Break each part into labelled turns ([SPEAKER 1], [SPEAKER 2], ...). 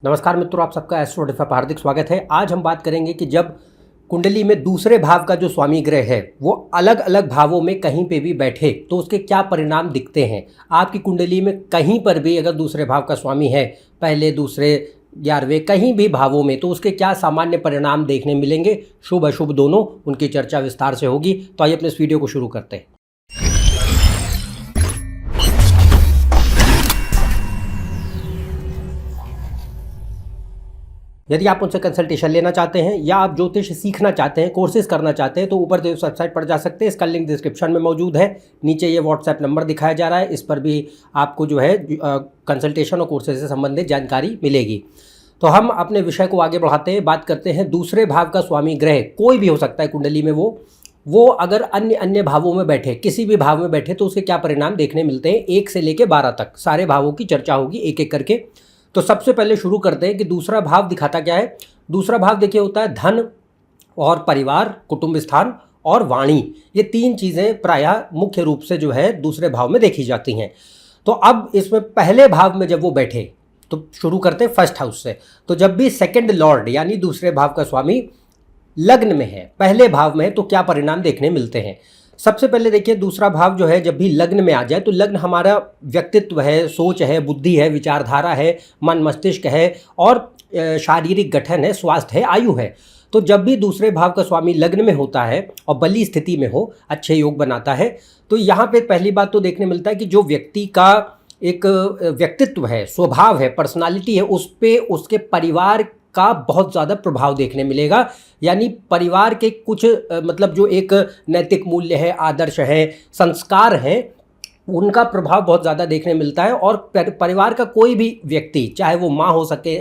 [SPEAKER 1] नमस्कार मित्रों, आप सबका एस्ट्रोडिफा पर हार्दिक स्वागत है। आज हम बात करेंगे कि जब कुंडली में दूसरे भाव का जो स्वामी ग्रह है वो अलग अलग भावों में कहीं पे भी बैठे तो उसके क्या परिणाम दिखते हैं। आपकी कुंडली में कहीं पर भी अगर दूसरे भाव का स्वामी है, पहले, दूसरे, 11वें, कहीं भी भावों में, तो उसके क्या सामान्य परिणाम देखने मिलेंगे, शुभ अशुभ दोनों, उनकी चर्चा विस्तार से होगी। तो आइए अपने इस वीडियो को शुरू करते हैं। यदि आप उनसे कंसल्टेशन लेना चाहते हैं या आप ज्योतिष सीखना चाहते हैं, कोर्सेज करना चाहते हैं, तो ऊपर जो वेबसाइट पर जा सकते हैं। इसका लिंक डिस्क्रिप्शन में मौजूद है। नीचे ये व्हाट्सएप नंबर दिखाया जा रहा है, इस पर भी आपको जो है कंसल्टेशन और कोर्सेज से संबंधित जानकारी मिलेगी। तो हम अपने विषय को आगे बढ़ाते हैं, बात करते हैं दूसरे भाव का स्वामी ग्रह कोई भी हो सकता है कुंडली में। वो अगर अन्य भावों में बैठे, किसी भी भाव में बैठे, तो उसके क्या परिणाम देखने मिलते हैं। 1 से लेकर 12 तक सारे भावों की चर्चा होगी एक एक करके। तो सबसे पहले शुरू करते हैं कि दूसरा भाव दिखाता क्या है। दूसरा भाव देखिए होता है धन और परिवार, कुटुंब स्थान और वाणी। ये 3 चीज़ें प्रायः मुख्य रूप से जो है दूसरे भाव में देखी जाती हैं। तो अब इसमें पहले भाव में जब वो बैठे, तो शुरू करते हैं फर्स्ट हाउस से। तो जब भी सेकंड लॉर्ड यानी दूसरे भाव का स्वामी लग्न में है, पहले भाव में है, तो क्या परिणाम देखने मिलते हैं। सबसे पहले देखिए, दूसरा भाव जो है जब भी लग्न में आ जाए, तो लग्न हमारा व्यक्तित्व है, सोच है, बुद्धि है, विचारधारा है, मन मस्तिष्क है और शारीरिक गठन है, स्वास्थ्य है, आयु है। तो जब भी दूसरे भाव का स्वामी लग्न में होता है और बली स्थिति में हो, अच्छे योग बनाता है, तो यहाँ पे पहली बात तो देखने मिलता है कि जो व्यक्ति का एक व्यक्तित्व है, स्वभाव है, पर्सनालिटी है, उस पर उसके परिवार का बहुत ज़्यादा प्रभाव देखने मिलेगा। यानी परिवार के कुछ मतलब जो एक नैतिक मूल्य है, आदर्श है, संस्कार हैं, उनका प्रभाव बहुत ज़्यादा देखने मिलता है। और परिवार का कोई भी व्यक्ति, चाहे वो माँ हो सके,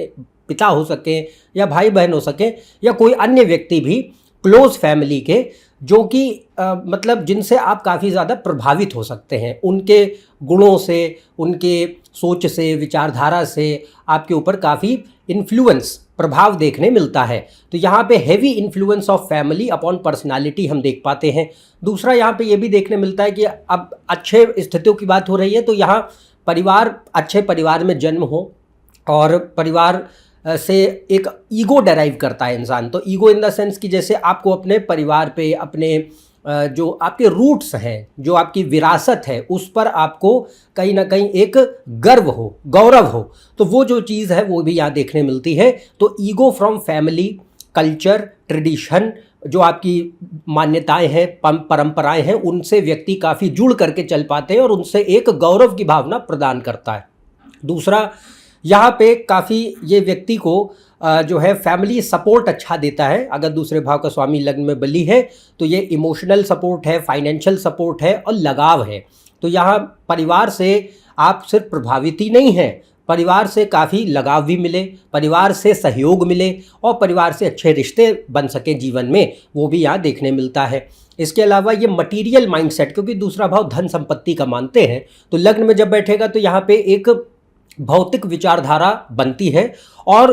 [SPEAKER 1] पिता हो सके, या भाई बहन हो सके, या कोई अन्य व्यक्ति भी क्लोज फैमिली के, जो कि मतलब जिनसे आप काफ़ी ज़्यादा प्रभावित हो सकते हैं, उनके गुणों से, उनके सोच से, विचारधारा से आपके ऊपर काफ़ी इन्फ्लुएंस, प्रभाव देखने मिलता है। तो यहाँ पे heavy influence of family upon personality हम देख पाते हैं। दूसरा यहाँ पे ये भी देखने मिलता है कि अब अच्छे स्थितियों की बात हो रही है, तो यहाँ परिवार, अच्छे परिवार में जन्म हो और परिवार से एक ईगो डेराइव करता है इंसान। तो ईगो इन द सेंस कि जैसे आपको अपने परिवार पे, अपने जो आपके रूट्स हैं, जो आपकी विरासत है, उस पर आपको कहीं ना कहीं एक गर्व हो, गौरव हो। तो वो जो चीज़ है वो भी यहाँ देखने मिलती है। तो ego from family, culture, tradition, जो आपकी मान्यताएं हैं, परंपराएं हैं, उनसे व्यक्ति काफ़ी जुड़ करके चल पाते हैं और उनसे एक गौरव की भावना प्रदान करता है। दूसरा, यहाँ पे काफ़ी ये व्यक्ति को जो है फैमिली सपोर्ट अच्छा देता है। अगर दूसरे भाव का स्वामी लग्न में बली है तो ये इमोशनल सपोर्ट है, फाइनेंशियल सपोर्ट है और लगाव है। तो यहाँ परिवार से आप सिर्फ प्रभावित ही नहीं हैं, परिवार से काफ़ी लगाव भी मिले, परिवार से सहयोग मिले और परिवार से अच्छे रिश्ते बन सके जीवन में, वो भी यहाँ देखने मिलता है। इसके अलावा ये मटीरियल माइंडसेट, क्योंकि दूसरा भाव धन संपत्ति का मानते हैं, तो लग्न में जब बैठेगा तो यहाँ पे एक भौतिक विचारधारा बनती है और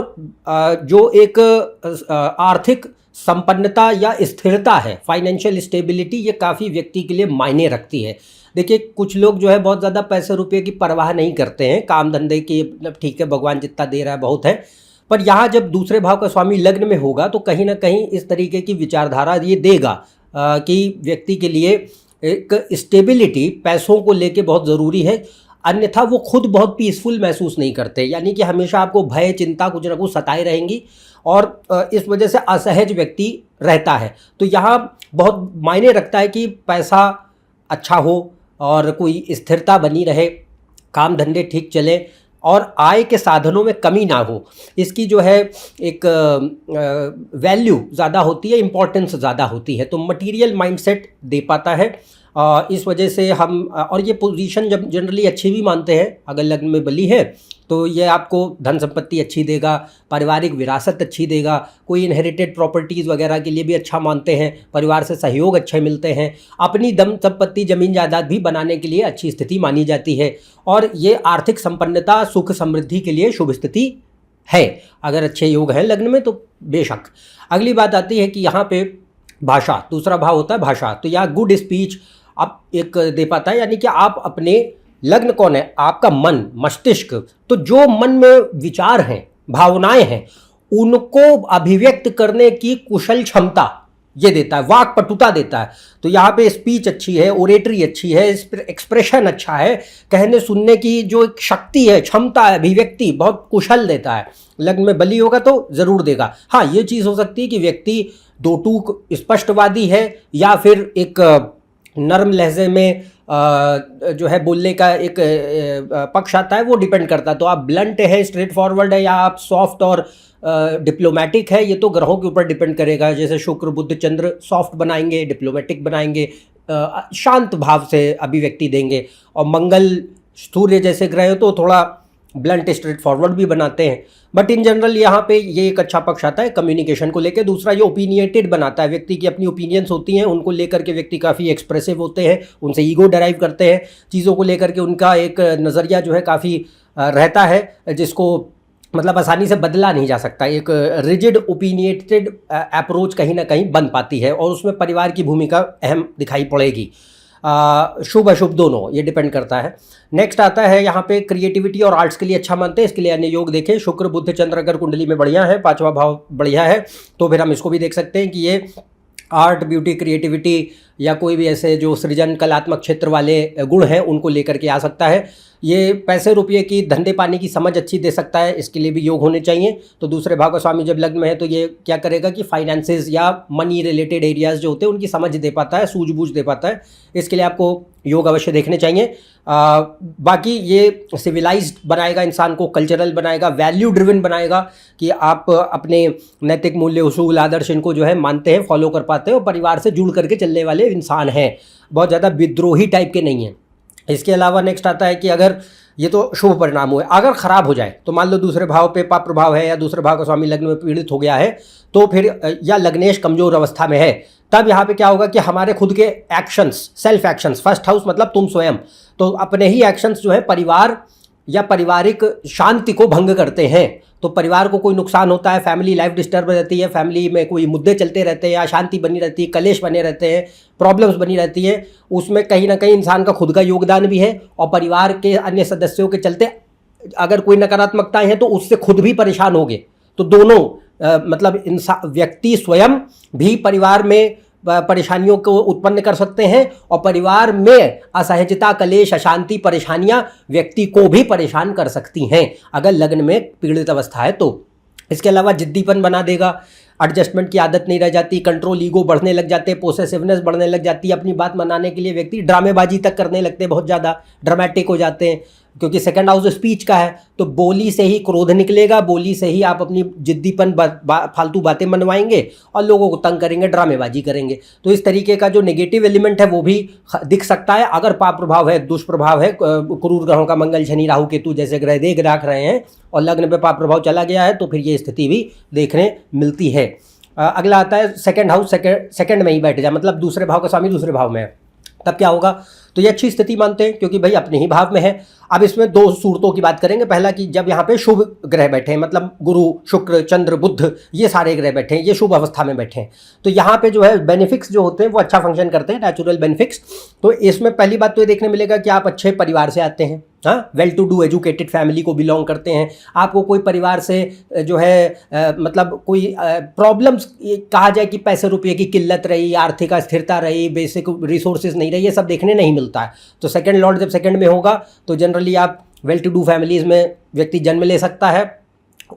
[SPEAKER 1] जो एक आर्थिक संपन्नता या स्थिरता है, फाइनेंशियल स्टेबिलिटी, ये काफ़ी व्यक्ति के लिए मायने रखती है। देखिए, कुछ लोग जो है बहुत ज़्यादा पैसे रुपये की परवाह नहीं करते हैं, काम धंधे की, मतलब ठीक है, भगवान जितना दे रहा है बहुत है। पर यहाँ जब दूसरे भाव का स्वामी लग्न में होगा तो कहीं ना कहीं इस तरीके की विचारधारा ये देगा कि व्यक्ति के लिए एक स्टेबिलिटी पैसों को लेके बहुत ज़रूरी है, अन्यथा वो खुद बहुत पीसफुल महसूस नहीं करते। यानी कि हमेशा आपको भय, चिंता कुछ ना कुछ सताए रहेंगी और इस वजह से असहज व्यक्ति रहता है। तो यहाँ बहुत मायने रखता है कि पैसा अच्छा हो और कोई स्थिरता बनी रहे, काम धंधे ठीक चले और आय के साधनों में कमी ना हो। इसकी जो है एक वैल्यू ज़्यादा होती है, इम्पोर्टेंस ज़्यादा होती है। तो मटीरियल माइंडसेट दे पाता है। इस वजह से हम, और ये पोजीशन जब जनरली अच्छी भी मानते हैं, अगर लग्न में बली है तो ये आपको धन संपत्ति अच्छी देगा, पारिवारिक विरासत अच्छी देगा, कोई इनहेरिटेड प्रॉपर्टीज़ वगैरह के लिए भी अच्छा मानते हैं, परिवार से सहयोग अच्छे मिलते हैं, अपनी दम संपत्ति, ज़मीन जायदाद भी बनाने के लिए अच्छी स्थिति मानी जाती है। और ये आर्थिक संपन्नता, सुख समृद्धि के लिए शुभ स्थिति है अगर अच्छे योग हैं लग्न में, तो बेशक। अगली बात आती है कि यहाँ पे भाषा, दूसरा भाव होता है भाषा। तो यहाँ गुड स्पीच आप एक दे पाता है, यानी कि आप अपने, लग्न कौन है, आपका मन, मस्तिष्क, तो जो मन में विचार हैं भावनाएं हैं उनको अभिव्यक्त करने की कुशल क्षमता ये देता है, वाक पटुता देता है। तो यहाँ पे स्पीच अच्छी है, ओरेटरी अच्छी है, एक्सप्रेशन अच्छा है, कहने सुनने की जो एक शक्ति है, क्षमता है, अभिव्यक्ति बहुत कुशल देता है। लग्न में बली होगा तो जरूर देगा। हाँ, ये चीज़ हो सकती है कि व्यक्ति दो टूक स्पष्टवादी है या फिर एक नरम लहजे में जो है बोलने का एक पक्ष आता है, वो डिपेंड करता है। तो आप ब्लंट है, स्ट्रेट फॉरवर्ड है, या आप सॉफ्ट और डिप्लोमेटिक है, ये तो ग्रहों के ऊपर डिपेंड करेगा। जैसे शुक्र बुध चंद्र सॉफ्ट बनाएंगे, डिप्लोमेटिक बनाएंगे, शांत भाव से अभिव्यक्ति देंगे, और मंगल सूर्य जैसे ग्रह तो थोड़ा ब्लंट स्ट्रेट फॉरवर्ड भी बनाते हैं। बट इन जनरल यहाँ पे ये एक अच्छा पक्ष आता है कम्युनिकेशन को लेकर। दूसरा, ये ओपिनियटेड बनाता है, व्यक्ति की अपनी ओपिनियंस होती हैं, उनको लेकर के व्यक्ति काफ़ी एक्सप्रेसिव होते हैं, उनसे ईगो डराइव करते हैं, चीज़ों को लेकर के उनका एक नज़रिया जो है काफ़ी रहता है, जिसको मतलब आसानी से बदला नहीं जा सकता। एक रिजिड ओपिनियटेड अप्रोच कहीं ना कहीं बन पाती है, और उसमें परिवार की भूमिका अहम दिखाई पड़ेगी। शुभ अशुभ दोनों ये डिपेंड करता है। नेक्स्ट आता है यहाँ पे क्रिएटिविटी और आर्ट्स के लिए अच्छा मानते हैं, इसके लिए अन्य योग देखें। शुक्र बुध चंद्र अगर कुंडली में बढ़िया है, पांचवा भाव बढ़िया है, तो फिर हम इसको भी देख सकते हैं कि ये आर्ट, ब्यूटी, क्रिएटिविटी या कोई भी ऐसे जो सृजन कलात्मक क्षेत्र वाले गुण हैं उनको लेकर के आ सकता है। ये पैसे रुपये की, धंधे पानी की समझ अच्छी दे सकता है, इसके लिए भी योग होने चाहिए। तो दूसरे भाव का स्वामी जब लग्न में है तो ये क्या करेगा कि फाइनेंसेस या मनी रिलेटेड एरियाज जो होते हैं उनकी समझ दे पाता है, सूझबूझ दे पाता है, इसके लिए आपको योग अवश्य देखने चाहिए। बाकी ये सिविलाइज्ड बनाएगा इंसान को, कल्चरल बनाएगा, वैल्यू ड्रिवन बनाएगा कि आप अपने नैतिक मूल्य, उसूल, आदर्श इनको जो है मानते हैं, फॉलो कर पाते हैं और परिवार से जुड़ करके चलने वाले इंसान हैं, बहुत ज़्यादा विद्रोही टाइप के नहीं हैं। इसके अलावा नेक्स्ट आता है कि अगर ये तो शुभ परिणाम हुए, अगर खराब हो जाए तो मान लो दूसरे भाव पे पाप प्रभाव है या दूसरे भाव का स्वामी लग्न में पीड़ित हो गया है, तो फिर या लग्नेश कमजोर अवस्था में है, तब यहाँ पे क्या होगा कि हमारे खुद के actions, self actions, first house मतलब तुम स्वयं, तो अपने ही एक्शंस जो है परिवार या पारिवारिक शांति को भंग करते हैं। तो परिवार को कोई नुकसान होता है, फैमिली लाइफ डिस्टर्ब रहती है, फैमिली में कोई मुद्दे चलते रहते हैं, अशांति बनी रहती है, कलेश बने रहते हैं, प्रॉब्लम्स बनी रहती है, उसमें कहीं ना कहीं इंसान का खुद का योगदान भी है, और परिवार के अन्य सदस्यों के चलते अगर कोई नकारात्मकताएं हैं तो उससे खुद भी परेशान होंगे। तो दोनों मतलब इंसान, व्यक्ति स्वयं भी परिवार में परेशानियों को उत्पन्न कर सकते हैं, और परिवार में असहजता, कलेश, अशांति, परेशानियां व्यक्ति को भी परेशान कर सकती हैं अगर लग्न में पीड़ित अवस्था है तो। इसके अलावा जिद्दीपन बना देगा, एडजस्टमेंट की आदत नहीं रह जाती, कंट्रोल, ईगो बढ़ने लग जाते हैं, पोसेसिवनेस बढ़ने लग जाती है, अपनी बात मनाने के लिए व्यक्ति ड्रामेबाजी तक करने लगते हैं, बहुत ज़्यादा ड्रामेटिक हो जाते हैं, क्योंकि सेकंड हाउस स्पीच का है। तो बोली से ही क्रोध निकलेगा, बोली से ही आप अपनी जिद्दीपन, फालतू बातें मनवाएंगे और लोगों को तंग करेंगे, ड्रामेबाजी करेंगे। तो इस तरीके का जो नेगेटिव एलिमेंट है वो भी दिख सकता है अगर पाप प्रभाव है, दुष्प्रभाव है, क्रूर ग्रहों का मंगल, शनि, राहु, केतु जैसे ग्रह देख रख रहे हैं और लग्न पे पाप प्रभाव चला गया है, तो फिर ये स्थिति भी देखने मिलती है। अगला आता है सेकंड हाउस, सेकंड में ही बैठ जाए, मतलब दूसरे भाव का स्वामी दूसरे भाव में है, तब क्या होगा? तो ये अच्छी स्थिति मानते हैं क्योंकि भाई अपने ही भाव में है। अब इसमें दो सूरतों की बात करेंगे। पहला कि जब यहाँ पे शुभ ग्रह बैठे हैं, मतलब गुरु, शुक्र, चंद्र, बुध, ये सारे ग्रह बैठे हैं, ये शुभ अवस्था में बैठे हैं, तो यहाँ पे जो है बेनिफिक्स जो होते हैं वो अच्छा फंक्शन करते हैं, नेचुरल बेनिफिक्स। तो इसमें पहली बात तो ये देखने मिलेगा कि आप अच्छे परिवार से आते हैं, हाँ, well to do educated family को बिलोंग करते हैं, आपको कोई परिवार से जो है मतलब कोई प्रॉब्लम्स कहा जाए कि पैसे रुपये की किल्लत रही, आर्थिक अस्थिरता रही, बेसिक रिसोर्सेज नहीं रही, ये सब देखने नहीं मिलता है। तो सेकंड लॉर्ड जब सेकंड में होगा तो जनरली आप वेल टू डू फैमिलीज़ में व्यक्ति जन्म ले सकता है,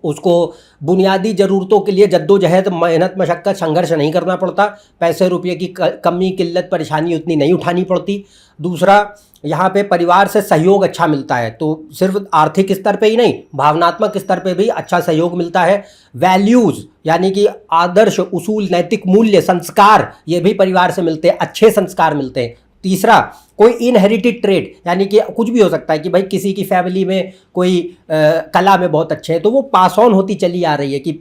[SPEAKER 1] उसको बुनियादी ज़रूरतों के लिए जद्दोजहद, मेहनत, मशक्क़त, संघर्ष नहीं करना पड़ता, पैसे रुपये की कमी, किल्लत, परेशानी उतनी नहीं उठानी पड़ती। दूसरा, यहाँ पे परिवार से सहयोग अच्छा मिलता है, तो सिर्फ आर्थिक स्तर पे ही नहीं, भावनात्मक स्तर पे भी अच्छा सहयोग मिलता है। वैल्यूज़ यानी कि आदर्श, उसूल, नैतिक मूल्य, संस्कार, ये भी परिवार से मिलते हैं, अच्छे संस्कार मिलते हैं। तीसरा, कोई इनहेरिटेड ट्रेड, यानी कि कुछ भी हो सकता है कि भाई किसी की फैमिली में कोई कला में बहुत अच्छे हैं, तो वो पास ऑन होती चली आ रही है कि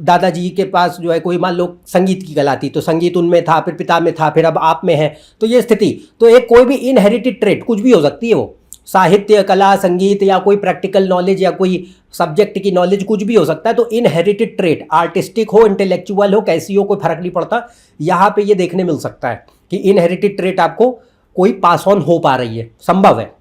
[SPEAKER 1] दादाजी के पास जो है कोई मान लो संगीत की कला थी, तो संगीत उनमें था, फिर पिता में था, फिर अब आप में है, तो ये स्थिति, तो एक कोई भी इनहेरिटेड ट्रेड कुछ भी हो सकती है, वो साहित्य, कला, संगीत या कोई प्रैक्टिकल नॉलेज या कोई सब्जेक्ट की नॉलेज, कुछ भी हो सकता है। तो इनहेरिटेड ट्रेड, आर्टिस्टिक हो, इंटेलेक्चुअल हो, कैसी हो, कोई फर्क नहीं पड़ता। यहाँ पे ये देखने मिल सकता है कि इनहेरिटेड ट्रेड आपको कोई पास ऑन हो पा रही है, संभव है।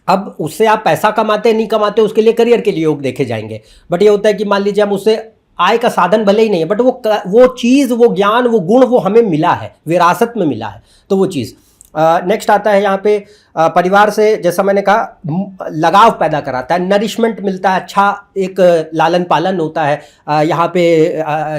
[SPEAKER 1] अब उससे आप पैसा कमाते नहीं कमाते उसके लिए करियर के लिए योग देखे जाएंगे। बट ये होता है कि मान लीजिए हम उससे आय का साधन भले ही नहीं है, बट वो चीज़, वो ज्ञान, वो गुण वो हमें मिला है, विरासत में मिला है, तो वो चीज़। नेक्स्ट आता है यहाँ पे परिवार से, जैसा मैंने कहा, लगाव पैदा कराता है, नरिशमेंट मिलता है, अच्छा एक लालन पालन होता है, यहाँ पे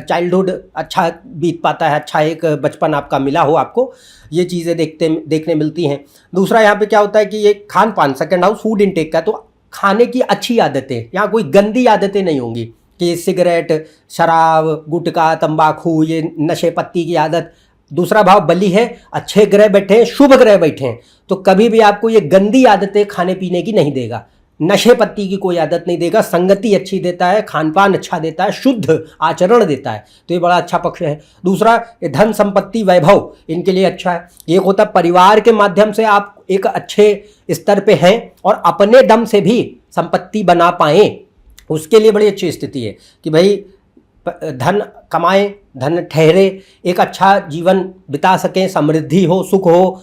[SPEAKER 1] चाइल्डहुड अच्छा बीत पाता है, अच्छा एक बचपन आपका मिला हो आपको, ये चीज़ें देखने मिलती हैं। दूसरा यहाँ पे क्या होता है कि ये खान पान, सेकेंड हाउस फूड इनटेक का, तो खाने की अच्छी आदतें, यहाँ कोई गंदी आदतें नहीं होंगी कि सिगरेट, शराब, गुटखा, तंबाकू, ये नशे पत्ती की आदत। दूसरा भाव बलि है, अच्छे ग्रह बैठे हैं, शुभ ग्रह बैठे हैं, तो कभी भी आपको ये गंदी आदतें खाने पीने की नहीं देगा, नशे पत्ती की कोई आदत नहीं देगा, संगति अच्छी देता है, खान पान अच्छा देता है, शुद्ध आचरण देता है, तो ये बड़ा अच्छा पक्ष है। दूसरा, ये धन संपत्ति वैभव इनके लिए अच्छा है। एक होता है परिवार के माध्यम से आप एक अच्छे स्तर पे हैं और अपने दम से भी संपत्ति बना पाएँ, उसके लिए बड़ी अच्छी स्थिति है कि भाई धन कमाएं, धन ठहरे, एक अच्छा जीवन बिता सकें, समृद्धि हो, सुख हो,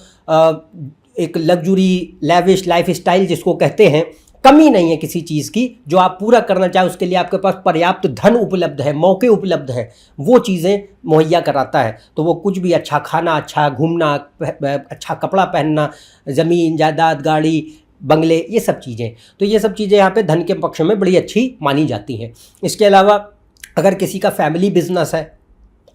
[SPEAKER 1] एक लग्जरी लैविश लाइफ स्टाइल जिसको कहते हैं, कमी नहीं है किसी चीज़ की, जो आप पूरा करना चाहें उसके लिए आपके पास पर्याप्त धन उपलब्ध है, मौके उपलब्ध हैं, वो चीज़ें मुहैया कराता है। तो वो कुछ भी, अच्छा खाना, अच्छा घूमना, अच्छा कपड़ा पहनना, ज़मीन जायदाद, गाड़ी, बंगले, ये सब चीज़ें, तो ये सब चीज़ें यहाँ पे धन के पक्ष में बड़ी अच्छी मानी जाती हैं। इसके अलावा अगर किसी का फैमिली बिजनेस है,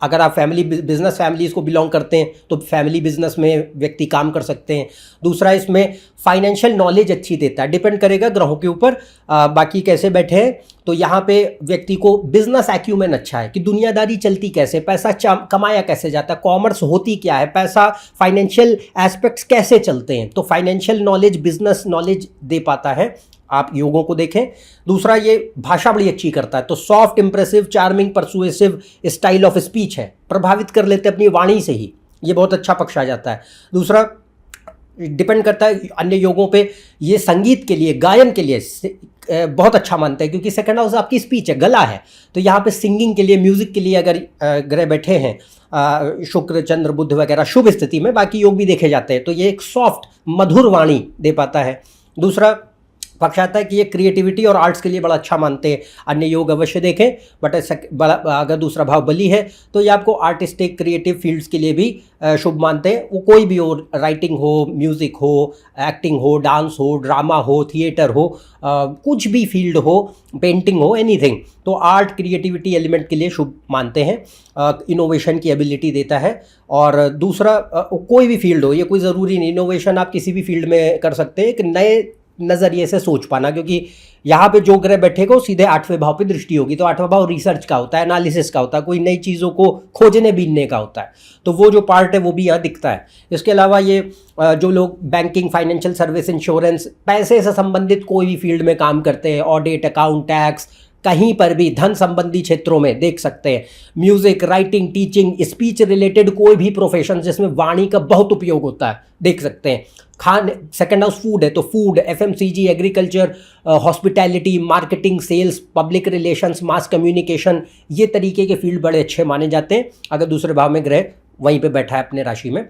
[SPEAKER 1] अगर आप बिजनेस फैमिलीज़ को बिलोंग करते हैं तो फैमिली बिजनेस में व्यक्ति काम कर सकते हैं। दूसरा, इसमें फाइनेंशियल नॉलेज अच्छी देता है, डिपेंड करेगा ग्रहों के ऊपर बाकी कैसे बैठे हैं। तो यहाँ पे व्यक्ति को बिजनेस एक्यूमेन अच्छा है कि दुनियादारी चलती कैसे, पैसा कमाया कैसे जाता है, कॉमर्स होती क्या है, पैसा, फाइनेंशियल एस्पेक्ट्स कैसे चलते हैं, तो फाइनेंशियल नॉलेज, बिजनेस नॉलेज दे पाता है। आप योगों को देखें। दूसरा, ये भाषा बड़ी अच्छी करता है, तो soft, impressive, charming, persuasive style of speech है, प्रभावित कर लेते अपनी वाणी से ही, ये बहुत अच्छा पक्ष आ जाता है। दूसरा, डिपेंड करता है अन्य योगों पे, ये संगीत के लिए, गायन के लिए बहुत अच्छा मानते हैं, क्योंकि सेकंड हाउस आपकी स्पीच है, गला है, तो यहाँ पे सिंगिंग के लिए, म्यूजिक के लिए अगर ग्रह बैठे हैं शुक्र, चंद्र, बुध वगैरह शुभ स्थिति में, बाकी योग भी देखे जाते हैं, तो ये एक सॉफ्ट मधुर वाणी दे पाता है। दूसरा पक्ष आता है कि ये क्रिएटिविटी और आर्ट्स के लिए बड़ा अच्छा मानते हैं, अन्य योग अवश्य देखें। बट अगर दूसरा भाव बली है तो ये आपको आर्टिस्टिक, क्रिएटिव फील्ड्स के लिए भी शुभ मानते हैं, वो कोई भी हो, राइटिंग हो, म्यूज़िक हो, एक्टिंग हो, डांस हो, ड्रामा हो, थिएटर हो, कुछ भी फील्ड हो, पेंटिंग हो, एनीथिंग, तो आर्ट, क्रिएटिविटी एलिमेंट के लिए शुभ मानते हैं, इनोवेशन की एबिलिटी देता है। और दूसरा, कोई भी फील्ड हो, ये कोई ज़रूरी नहीं, इनोवेशन आप किसी भी फील्ड में कर सकते हैं, एक नए नज़रिए से सोच पाना, क्योंकि यहाँ पे जो ग्रह बैठेगा सीधे 8वें भाव पे दृष्टि होगी, तो 8वां भाव रिसर्च का होता है, एनालिसिस का होता है, कोई नई चीज़ों को खोजने बीनने का होता है, तो वो जो पार्ट है वो भी यहाँ दिखता है। इसके अलावा ये जो लोग बैंकिंग, फाइनेंशियल सर्विस, इंश्योरेंस, पैसे से संबंधित कोई भी फील्ड में काम करते हैं, ऑडिट, अकाउंट, टैक्स, कहीं पर भी धन संबंधी क्षेत्रों में देख सकते हैं, music, writing, teaching, speech related कोई भी प्रोफेशन जिसमें वाणी का बहुत उपयोग होता है देख सकते हैं। सेकंड हाउस फूड है, तो food, FMCG, agriculture, hospitality, marketing, sales, public relations, mass communication, ये तरीके के फील्ड बड़े अच्छे माने जाते हैं अगर दूसरे भाव में ग्रह वहीं पे बैठा है अपने राशि में।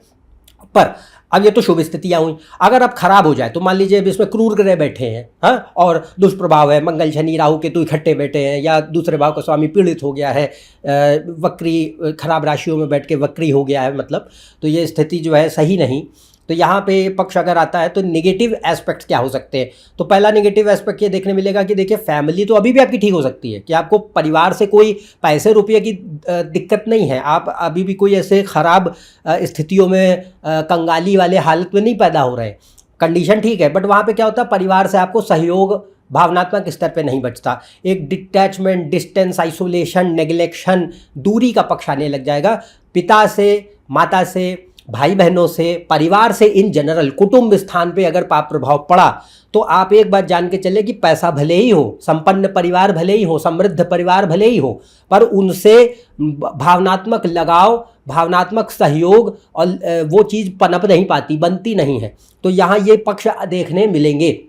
[SPEAKER 1] पर अब ये तो शुभ स्थितियाँ हुई, अगर अब खराब हो जाए तो मान लीजिए अब इसमें क्रूर ग्रह बैठे हैं, हाँ, और दुष्प्रभाव है, मंगल, शनि, राहु, केतु इकट्ठे बैठे हैं, या दूसरे भाव का स्वामी पीड़ित हो गया है, वक्री, खराब राशियों में बैठ के वक्री हो गया है, मतलब, तो ये स्थिति जो है सही नहीं। तो यहाँ पे पक्ष अगर आता है तो नेगेटिव एस्पेक्ट्स क्या हो सकते हैं, तो पहला नेगेटिव एस्पेक्ट ये देखने मिलेगा कि देखिए फैमिली तो अभी भी आपकी ठीक हो सकती है, कि आपको परिवार से कोई पैसे रुपये की दिक्कत नहीं है, आप अभी भी कोई ऐसे ख़राब स्थितियों में कंगाली वाले हालत में नहीं पैदा हो रहे हैं, कंडीशन ठीक है। बट वहाँ पे क्या होता है, परिवार से आपको सहयोग भावनात्मक स्तर पे नहीं बचता, एक डिटैचमेंट, डिस्टेंस, आइसोलेशन, नेग्लेक्शन, दूरी का पक्ष आने लग जाएगा, पिता से, माता से, भाई बहनों से, परिवार से, इन जनरल कुटुंब स्थान पे अगर पाप प्रभाव पड़ा तो आप एक बात जान के चले कि पैसा भले ही हो, संपन्न परिवार भले ही हो, समृद्ध परिवार भले ही हो, पर उनसे भावनात्मक लगाव, भावनात्मक सहयोग और वो चीज़ पनप नहीं पाती, बनती नहीं है, तो यहाँ ये पक्ष देखने मिलेंगे।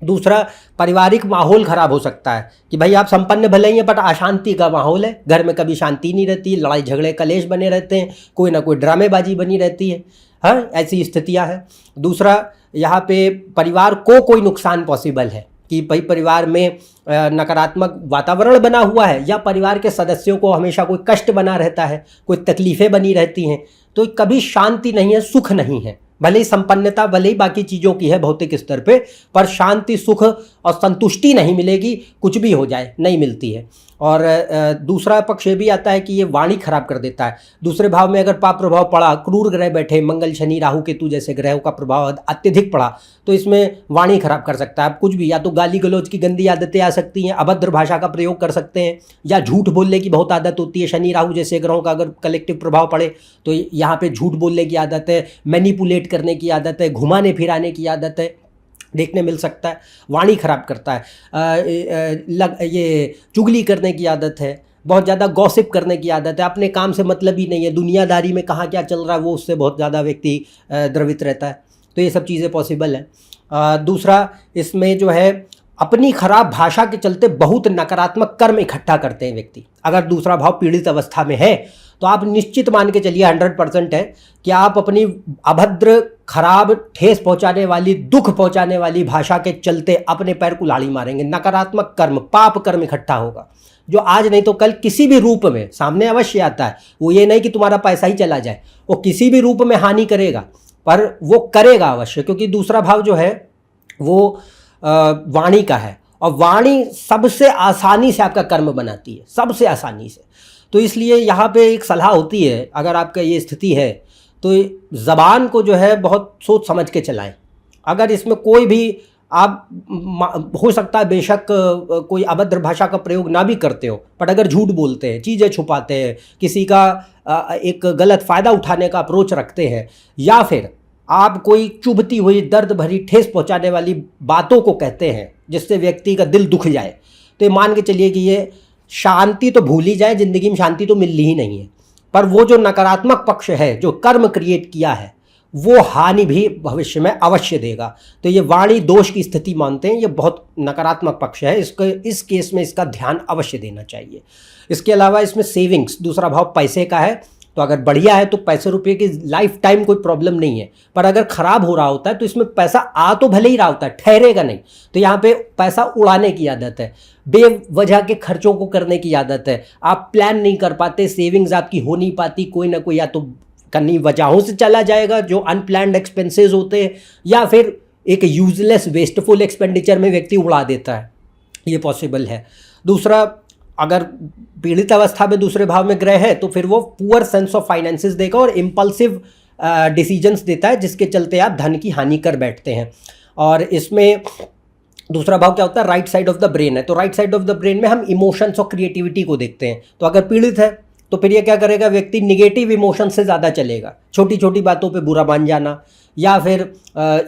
[SPEAKER 1] दूसरा, पारिवारिक माहौल ख़राब हो सकता है कि भाई आप संपन्न भले ही हैं बट अशांति का माहौल है, घर में कभी शांति नहीं रहती, लड़ाई झगड़े कलेश बने रहते हैं, कोई ना कोई ड्रामेबाजी बनी रहती है, हाँ, ऐसी स्थितियां हैं। दूसरा, यहाँ पे परिवार को कोई नुकसान पॉसिबल है कि भाई परिवार में नकारात्मक वातावरण बना हुआ है या परिवार के सदस्यों को हमेशा कोई कष्ट बना रहता है, कोई तकलीफ़ें बनी रहती हैं, तो कभी शांति नहीं है, सुख नहीं है। भले ही संपन्नता भले ही बाकी चीज़ों की है भौतिक स्तर पे, पर शांति सुख और संतुष्टि नहीं मिलेगी, कुछ भी हो जाए नहीं मिलती है। और दूसरा पक्ष ये भी आता है कि ये वाणी खराब कर देता है। दूसरे भाव में अगर पाप प्रभाव पड़ा, क्रूर ग्रह बैठे, मंगल शनि राहु केतु जैसे ग्रहों का प्रभाव अत्यधिक पड़ा, तो इसमें वाणी खराब कर सकता है। आप कुछ भी, या तो गाली गलौज की गंदी आदतें आ सकती हैं, अभद्र भाषा का प्रयोग कर सकते हैं, या झूठ बोलने की बहुत आदत होती है। शनि राहु जैसे ग्रहों का अगर कलेक्टिव प्रभाव पड़े तो यहाँ पे झूठ बोलने की आदत है, मैनिपुलेट करने की आदत है, घुमाने फिराने की आदत है, देखने मिल सकता है। वाणी खराब करता है। ये चुगली करने की आदत है, बहुत ज़्यादा गॉसिप करने की आदत है, अपने काम से मतलब ही नहीं है, दुनियादारी में कहाँ क्या चल रहा है वो उससे बहुत ज़्यादा व्यक्ति द्रवित रहता है। तो ये सब चीज़ें पॉसिबल हैं। दूसरा इसमें जो है अपनी खराब भाषा के चलते बहुत नकारात्मक कर्म इकट्ठा करते हैं व्यक्ति। अगर दूसरा भाव पीड़ित अवस्था में है तो आप निश्चित मान के चलिए 100% है कि आप अपनी अभद्र खराब ठेस पहुंचाने वाली दुख पहुंचाने वाली भाषा के चलते अपने पैर कुल्हाड़ी मारेंगे। नकारात्मक कर्म पाप कर्म इकट्ठा होगा जो आज नहीं तो कल किसी भी रूप में सामने अवश्य आता है। वो ये नहीं कि तुम्हारा पैसा ही चला जाए, वो किसी भी रूप में हानि करेगा, पर वो करेगा अवश्य, क्योंकि दूसरा भाव जो है वो वाणी का है, और वाणी सबसे आसानी से आपका कर्म बनाती है, सबसे आसानी से। तो इसलिए यहाँ पे एक सलाह होती है, अगर आपका ये स्थिति है तो ज़बान को जो है बहुत सोच समझ के चलाएं। अगर इसमें कोई भी आप हो सकता है बेशक कोई अभद्र भाषा का प्रयोग ना भी करते हो, पर अगर झूठ बोलते हैं, चीज़ें छुपाते हैं, किसी का एक गलत फ़ायदा उठाने का अप्रोच रखते हैं, या फिर आप कोई चुभती हुई दर्द भरी ठेस पहुंचाने वाली बातों को कहते हैं जिससे व्यक्ति का दिल दुख जाए, तो ये मान के चलिए कि ये शांति तो भूल ही जाए, ज़िंदगी में शांति तो मिल ही नहीं है, पर वो जो नकारात्मक पक्ष है जो कर्म क्रिएट किया है वो हानि भी भविष्य में अवश्य देगा। तो ये वाणी दोष की स्थिति मानते हैं, ये बहुत नकारात्मक पक्ष है, इस केस में इसका ध्यान अवश्य देना चाहिए। इसके अलावा इसमें सेविंग्स, दूसरा भाव पैसे का है, तो अगर बढ़िया है तो पैसे रुपये की लाइफ टाइम कोई प्रॉब्लम नहीं है, पर अगर ख़राब हो रहा होता है तो इसमें पैसा आ तो भले ही रहा होता है, ठहरेगा नहीं। तो यहाँ पे पैसा उड़ाने की आदत है, बेवजह के खर्चों को करने की आदत है, आप प्लान नहीं कर पाते, सेविंग्स आपकी हो नहीं पाती, कोई ना कोई या तो कहीं वजहों से चला जाएगा जो अनप्लान्ड एक्सपेंसेस होते हैं, या फिर एक यूजलेस वेस्टफुल एक्सपेंडिचर में व्यक्ति उड़ा देता है, ये पॉसिबल है। दूसरा, अगर पीड़ित अवस्था में दूसरे भाव में ग्रह है तो फिर वो पुअर सेंस ऑफ फाइनेंसेस देगा और इम्पल्सिव डिसीजंस देता है, जिसके चलते आप धन की हानि कर बैठते हैं। और इसमें दूसरा भाव क्या होता है, right side of the brain है, तो right side of the brain में हम इमोशंस और क्रिएटिविटी को देखते हैं। तो अगर पीड़ित है तो फिर ये क्या करेगा, व्यक्ति निगेटिव इमोशन से ज़्यादा चलेगा, छोटी छोटी बातों पे बुरा मान जाना, या फिर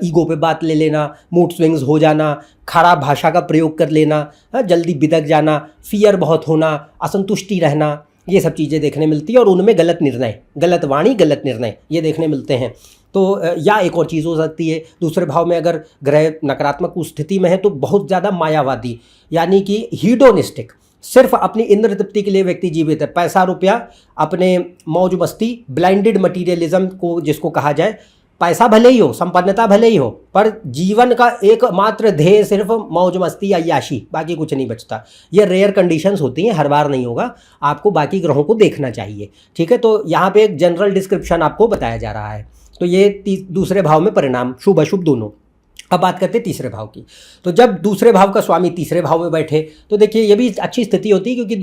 [SPEAKER 1] ईगो पे बात ले लेना, मूड स्विंग्स हो जाना, खराब भाषा का प्रयोग कर लेना, जल्दी बिदक जाना, फियर बहुत होना, असंतुष्टि रहना, ये सब चीज़ें देखने मिलती है। और उनमें गलत निर्णय, गलत वाणी, गलत निर्णय ये देखने मिलते हैं। तो या एक और चीज़ हो सकती है, दूसरे भाव में अगर ग्रह नकारात्मक स्थिति में है तो बहुत ज़्यादा मायावादी, यानी कि हीडोनिस्टिक, सिर्फ अपनी इंद्र तृप्ति के लिए व्यक्ति जीवित है, पैसा रुपया, अपने मौज मस्ती, ब्लाइंडेड मटीरियलिज्म को जिसको कहा जाए, पैसा भले ही हो, संपन्नता भले ही हो, पर जीवन का एकमात्र ध्येय सिर्फ मौज मस्ती या याशी, बाकी कुछ नहीं बचता। ये रेयर कंडीशंस होती हैं, हर बार नहीं होगा, आपको बाकी ग्रहों को देखना चाहिए, ठीक है। तो यहाँ पे एक जनरल डिस्क्रिप्शन आपको बताया जा रहा है। तो ये दूसरे भाव में परिणाम शुभ अशुभ दोनों। अब बात करते हैं तीसरे भाव की। तो जब दूसरे भाव का स्वामी तीसरे भाव में बैठे तो देखिए ये भी अच्छी स्थिति होती है, क्योंकि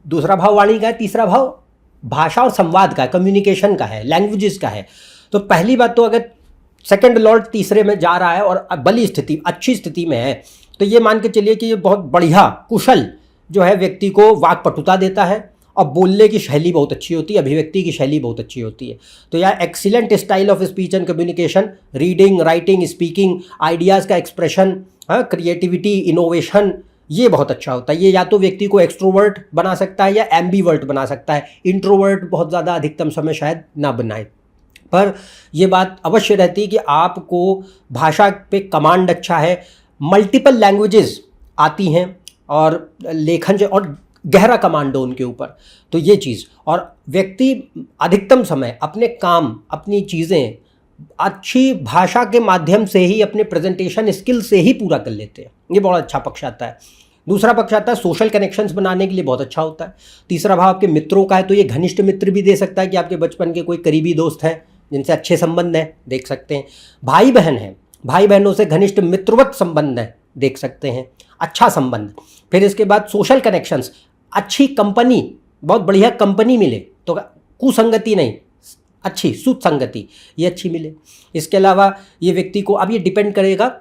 [SPEAKER 1] दूसरा भाव वाणी का है, तीसरा भाव भाषा और संवाद का है, कम्युनिकेशन का है, लैंग्वेजेस का है। तो पहली बात तो अगर सेकंड लॉर्ड तीसरे में जा रहा है और बली स्थिति, अच्छी स्थिति में है, तो ये मान के चलिए कि ये बहुत बढ़िया कुशल जो है व्यक्ति को वाक्पटुता देता है, और बोलने की शैली बहुत अच्छी होती है, अभिव्यक्ति की शैली बहुत अच्छी होती है। तो यह excellent style of speech and communication, reading, writing, speaking, ideas का एक्सप्रेशन, क्रिएटिविटी, इनोवेशन, ये बहुत अच्छा होता है। ये या तो व्यक्ति को एक्सट्रोवर्ट बना सकता है या एम्बीवर्ट बना सकता है। इंट्रोवर्ट बहुत ज़्यादा अधिकतम समय शायद ना बनाए, पर यह बात अवश्य रहती है कि आपको भाषा पे कमांड अच्छा है, मल्टीपल लैंग्वेजेस आती हैं, और लेखन और गहरा कमांड हो उनके ऊपर। तो ये चीज़, और व्यक्ति अधिकतम समय अपने काम, अपनी चीज़ें अच्छी भाषा के माध्यम से ही, अपने प्रेजेंटेशन स्किल से ही पूरा कर लेते हैं। ये बहुत अच्छा पक्ष आता है। दूसरा पक्ष आता है सोशल कनेक्शंस बनाने के लिए बहुत अच्छा होता है। तीसरा भाव आपके मित्रों का है, तो ये घनिष्ठ मित्र भी दे सकता है कि आपके बचपन के कोई करीबी दोस्त हैं जिनसे अच्छे संबंध हैं, देख सकते हैं। भाई बहन हैं, भाई बहनों से घनिष्ठ मित्रवत संबंध है, देख सकते हैं, अच्छा संबंध। फिर इसके बाद सोशल कनेक्शंस, अच्छी कंपनी, बहुत बढ़िया कंपनी मिले, तो कुसंगति नहीं, अच्छी सुसंगति ये अच्छी मिले। इसके अलावा ये व्यक्ति को, अब ये डिपेंड करेगा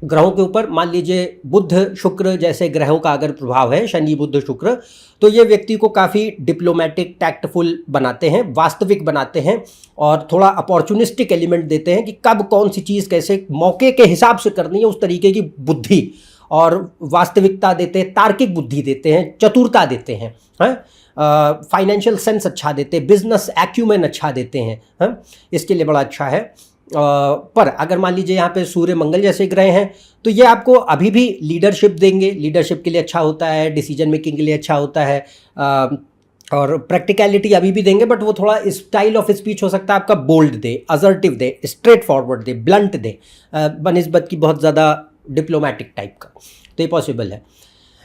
[SPEAKER 1] ग्रहों के ऊपर। मान लीजिए बुध शुक्र जैसे ग्रहों का अगर प्रभाव है, शनि बुध शुक्र, तो ये व्यक्ति को काफ़ी डिप्लोमेटिक, टैक्टफुल बनाते हैं, वास्तविक बनाते हैं और थोड़ा अपॉर्चुनिस्टिक एलिमेंट देते हैं कि कब कौन सी चीज़ कैसे मौके के हिसाब से करनी है, उस तरीके की बुद्धि और वास्तविकता देते हैं, तार्किक बुद्धि देते हैं, चतुरता देते हैं, फाइनेंशियल सेंस अच्छा देते हैं, बिजनेस एक्यूमेन अच्छा देते हैं, इसके लिए बड़ा अच्छा है। पर अगर मान लीजिए यहाँ पे सूर्य मंगल जैसे ग्रह हैं, तो ये आपको अभी भी लीडरशिप देंगे, लीडरशिप के लिए अच्छा होता है, डिसीजन मेकिंग के लिए अच्छा होता है, और प्रैक्टिकलिटी अभी भी देंगे, बट वो थोड़ा स्टाइल ऑफ स्पीच हो सकता है आपका बोल्ड दे, असर्टिव दे, स्ट्रेट फॉरवर्ड दे, ब्लंट दे, बनिस्बत की बहुत ज़्यादा डिप्लोमेटिक टाइप का, तो ये पॉसिबल है।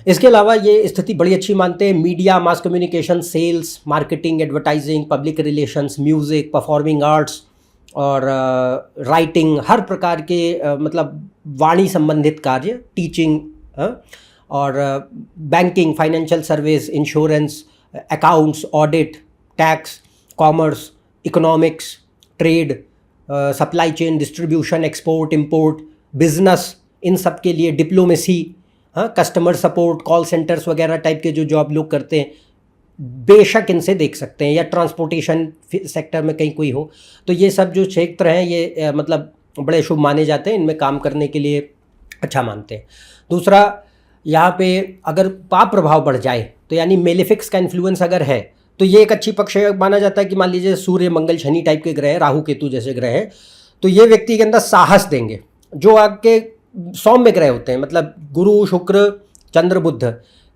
[SPEAKER 1] इसके अलावा ये स्थिति बड़ी अच्छी मानते हैं media, mass communication, sales, marketing, advertising, public relations, music, performing arts और राइटिंग, हर प्रकार के मतलब वाणी संबंधित कार्य, टीचिंग, और banking, financial service, insurance, accounts, audit, tax, commerce, economics, trade, supply chain, distribution, export, import, business, इन सब के लिए diplomacy, customer support, call centres वगैरह टाइप के जो जॉब लोग करते हैं, बेशक इनसे देख सकते हैं, या ट्रांसपोर्टेशन सेक्टर में कहीं कोई हो, तो ये सब जो क्षेत्र हैं ये मतलब बड़े शुभ माने जाते हैं, इनमें काम करने के लिए अच्छा मानते हैं। दूसरा, यहाँ पे अगर पाप प्रभाव बढ़ जाए, तो यानी मेलेफिक्स का इन्फ्लुएंस अगर है, तो ये एक अच्छी पक्ष माना जाता है कि मान लीजिए सूर्य मंगल शनि टाइप के ग्रह, राहु केतु जैसे ग्रह हैं, तो ये व्यक्ति के अंदर साहस देंगे। जो आपके सौम्य ग्रह होते हैं, मतलब गुरु, शुक्र, चंद्र, बुध,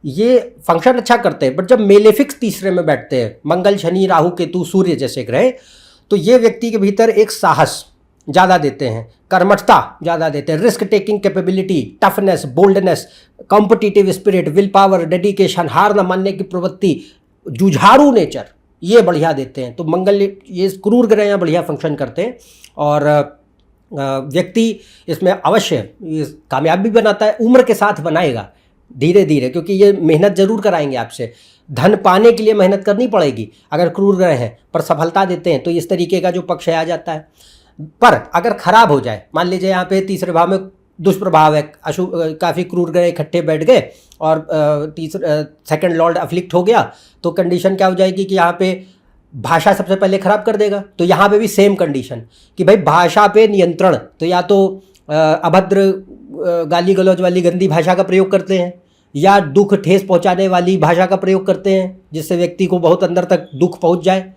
[SPEAKER 1] ये फंक्शन अच्छा करते हैं, बट जब मेलेफिक्स तीसरे में बैठते हैं, मंगल, शनि, राहु, केतु, सूर्य जैसे ग्रह, तो ये व्यक्ति के भीतर एक साहस ज़्यादा देते हैं, कर्मठता ज़्यादा देते हैं, risk taking capability, toughness, boldness, competitive spirit, will power, dedication, हार न मानने की प्रवृत्ति, जुझारू नेचर, ये बढ़िया देते हैं। तो मंगल, ये क्रूर ग्रह यहाँ बढ़िया फंक्शन करते हैं, और व्यक्ति इसमें अवश्य कामयाब भी बनाता है, उम्र के साथ बनाएगा धीरे धीरे, क्योंकि ये मेहनत जरूर कराएंगे आपसे, धन पाने के लिए मेहनत करनी पड़ेगी अगर क्रूर ग्रह हैं, पर सफलता देते हैं, तो इस तरीके का जो पक्ष आ जाता है। पर अगर खराब हो जाए, मान लीजिए यहाँ पे तीसरे भाव में दुष्प्रभाव है, अशुभ, काफ़ी क्रूर ग्रह इकट्ठे बैठ गए और सेकंड लॉर्ड अफ्लिक्ट हो गया, तो कंडीशन क्या हो जाएगी कि यहाँ पे भाषा सबसे पहले खराब कर देगा। तो यहाँ पे भी सेम कंडीशन कि भाई भाषा पे नियंत्रण, तो या तो अभद्र, गाली गलौज वाली गंदी भाषा का प्रयोग करते हैं, या दुख ठेस पहुँचाने वाली भाषा का प्रयोग करते हैं जिससे व्यक्ति को बहुत अंदर तक दुख पहुँच जाए,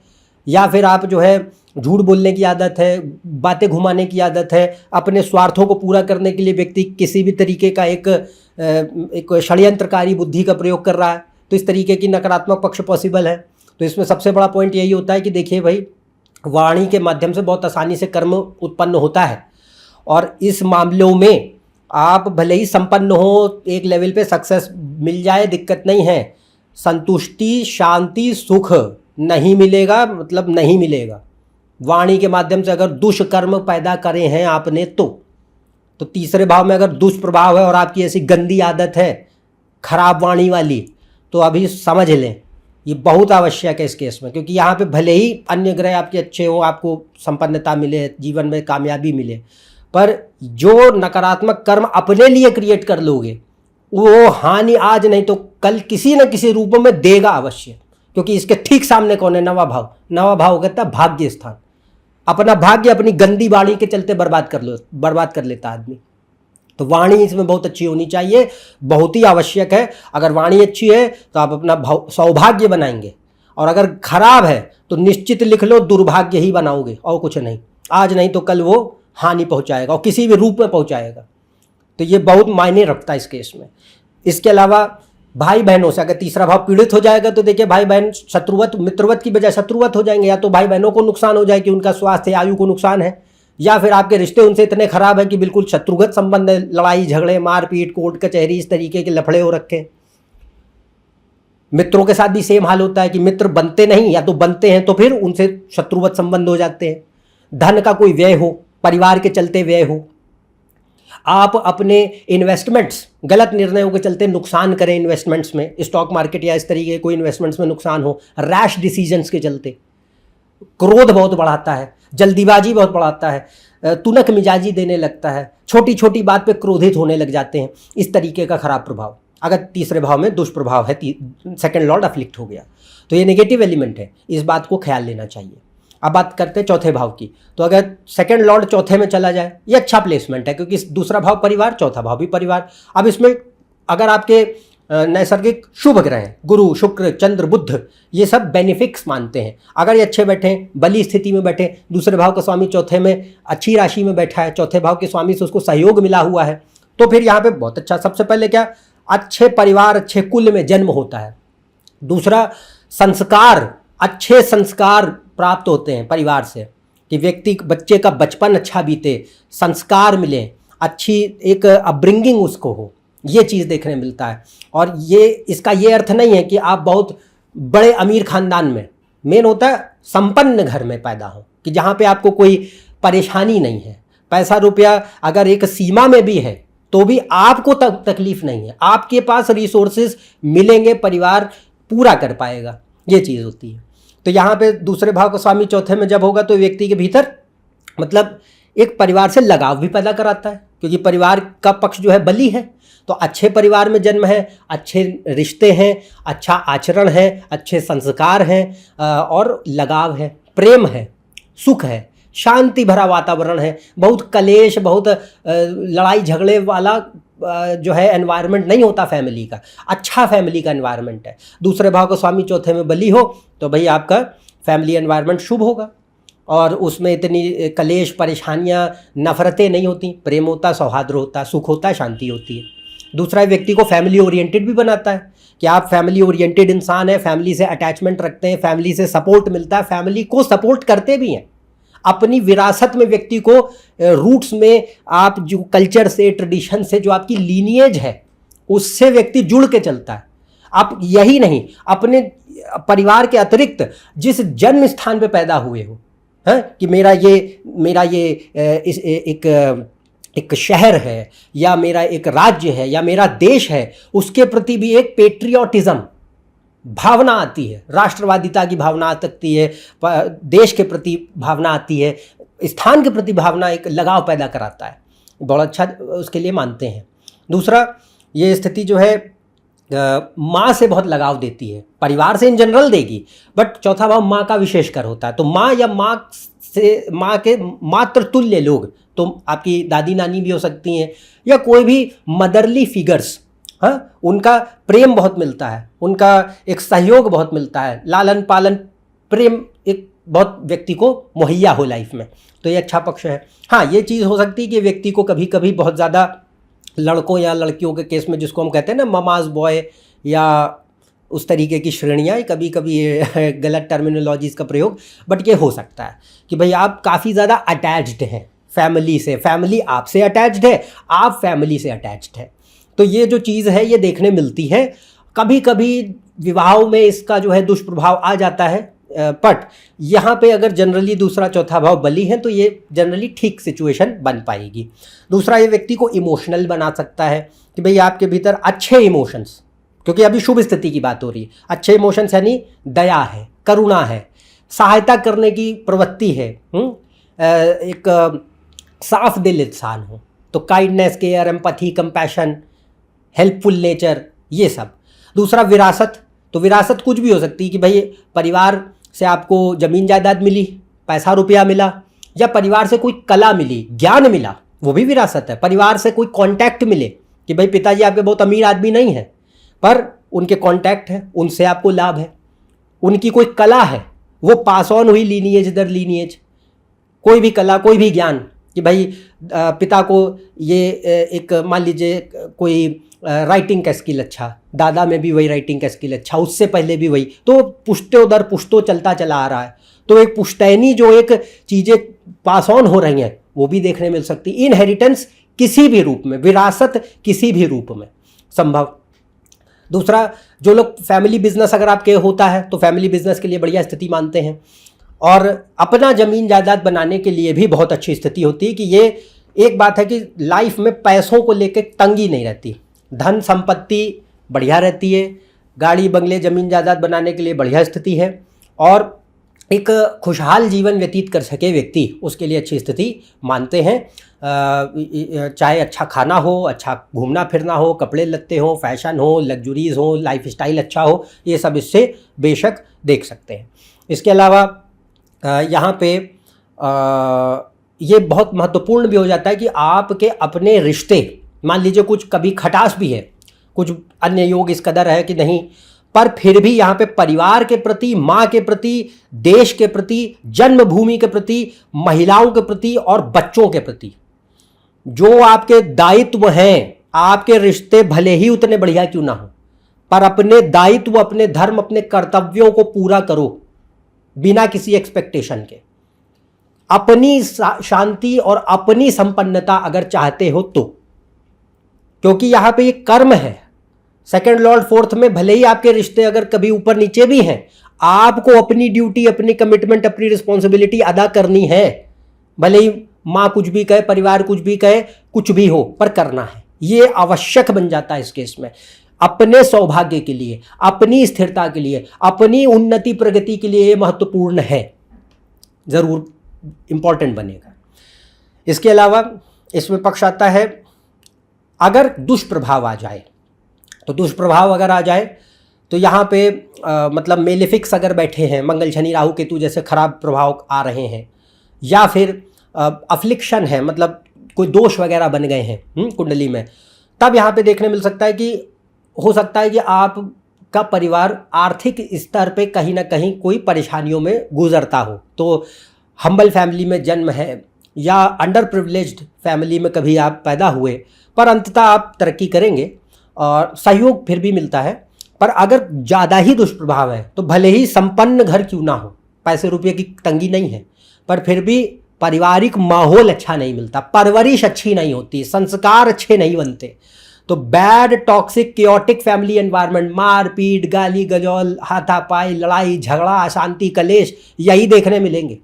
[SPEAKER 1] या फिर आप जो है झूठ बोलने की आदत है, बातें घुमाने की आदत है, अपने स्वार्थों को पूरा करने के लिए व्यक्ति किसी भी तरीके का एक षड्यंत्रकारी बुद्धि का प्रयोग कर रहा है, तो इस तरीके की नकारात्मक पक्ष पॉसिबल है। तो इसमें सबसे बड़ा पॉइंट यही होता है कि देखिए भाई, वाणी के माध्यम से बहुत आसानी से कर्म उत्पन्न होता है, और इस मामलों में आप भले ही संपन्न हो, एक लेवल पे सक्सेस मिल जाए, दिक्कत नहीं है, संतुष्टि, शांति, सुख नहीं मिलेगा, मतलब नहीं मिलेगा। वाणी के माध्यम से अगर दुष्कर्म पैदा करे हैं आपने, तो तीसरे भाव में अगर दुष्प्रभाव है और आपकी ऐसी गंदी आदत है खराब वाणी वाली, तो अभी समझ लें ये बहुत आवश्यक है इस केस में, क्योंकि यहाँ पे भले ही अन्य ग्रह आपके अच्छे हो, आपको संपन्नता मिले, जीवन में कामयाबी मिले, पर जो नकारात्मक कर्म अपने लिए क्रिएट कर लोगे, वो हानि आज नहीं तो कल किसी न किसी रूप में देगा अवश्य। क्योंकि इसके ठीक सामने कौन है? नवा भाव। नवा भाव कहता है भाग्य स्थान। अपना भाग्य अपनी गंदी वाणी के चलते बर्बाद कर लेता आदमी। तो वाणी इसमें बहुत अच्छी होनी चाहिए, बहुत ही आवश्यक है। अगर वाणी अच्छी है तो आप अपना सौभाग्य बनाएंगे, और अगर खराब है तो निश्चित लिख लो दुर्भाग्य ही बनाओगे, और कुछ नहीं। आज नहीं तो कल वो हानि पहुंचाएगा, और किसी भी रूप में पहुंचाएगा। तो ये बहुत मायने रखता है इस केस में। इसके अलावा भाई बहनों से अगर तीसरा भाव पीड़ित हो जाएगा तो देखिए भाई बहन शत्रुवत, मित्रवत की बजाय शत्रुवत हो जाएंगे। या तो भाई बहनों को नुकसान हो जाए कि उनका स्वास्थ्य, आयु को नुकसान है, या फिर आपके रिश्ते उनसे इतने खराब हैं कि बिल्कुल शत्रुगत संबंध है, लड़ाई झगड़े मारपीट कोर्ट कचहरी इस तरीके के लफड़े हो रखे हैं। मित्रों के साथ भी सेम हाल होता है कि मित्र बनते नहीं, या तो बनते हैं तो फिर उनसे शत्रुवत संबंध हो जाते हैं। धन का कोई व्यय हो, परिवार के चलते व्यय हो, आप अपने इन्वेस्टमेंट्स गलत निर्णयों के चलते नुकसान करें, इन्वेस्टमेंट्स में स्टॉक मार्केट या इस तरीके के कोई इन्वेस्टमेंट्स में नुकसान हो, रैश डिसीजंस के चलते। क्रोध बहुत बढ़ाता है, जल्दीबाजी बहुत बढ़ाता है, तुनक मिजाजी देने लगता है, छोटी छोटी बात पे क्रोधित होने लग जाते हैं, इस तरीके का खराब प्रभाव। अगर तीसरे भाव में दुष्प्रभाव है, सेकंड लॉर्ड अफ्लिक्ट हो गया, तो ये नेगेटिव एलिमेंट है, इस बात को ख्याल लेना चाहिए। अब बात करते हैं चौथे भाव की। तो अगर सेकंड लॉर्ड चौथे में चला जाए, ये अच्छा प्लेसमेंट है, क्योंकि दूसरा भाव परिवार, चौथा भाव भी परिवार। अब इसमें अगर आपके नैसर्गिक शुभ ग्रह हैं, गुरु शुक्र चंद्र बुध, ये सब बेनिफिक्स मानते हैं। अगर ये अच्छे बैठे, बली स्थिति में बैठे, दूसरे भाव का स्वामी चौथे में अच्छी राशि में बैठा है, चौथे भाव के स्वामी से उसको सहयोग मिला हुआ है, तो फिर यहाँ पे बहुत अच्छा। सबसे पहले क्या, अच्छे परिवार अच्छे कुल में जन्म होता है। दूसरा, संस्कार, अच्छे संस्कार प्राप्त होते हैं परिवार से, कि व्यक्ति बच्चे का बचपन अच्छा बीते, संस्कार मिले, अच्छी एक अपब्रिंगिंग उसको हो, ये चीज़ देखने मिलता है। और ये इसका ये अर्थ नहीं है कि आप बहुत बड़े अमीर खानदान में, मेन होता है संपन्न घर में पैदा हो, कि जहाँ पे आपको कोई परेशानी नहीं है, पैसा रुपया अगर एक सीमा में भी है तो भी आपको तकलीफ नहीं है, आपके पास रिसोर्सेज मिलेंगे, परिवार पूरा कर पाएगा, ये चीज़ होती है। तो यहाँ पे दूसरे भाव का स्वामी चौथे में जब होगा तो व्यक्ति के भीतर मतलब एक परिवार से लगाव भी पैदा कराता है, क्योंकि परिवार का पक्ष जो है बली है। तो अच्छे परिवार में जन्म है, अच्छे रिश्ते हैं, अच्छा आचरण है, अच्छे संस्कार हैं, और लगाव है, प्रेम है, सुख है, शांति भरा वातावरण है, बहुत कलेश, बहुत लड़ाई झगड़े वाला जो है एनवायरनमेंट नहीं होता फैमिली का, अच्छा फैमिली का एनवायरनमेंट है। दूसरे भाव का स्वामी चौथे में बली हो तो भाई आपका फैमिली एनवायरनमेंट शुभ होगा, और उसमें इतनी कलेश परेशानियां नफरतें नहीं होती, प्रेम होता, सौहार्द होता, सुख होता, शांति होती है। दूसरा, व्यक्ति को फैमिली ओरिएंटेड भी बनाता है, कि आप फैमिली ओरिएंटेड इंसान हैं, फैमिली से अटैचमेंट रखते हैं, फैमिली से सपोर्ट मिलता है, फैमिली को सपोर्ट करते भी हैं। अपनी विरासत में व्यक्ति को रूट्स में, आप जो कल्चर से, ट्रेडिशन से, जो आपकी लीनिएज है उससे व्यक्ति जुड़ के चलता है। आप यही नहीं, अपने परिवार के अतिरिक्त जिस जन्म स्थान पे पैदा हुए हो, हैं, कि मेरा ये एक शहर है, या मेरा एक राज्य है, या मेरा देश है, उसके प्रति भी एक पेट्रियोटिज्म भावना आती है, राष्ट्रवादिता की भावना आ सकती है, देश के प्रति भावना आती है, स्थान के प्रति भावना, एक लगाव पैदा कराता है, बहुत अच्छा उसके लिए मानते हैं। दूसरा, ये स्थिति जो है माँ से बहुत लगाव देती है, परिवार से इन जनरल देगी, बट चौथा भाव माँ का विशेषकर होता है। तो माँ या माँ के मातृ तुल्य लोग, तो आपकी दादी नानी भी हो सकती हैं, या कोई भी मदरली फिगर्स, हाँ, उनका प्रेम बहुत मिलता है, उनका एक सहयोग बहुत मिलता है, लालन पालन प्रेम एक बहुत व्यक्ति को मुहैया हो लाइफ में, तो ये अच्छा पक्ष है। हाँ, ये चीज़ हो सकती है कि व्यक्ति को कभी कभी बहुत ज़्यादा लड़कों या लड़कियों के केस में, जिसको हम कहते हैं ना ममाज बॉय या उस तरीके की श्रेणियाँ, कभी कभी ये गलत टर्मिनोलॉजीज़ का प्रयोग, बट ये हो सकता है कि भाई आप काफ़ी ज़्यादा अटैच्ड हैं फैमिली से, फैमिली आपसे अटैच्ड है, आप फैमिली से अटैच्ड है। तो ये जो चीज़ है ये देखने मिलती है। कभी कभी विवाहों में इसका जो है दुष्प्रभाव आ जाता है, बट यहाँ पे अगर जनरली दूसरा चौथा भाव बली है तो ये जनरली ठीक सिचुएशन बन पाएगी। दूसरा, ये व्यक्ति को इमोशनल बना सकता है, कि भाई आपके भीतर अच्छे इमोशंस, क्योंकि अभी शुभ स्थिति की बात हो रही है, अच्छे इमोशंस यानी दया है, करुणा है, सहायता करने की प्रवृत्ति है, एक साफ दिल इंसान हो, तो kindness, care, empathy, compassion, helpful nature, ये सब। दूसरा, विरासत, तो विरासत कुछ भी हो सकती है, कि भाई परिवार से आपको ज़मीन जायदाद मिली, पैसा रुपया मिला, या परिवार से कोई कला मिली, ज्ञान मिला, वो भी विरासत है। परिवार से कोई कांटेक्ट मिले, कि भाई पिताजी आपके बहुत अमीर आदमी नहीं है, पर उनके कांटेक्ट है, उनसे आपको लाभ है, उनकी कोई कला है, वो पास ऑन हुई लीनिएज दर लीनिएज, कोई भी कला, कोई भी ज्ञान, कि भाई पिता को ये एक मान लीजिए कोई राइटिंग का स्किल अच्छा, दादा में भी वही राइटिंग का स्किल अच्छा, उससे पहले भी वही, तो पुश्तो दर पुश्तो चलता चला आ रहा है। तो एक पुश्तैनी जो एक चीज़ें पास ऑन हो रही हैं वो भी देखने मिल सकती है। इनहेरिटेंस किसी भी रूप में, विरासत किसी भी रूप में संभव। दूसरा, जो लोग फैमिली बिजनेस अगर आपके होता है तो फैमिली बिजनेस के लिए बढ़िया स्थिति मानते हैं, और अपना ज़मीन जायदाद बनाने के लिए भी बहुत अच्छी स्थिति होती है कि ये एक बात है कि लाइफ में पैसों को लेकर तंगी नहीं रहती, धन संपत्ति बढ़िया रहती है, गाड़ी बंगले ज़मीन जायदाद बनाने के लिए बढ़िया स्थिति है, और एक खुशहाल जीवन व्यतीत कर सके व्यक्ति, उसके लिए अच्छी स्थिति मानते हैं। चाहे अच्छा खाना हो, अच्छा घूमना फिरना हो, कपड़े लत्ते हो, फैशन हो, लग्जरीज हो, लाइफ स्टाइल अच्छा हो, ये सब इससे बेशक देख सकते हैं। इसके अलावा यहाँ पे ये बहुत महत्वपूर्ण भी हो जाता है कि आपके अपने रिश्ते, मान लीजिए कुछ कभी खटास भी है, कुछ अन्य योग इस कदर है कि नहीं, पर फिर भी यहाँ पे परिवार के प्रति, माँ के प्रति, देश के प्रति, जन्मभूमि के प्रति, महिलाओं के प्रति और बच्चों के प्रति जो आपके दायित्व हैं, आपके रिश्ते भले ही उतने बढ़िया क्यों ना हो, पर अपने दायित्व, अपने धर्म, अपने कर्तव्यों को पूरा करो बिना किसी एक्सपेक्टेशन के। अपनी शांति और अपनी संपन्नता अगर चाहते हो तो, क्योंकि यहां पे ये कर्म है। सेकंड लॉर्ड फोर्थ में भले ही आपके रिश्ते अगर कभी ऊपर नीचे भी हैं, आपको अपनी ड्यूटी, अपनी कमिटमेंट, अपनी रिस्पॉन्सिबिलिटी अदा करनी है। भले ही माँ कुछ भी कहे, परिवार कुछ भी कहे, कुछ भी हो, पर करना है। ये आवश्यक बन जाता है इस केस में, अपने सौभाग्य के लिए, अपनी स्थिरता के लिए, अपनी उन्नति प्रगति के लिए ये महत्वपूर्ण है, जरूर इंपॉर्टेंट बनेगा। इसके अलावा इसमें पक्ष आता है अगर दुष्प्रभाव आ जाए, तो दुष्प्रभाव अगर आ जाए तो यहाँ पे मतलब मेलेफिक्स अगर बैठे हैं, मंगल शनि राहु केतु जैसे खराब प्रभाव आ रहे हैं, या फिर अफ्लिक्शन है, मतलब कोई दोष वगैरह बन गए हैं कुंडली में, तब यहाँ पे देखने मिल सकता है कि हो सकता है कि आपका परिवार आर्थिक स्तर पे कहीं ना कहीं कोई परेशानियों में गुजरता हो। तो हम्बल फैमिली में जन्म है या अंडर प्रिविलेज्ड फैमिली में कभी आप पैदा हुए, पर अंततः आप तरक्की करेंगे और सहयोग फिर भी मिलता है। पर अगर ज़्यादा ही दुष्प्रभाव है तो भले ही संपन्न घर क्यों ना हो, पैसे रुपये की तंगी नहीं है, पर फिर भी पारिवारिक माहौल अच्छा नहीं मिलता, परवरिश अच्छी नहीं होती, संस्कार अच्छे नहीं बनते। तो bad toxic chaotic family environment, मारपीट, गाली गलौज, हाथापाई, लड़ाई झगड़ा, अशांति, कलेश, यही देखने मिलेंगे।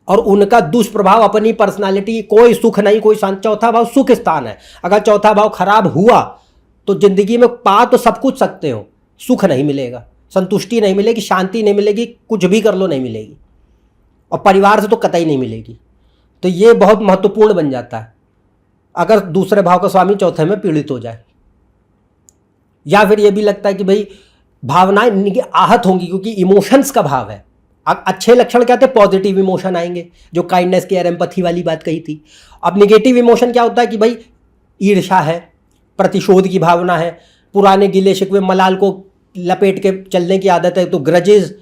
[SPEAKER 1] और उनका दुष्प्रभाव अपनी पर्सनालिटी, कोई सुख नहीं, कोई शांति। चौथा भाव सुख स्थान है, अगर चौथा भाव खराब हुआ तो जिंदगी में पा तो सब कुछ सकते हो, सुख नहीं मिलेगा, संतुष्टि नहीं मिलेगी, शांति नहीं मिलेगी, कुछ भी कर लो नहीं मिलेगी, और परिवार से तो कतई नहीं मिलेगी। तो ये बहुत महत्वपूर्ण बन जाता है अगर दूसरे भाव का स्वामी चौथे में पीड़ित हो जाए। या फिर ये भी लगता है कि भाई भावनाएं आहत होंगी, क्योंकि इमोशंस का भाव है। अच्छे लक्षण क्या थे? पॉजिटिव इमोशन आएंगे, जो काइंडनेस, केयर, एम्पैथी वाली बात कही थी। अब निगेटिव इमोशन क्या होता है कि भाई ईर्ष्या है, प्रतिशोध की भावना है, पुराने गिले शिकवे मलाल को लपेट के चलने की आदत है, तो grudges,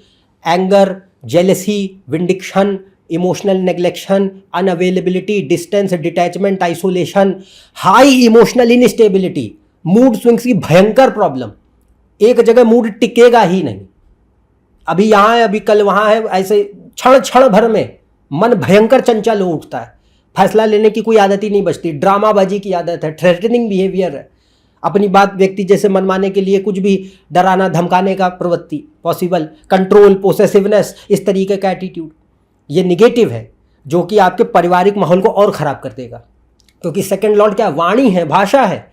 [SPEAKER 1] anger, jealousy, vindiction, emotional neglection, unavailability, distance, detachment, isolation, high emotional instability, mood swings की भयंकर प्रॉब्लम। एक जगह मूड टिकेगा ही नहीं, अभी यहाँ है, अभी कल वहाँ है, ऐसे क्षण क्षण भर में मन भयंकर चंचल हो उठता है, फैसला लेने की कोई आदत ही नहीं बचती, ड्रामाबाजी की आदत है, थ्रेटनिंग बिहेवियर है, अपनी बात व्यक्ति जैसे मनवाने के लिए कुछ भी डराना धमकाने का प्रवृत्ति पॉसिबल, कंट्रोल, पोसेसिवनेस, इस तरीके का एटीट्यूड, ये निगेटिव है, जो कि आपके पारिवारिक माहौल को और ख़राब कर देगा। क्योंकि सेकंड लॉर्ड क्या, वाणी है, भाषा है,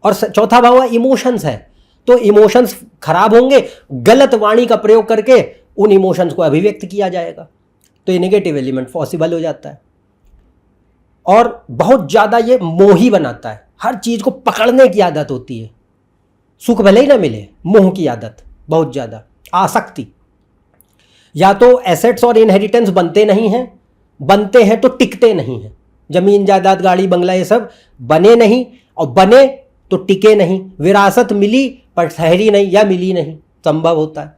[SPEAKER 1] और चौथा भाव इमोशंस है। तो इमोशंस खराब होंगे, गलत वाणी का प्रयोग करके उन इमोशंस को अभिव्यक्त किया जाएगा, तो ये नेगेटिव एलिमेंट पॉसिबल हो जाता है। और बहुत ज़्यादा ये मोही बनाता है, हर चीज़ को पकड़ने की आदत होती है, सुख भले ही ना मिले, मोह की आदत, बहुत ज़्यादा आसक्ति। या तो एसेट्स और इनहेरिटेंस बनते नहीं हैं, बनते हैं तो टिकते नहीं हैं, जमीन जायदाद गाड़ी बंगला ये सब बने नहीं, और बने तो टिके नहीं, विरासत मिली पर ठहरी नहीं या मिली नहीं, संभव होता है।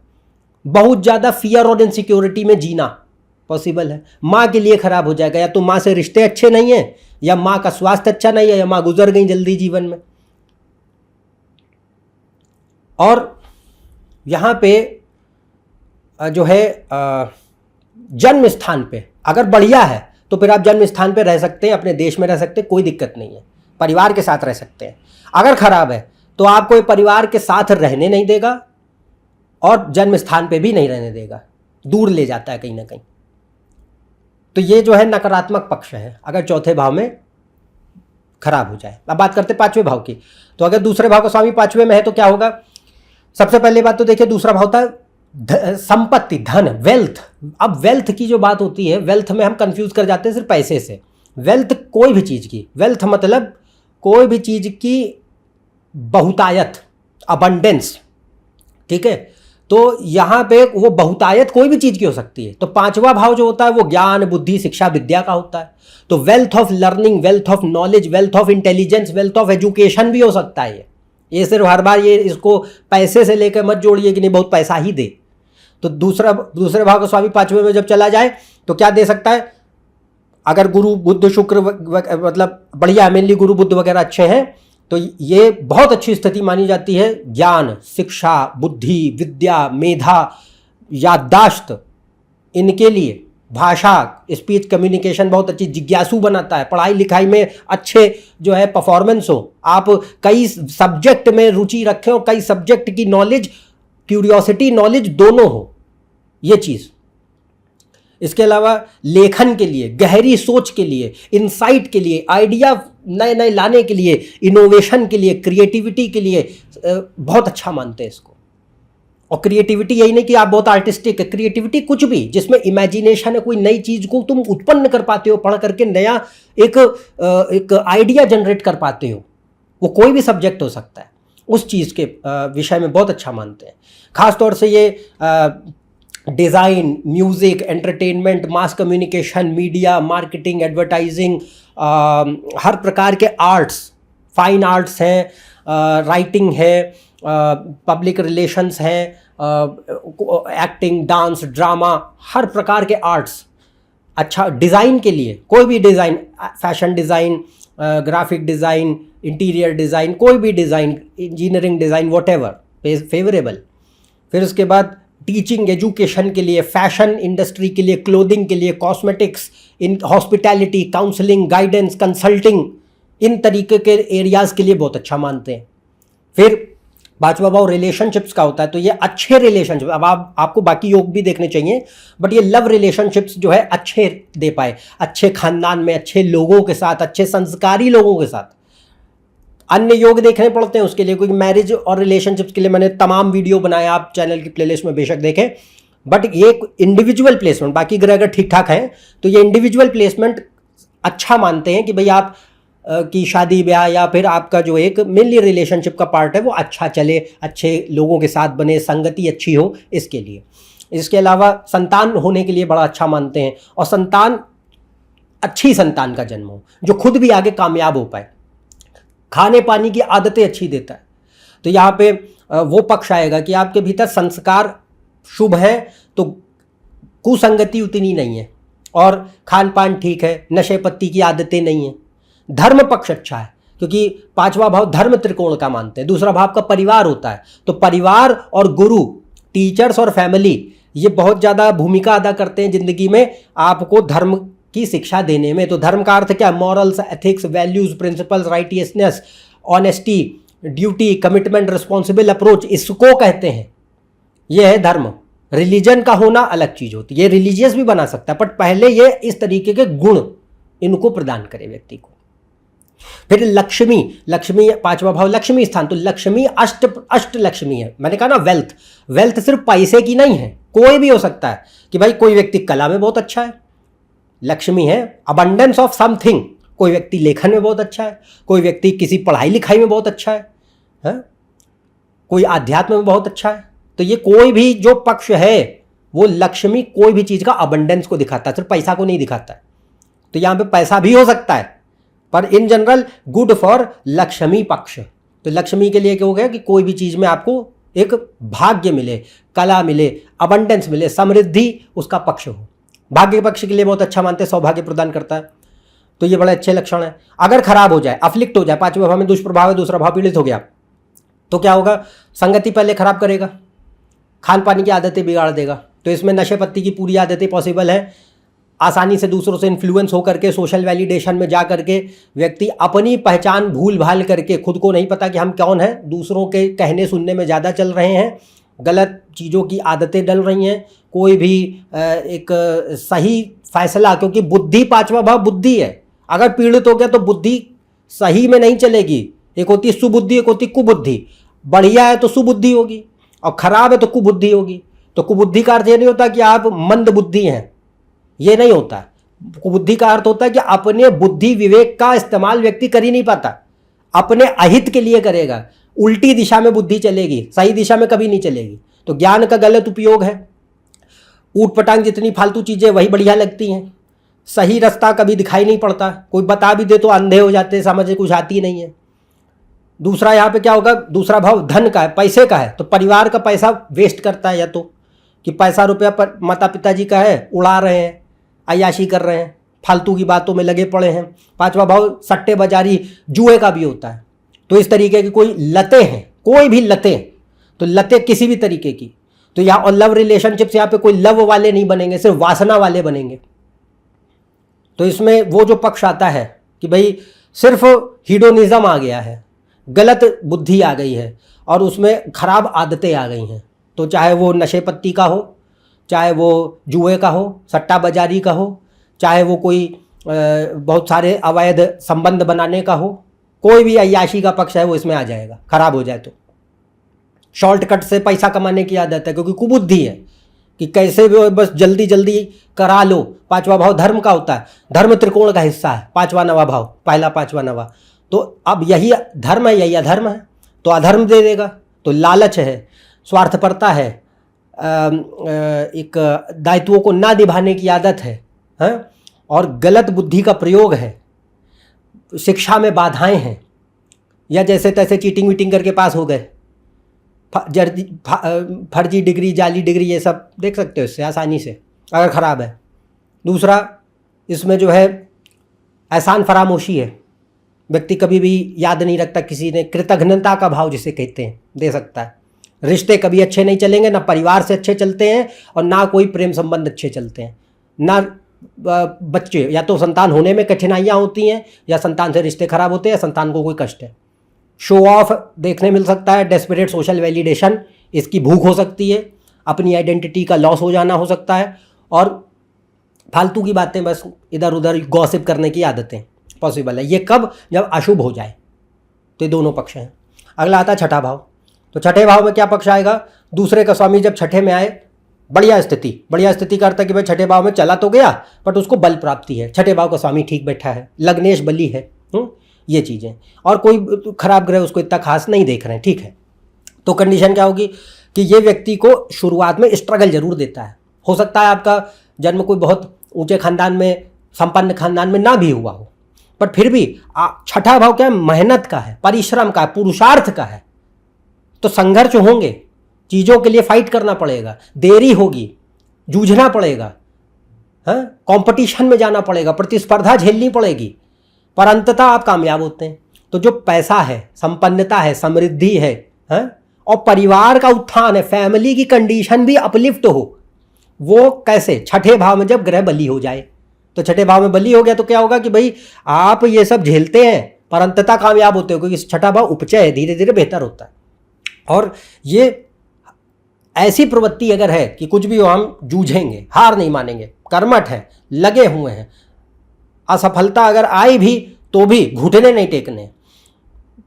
[SPEAKER 1] बहुत ज़्यादा फियर और इनसिक्योरिटी में जीना पॉसिबल है, माँ के लिए खराब हो जाएगा, या तो माँ से रिश्ते अच्छे नहीं हैं, या माँ का स्वास्थ्य अच्छा नहीं है, या माँ गुजर गई जल्दी जीवन में। और यहाँ पे जो है जन्म स्थान पे अगर बढ़िया है तो फिर आप जन्म स्थान पे रह सकते हैं, अपने देश में रह सकते हैं, कोई दिक्कत नहीं है, परिवार के साथ रह सकते हैं। अगर खराब है तो आपको परिवार के साथ रहने नहीं देगा और जन्म स्थान पे भी नहीं रहने देगा, दूर ले जाता है कहीं ना कहीं। तो ये जो है नकारात्मक पक्ष है अगर चौथे भाव में खराब हो जाए। अब बात करते हैं पांचवें भाव की। तो अगर दूसरे भाव का स्वामी पांचवें में है तो क्या होगा? सबसे पहले बात तो देखिए, दूसरा भाव था संपत्ति, धन, वेल्थ। अब वेल्थ की जो बात होती है, वेल्थ में हम कंफ्यूज कर जाते हैं सिर्फ पैसे से। वेल्थ कोई भी चीज़ की, वेल्थ मतलब कोई भी चीज़ की बहुतायत, अबंडेंस, ठीक है। तो यहाँ पे वो बहुतायत कोई भी चीज़ की हो सकती है। तो पांचवा भाव जो होता है वो ज्ञान, बुद्धि, शिक्षा, विद्या का होता है। तो wealth of learning, wealth of knowledge, wealth of intelligence, wealth of education भी हो सकता है। ये सिर्फ हर बार ये इसको पैसे से लेकर मत जोड़िए कि नहीं बहुत पैसा ही दे। तो दूसरे भाव का स्वामी पांचवें में जब चला जाए तो क्या दे सकता है? अगर गुरु बुध शुक्र मतलब बढ़िया, मेनली गुरु बुध वगैरह अच्छे हैं तो ये बहुत अच्छी स्थिति मानी जाती है। ज्ञान, शिक्षा, बुद्धि, विद्या, मेधा, याददाश्त, इनके लिए भाषा, स्पीच, कम्युनिकेशन बहुत अच्छी, जिज्ञासु बनाता है, पढ़ाई लिखाई में अच्छे जो है परफॉर्मेंस हो, आप कई सब्जेक्ट में रुचि रखें और कई सब्जेक्ट की नॉलेज, क्यूरियोसिटी, नॉलेज दोनों हो, ये चीज़। इसके अलावा लेखन के लिए, गहरी सोच के लिए, इंसाइट के लिए, आइडिया नए नए लाने के लिए, इनोवेशन के लिए, क्रिएटिविटी के लिए बहुत अच्छा मानते हैं इसको। और क्रिएटिविटी यही नहीं कि आप बहुत आर्टिस्टिक है, क्रिएटिविटी कुछ भी जिसमें इमेजिनेशन है, कोई नई चीज़ को तुम उत्पन्न कर पाते हो, पढ़ करके नया एक आइडिया जनरेट कर पाते हो, वो कोई भी सब्जेक्ट हो सकता है, उस चीज़ के विषय में बहुत अच्छा मानते हैं। खासतौर से ये design, music, entertainment, mass communication, media, marketing, advertising, हर प्रकार के आर्ट्स, फाइन आर्ट्स हैं, राइटिंग है, पब्लिक रिलेशंस हैं, एक्टिंग, डांस, ड्रामा, हर प्रकार के आर्ट्स। अच्छा, डिज़ाइन के लिए कोई भी design, fashion design, graphic design, interior design, कोई भी design, engineering design, whatever favourable. फिर उसके बाद टीचिंग, एजुकेशन के लिए, फैशन इंडस्ट्री के लिए, क्लोथिंग के लिए, cosmetics, in hospitality, counselling, guidance, consulting, इन तरीके के एरियाज़ के लिए बहुत अच्छा मानते हैं। फिर पांचवा भाव रिलेशनशिप्स का होता है। तो ये अच्छे रिलेशनशिप, अब आपको बाकी योग भी देखने चाहिए, बट ये लव रिलेशनशिप्स जो है अच्छे दे पाए, अच्छे खानदान में, अच्छे लोगों के साथ, अच्छे संस्कारी लोगों के साथ। अन्य योग देखने पड़ते हैं उसके लिए, क्योंकि मैरिज और रिलेशनशिप्स के लिए मैंने तमाम वीडियो बनाया, आप चैनल की प्लेलिस्ट में बेशक देखें। बट ये इंडिविजुअल प्लेसमेंट, बाकी ग्रह अगर ठीक ठाक हैं तो ये इंडिविजुअल प्लेसमेंट अच्छा मानते हैं कि भाई आप की शादी ब्याह या फिर आपका जो एक मेनली रिलेशनशिप का पार्ट है वो अच्छा चले, अच्छे लोगों के साथ बने, संगति अच्छी हो, इसके लिए। इसके अलावा संतान होने के लिए बड़ा अच्छा मानते हैं, और संतान, अच्छी संतान का जन्म हो जो खुद भी आगे कामयाब हो पाए, खाने पानी की आदतें अच्छी देता है। तो यहाँ पे वो पक्ष आएगा कि आपके भीतर संस्कार शुभ है तो कुसंगति उतनी नहीं है, और खान पान ठीक है, नशे पत्ती की आदतें नहीं है। धर्म पक्ष अच्छा है, क्योंकि पांचवा भाव धर्म त्रिकोण का मानते हैं। दूसरा भाव का परिवार होता है, तो परिवार और गुरु, टीचर्स और फैमिली, ये बहुत ज़्यादा भूमिका अदा करते हैं ज़िंदगी में आपको धर्म की शिक्षा देने में। तो धर्म का अर्थ क्या? Morals, ethics, values, principles, righteousness, honesty, duty, commitment, responsible approach, इसको कहते हैं। यह है धर्म। रिलीजन का होना अलग चीज़ होती है, ये रिलीजियस भी बना सकता है, बट पहले ये इस तरीके के गुण इनको प्रदान करे व्यक्ति को। फिर लक्ष्मी, लक्ष्मी पांचवा भाव लक्ष्मी स्थान, तो लक्ष्मी अष्ट लक्ष्मी है। मैंने कहा ना, वेल्थ सिर्फ पैसे की नहीं है, कोई भी हो सकता है कि भाई कोई व्यक्ति कला में बहुत अच्छा है, लक्ष्मी है। अबंडेंस ऑफ समथिंग, कोई व्यक्ति लेखन में बहुत अच्छा है, कोई व्यक्ति किसी पढ़ाई लिखाई में बहुत अच्छा है, कोई आध्यात्म में बहुत अच्छा है। तो ये कोई भी जो पक्ष है वो लक्ष्मी कोई भी चीज़ का अबंडेंस को दिखाता है, सिर्फ पैसा को नहीं दिखाता है। तो यहाँ पे पैसा भी हो सकता है, पर in general good for Lakshmi पक्ष। तो लक्ष्मी के लिए क्या हो गया कि कोई भी चीज़ में आपको एक भाग्य मिले, कला मिले, अबंडेंस मिले, समृद्धि उसका पक्ष हो। भाग्य पक्ष के लिए बहुत अच्छा मानते हैं, सौभाग्य प्रदान करता है। तो ये बड़े अच्छे लक्षण है। अगर खराब हो जाए, अफ्लिक्ट हो जाए, पांचवें भाव में दुष्प्रभाव है, दूसरा भाव पीड़ित हो गया, तो क्या होगा? संगति पहले खराब करेगा, खान पानी की आदतें बिगाड़ देगा। तो इसमें नशे पत्ती की पूरी आदतें पॉसिबल है, आसानी से दूसरों से इन्फ्लुएंस हो करके सोशल वैलिडेशन में जा करके व्यक्ति अपनी पहचान भूल भाल करके, खुद को नहीं पता कि हम कौन हैं, दूसरों के कहने सुनने में ज़्यादा चल रहे हैं, गलत चीज़ों की आदतें डल रही हैं, कोई भी एक सही फैसला, क्योंकि बुद्धि, पांचवा भाव बुद्धि है, अगर पीड़ित हो गया तो बुद्धि सही में नहीं चलेगी। एक होती है सुबुद्धि, एक होती कुबुद्धि। बढ़िया है तो सुबुद्धि होगी और खराब है तो कुबुद्धि होगी। तो कुबुद्धि का अर्थ ये नहीं होता कि आप मंद बुद्धि हैं, ये नहीं होता। कुबुद्धि का अर्थ होता है कि अपने बुद्धि विवेक का इस्तेमाल व्यक्ति कर ही नहीं पाता, अपने अहित के लिए करेगा, उल्टी दिशा में बुद्धि चलेगी, सही दिशा में कभी नहीं चलेगी। तो ज्ञान का गलत उपयोग है। ऊट पटांग जितनी फालतू चीज़ें वही बढ़िया लगती हैं, सही रास्ता कभी दिखाई नहीं पड़ता, कोई बता भी दे तो अंधे हो जाते, समझ कुछ आती नहीं है। दूसरा यहाँ पे क्या होगा, दूसरा भाव धन का है, पैसे का है, तो परिवार का पैसा वेस्ट करता है, या तो कि पैसा रुपया पर माता पिताजी का है, उड़ा रहे हैं, अय्याशी कर रहे हैं, फालतू की बातों में लगे पड़े हैं। पांचवा भाव सट्टेबाजारी, जुए का भी होता है। तो इस तरीके की कोई लतें हैं, कोई भी लतें, तो लतें किसी भी तरीके की, तो यहाँ और लव रिलेशनशिप्स, यहाँ पे कोई लव वाले नहीं बनेंगे, सिर्फ वासना वाले बनेंगे। तो इसमें वो जो पक्ष आता है कि भाई सिर्फ हीडोनिज्म आ गया है, गलत बुद्धि आ गई है और उसमें खराब आदतें आ गई हैं। तो चाहे वो नशे पत्ती का हो, चाहे वो जुए का हो, सट्टा बाजारी का हो, चाहे वो कोई बहुत सारे अवैध संबंध बनाने का हो, कोई भी अय्याशी का पक्ष है वो इसमें आ जाएगा, खराब हो जाए तो। शॉर्टकट से पैसा कमाने की आदत है, क्योंकि कुबुद्धि है कि कैसे भी बस जल्दी जल्दी करा लो। पांचवा भाव धर्म का होता है, धर्म त्रिकोण का हिस्सा है, पांचवा नवा भाव, पहला पांचवा नवा। तो अब यही धर्म है, यही अधर्म है, तो अधर्म दे देगा। तो लालच है, स्वार्थपरता है, एक दायित्वों को ना निभाने की आदत है, और गलत बुद्धि का प्रयोग है, शिक्षा में बाधाएं हैं, या जैसे तैसे चीटिंग वीटिंग करके पास हो गए, फर्जी डिग्री, जाली डिग्री, ये सब देख सकते हो इससे आसानी से, अगर ख़राब है। दूसरा इसमें जो है एहसान फरामोशी है, व्यक्ति कभी भी याद नहीं रखता किसी ने, कृतघ्नता का भाव जिसे कहते हैं दे सकता है। रिश्ते कभी अच्छे नहीं चलेंगे, ना परिवार से अच्छे चलते हैं और ना कोई प्रेम संबंध अच्छे चलते हैं, ना बच्चे, या तो संतान होने में कठिनाइयाँ होती हैं, या संतान से रिश्ते खराब होते हैं, या संतान को कोई कष्ट है। शो ऑफ देखने मिल सकता है, डेस्परेट सोशल वैलिडेशन, इसकी भूख हो सकती है, अपनी आइडेंटिटी का लॉस हो जाना हो सकता है, और फालतू की बातें, बस इधर उधर गॉसिप करने की आदतें पॉसिबल है। ये कब, जब अशुभ हो जाए। तो ये दोनों पक्ष हैं। अगला आता है छठा भाव। तो छठे भाव में क्या पक्ष आएगा, दूसरे का स्वामी जब छठे में आए, बढ़िया स्थिति, बढ़िया स्थिति का अर्थ है कि भाई छठे भाव में चला तो गया बट उसको बल प्राप्ति है, छठे भाव का स्वामी ठीक बैठा है, लग्नेश बली है, ये चीज़ें, और कोई खराब ग्रह उसको इतना खास नहीं देख रहे हैं, ठीक है। तो कंडीशन क्या होगी कि ये व्यक्ति को शुरुआत में स्ट्रगल जरूर देता है। हो सकता है आपका जन्म कोई बहुत ऊंचे खानदान में, संपन्न खानदान में ना भी हुआ हो, पर फिर भी छठा भाव क्या है, मेहनत का है, परिश्रम का है, पुरुषार्थ का है। तो संघर्ष होंगे, चीज़ों के लिए फाइट करना पड़ेगा, देरी होगी, जूझना पड़ेगा, कंपटीशन में जाना पड़ेगा, प्रतिस्पर्धा झेलनी पड़ेगी, पर अंततः आप कामयाब होते हैं। तो जो पैसा है, संपन्नता है, समृद्धि है, और परिवार का उत्थान है, फैमिली की कंडीशन भी अपलिफ्ट हो, वो कैसे, छठे भाव में जब ग्रह बली हो जाए। तो छठे भाव में बली हो गया तो क्या होगा कि भाई आप ये सब झेलते हैं पर अंततः कामयाब होते हो, क्योंकि छठा भाव उपचय है, धीरे धीरे बेहतर होता है। और ये ऐसी प्रवृत्ति अगर है कि कुछ भी हो हम जूझेंगे, हार नहीं मानेंगे, कर्मठ है, लगे हुए हैं, असफलता अगर आई भी तो भी घुटने नहीं टेकने,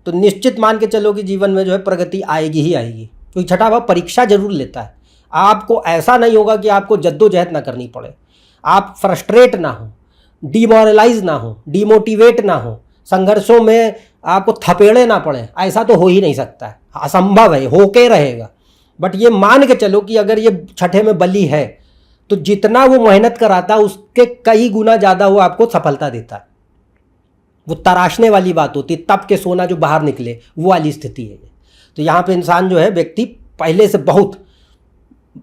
[SPEAKER 1] तो निश्चित मान के चलो कि जीवन में जो है प्रगति आएगी ही आएगी। क्योंकि छठा भाव परीक्षा जरूर लेता है। आपको ऐसा नहीं होगा कि आपको जद्दोजहद ना करनी पड़े, आप फ्रस्ट्रेट ना हो, डिमोरलाइज ना हो, डिमोटिवेट ना हो, संघर्षों में आपको थपेड़े ना पड़े, ऐसा तो हो ही नहीं सकता है, असंभव है, होके रहेगा। बट ये मान के चलो कि अगर ये छठे में बली है तो जितना वो मेहनत कराता है उसके कई गुना ज़्यादा वो आपको सफलता देता है। वो तराशने वाली बात होती है, तप के सोना जो बाहर निकले, वो वाली स्थिति है। तो यहाँ पे इंसान जो है, व्यक्ति पहले से बहुत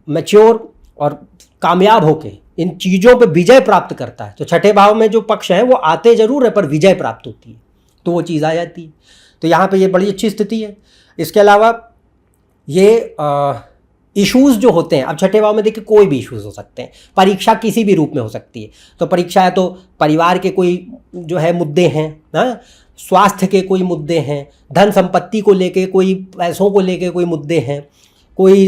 [SPEAKER 1] मैच्योर और कामयाब होके इन चीज़ों पे विजय प्राप्त करता है। तो छठे भाव में जो पक्ष है वो आते जरूर है पर विजय प्राप्त होती है, तो वो चीज़ आ जाती है। तो यहाँ पे ये बड़ी अच्छी स्थिति है। इसके अलावा ये इश्यूज जो होते हैं, अब छठे भाव में देखिए कोई भी इश्यूज हो सकते हैं, परीक्षा किसी भी रूप में हो सकती है। तो परीक्षा है तो परिवार के कोई जो है मुद्दे हैं, हाँ, स्वास्थ्य के कोई मुद्दे हैं, धन संपत्ति को लेके कोई, पैसों को लेके कोई मुद्दे हैं, कोई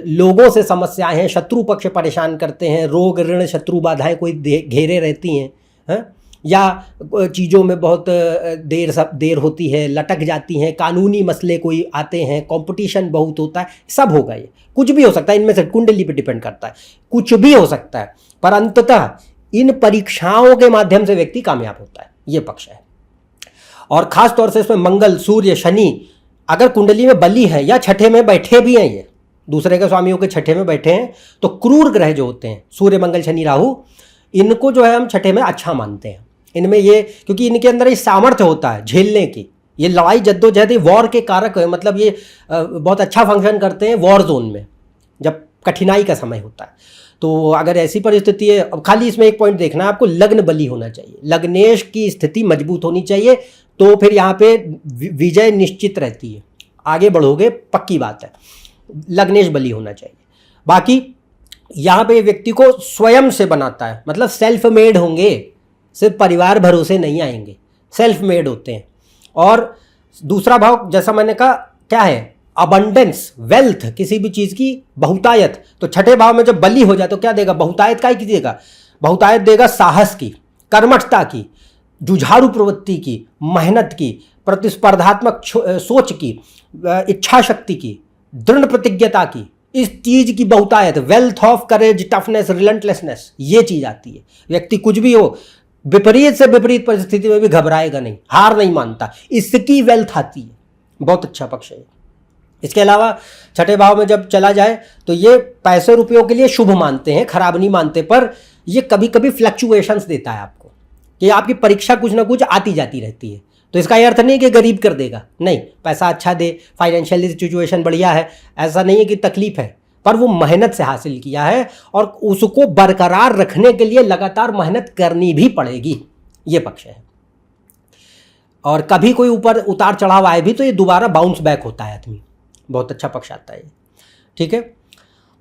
[SPEAKER 1] लोगों से समस्याएं हैं, शत्रु पक्ष परेशान करते हैं, रोग ऋण शत्रु बाधाएं कोई घेरे रहती हैं, हाँ, या चीज़ों में बहुत देर होती है, लटक जाती हैं, कानूनी मसले कोई आते हैं, कंपटीशन बहुत होता है, सब होगा। ये कुछ भी हो सकता है, इनमें से कुंडली पे डिपेंड करता है, कुछ भी हो सकता है, पर अंततः इन परीक्षाओं के माध्यम से व्यक्ति कामयाब होता है, ये पक्ष है। और ख़ास तौर से इसमें मंगल, सूर्य, शनि अगर कुंडली में बली है या छठे में बैठे भी हैं, ये दूसरे के स्वामियों के छठे में बैठे हैं, तो क्रूर ग्रह जो होते हैं सूर्य, मंगल, शनि, राहु, इनको जो है हम छठे में अच्छा मानते हैं। इनमें ये, क्योंकि इनके अंदर ये सामर्थ्य होता है झेलने की, ये लड़ाई जद्दोजहद, वॉर के कारक है, मतलब ये बहुत अच्छा फंक्शन करते हैं वॉर जोन में जब कठिनाई का समय होता है। तो अगर ऐसी परिस्थिति है, अब खाली इसमें एक पॉइंट देखना है आपको, लग्न बली होना चाहिए, लग्नेश की स्थिति मजबूत होनी चाहिए, तो फिर यहाँ पे विजय निश्चित रहती है, आगे बढ़ोगे पक्की बात है, लग्नेश बली होना चाहिए। बाकी यहाँ पे व्यक्ति को स्वयं से बनाता है, मतलब सेल्फ मेड होंगे, सिर्फ परिवार भरोसे नहीं आएंगे, सेल्फ मेड होते हैं। और दूसरा भाव जैसा मैंने कहा क्या है, अबंडेंस, वेल्थ, किसी भी चीज़ की बहुतायत। तो छठे भाव में जब बली हो जाए तो क्या देगा, बहुतायत का ही देगा, बहुतायत देगा साहस की, कर्मठता की, जुझारू प्रवृत्ति की, मेहनत की, प्रतिस्पर्धात्मक सोच की, इच्छा शक्ति की, दृढ़ प्रतिज्ञता की, इस चीज की बहुतायत, वेल्थ ऑफ करेज, टफनेस, रिलेंटलेसनेस, ये चीज आती है। व्यक्ति कुछ भी हो, विपरीत से विपरीत परिस्थिति में भी घबराएगा नहीं, हार नहीं मानता, इसकी वेल्थ आती है, बहुत अच्छा पक्ष है। इसके अलावा छठे भाव में जब चला जाए तो ये पैसे रुपयों के लिए शुभ मानते हैं, खराब नहीं मानते, पर ये कभी कभी फ्लक्चुएशंस देता है आपको, कि आपकी परीक्षा कुछ ना कुछ आती जाती रहती है। तो इसका ये अर्थ नहीं कि गरीब कर देगा, नहीं, पैसा अच्छा दे, फाइनेंशियली सिचुएशन बढ़िया है, ऐसा नहीं है कि तकलीफ है, पर वो मेहनत से हासिल किया है और उसको बरकरार रखने के लिए लगातार मेहनत करनी भी पड़ेगी, ये पक्ष है। और कभी कोई ऊपर उतार चढ़ाव आए भी तो ये दोबारा बाउंस बैक होता है आदमी, बहुत अच्छा पक्ष आता है, ठीक है।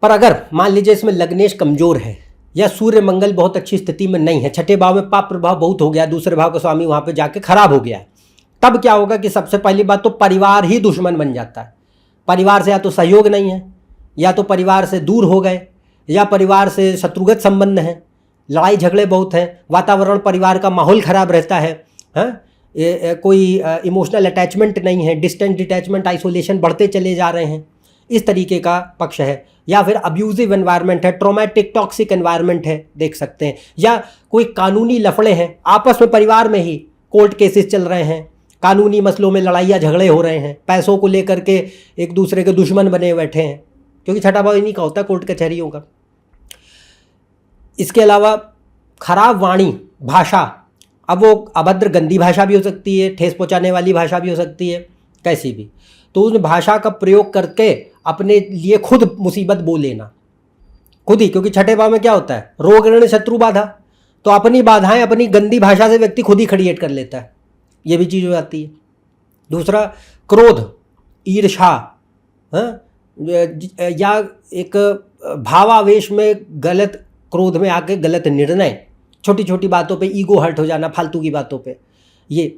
[SPEAKER 1] पर अगर मान लीजिए इसमें लग्नेश कमजोर है या सूर्य मंगल बहुत अच्छी स्थिति में नहीं है, छठे भाव में पाप प्रभाव बहुत हो गया, दूसरे भाव का स्वामी वहां पे जाके खराब हो गया, तब क्या होगा कि सबसे पहली बात तो परिवार ही दुश्मन बन जाता है। परिवार से या तो सहयोग नहीं है, या तो परिवार से दूर हो गए, या परिवार से शत्रुगत संबंध है, लड़ाई झगड़े बहुत हैं, वातावरण परिवार का माहौल खराब रहता है, हाँ, कोई इमोशनल अटैचमेंट नहीं है, डिस्टेंस डिटैचमेंट, आइसोलेशन बढ़ते चले जा रहे हैं, इस तरीके का पक्ष है। या फिर अब्यूजिव एनवायरनमेंट है, ट्रॉमेटिक टॉक्सिक एनवायरनमेंट है, देख सकते हैं, या कोई कानूनी लफड़े हैं, आपस में परिवार में ही कोर्ट केसेस चल रहे हैं, कानूनी मसलों में लड़ाइयाँ झगड़े हो रहे हैं, पैसों को लेकर के एक दूसरे के दुश्मन बने बैठे हैं, क्योंकि छठा भाव इन्हीं का होता है, कोर्ट कचहरियों का। इसके अलावा खराब वाणी, भाषा, अब वो अभद्र गंदी भाषा भी हो सकती है, ठेस पहुंचाने वाली भाषा भी हो सकती है, कैसी भी, तो उस भाषा का प्रयोग करके अपने लिए खुद मुसीबत बो लेना, खुद ही, क्योंकि छठे भाव में क्या होता है, रोग ऋण शत्रु बाधा, तो अपनी बाधाएं अपनी गंदी भाषा से व्यक्ति खुद ही क्रिएट कर लेता है, ये भी चीज़ हो जाती है। दूसरा क्रोध, ईर्ष्या, हाँ, या एक भावावेश में गलत, क्रोध में आके गलत निर्णय, छोटी छोटी बातों पे ईगो हर्ट हो जाना, फालतू की बातों पे, ये।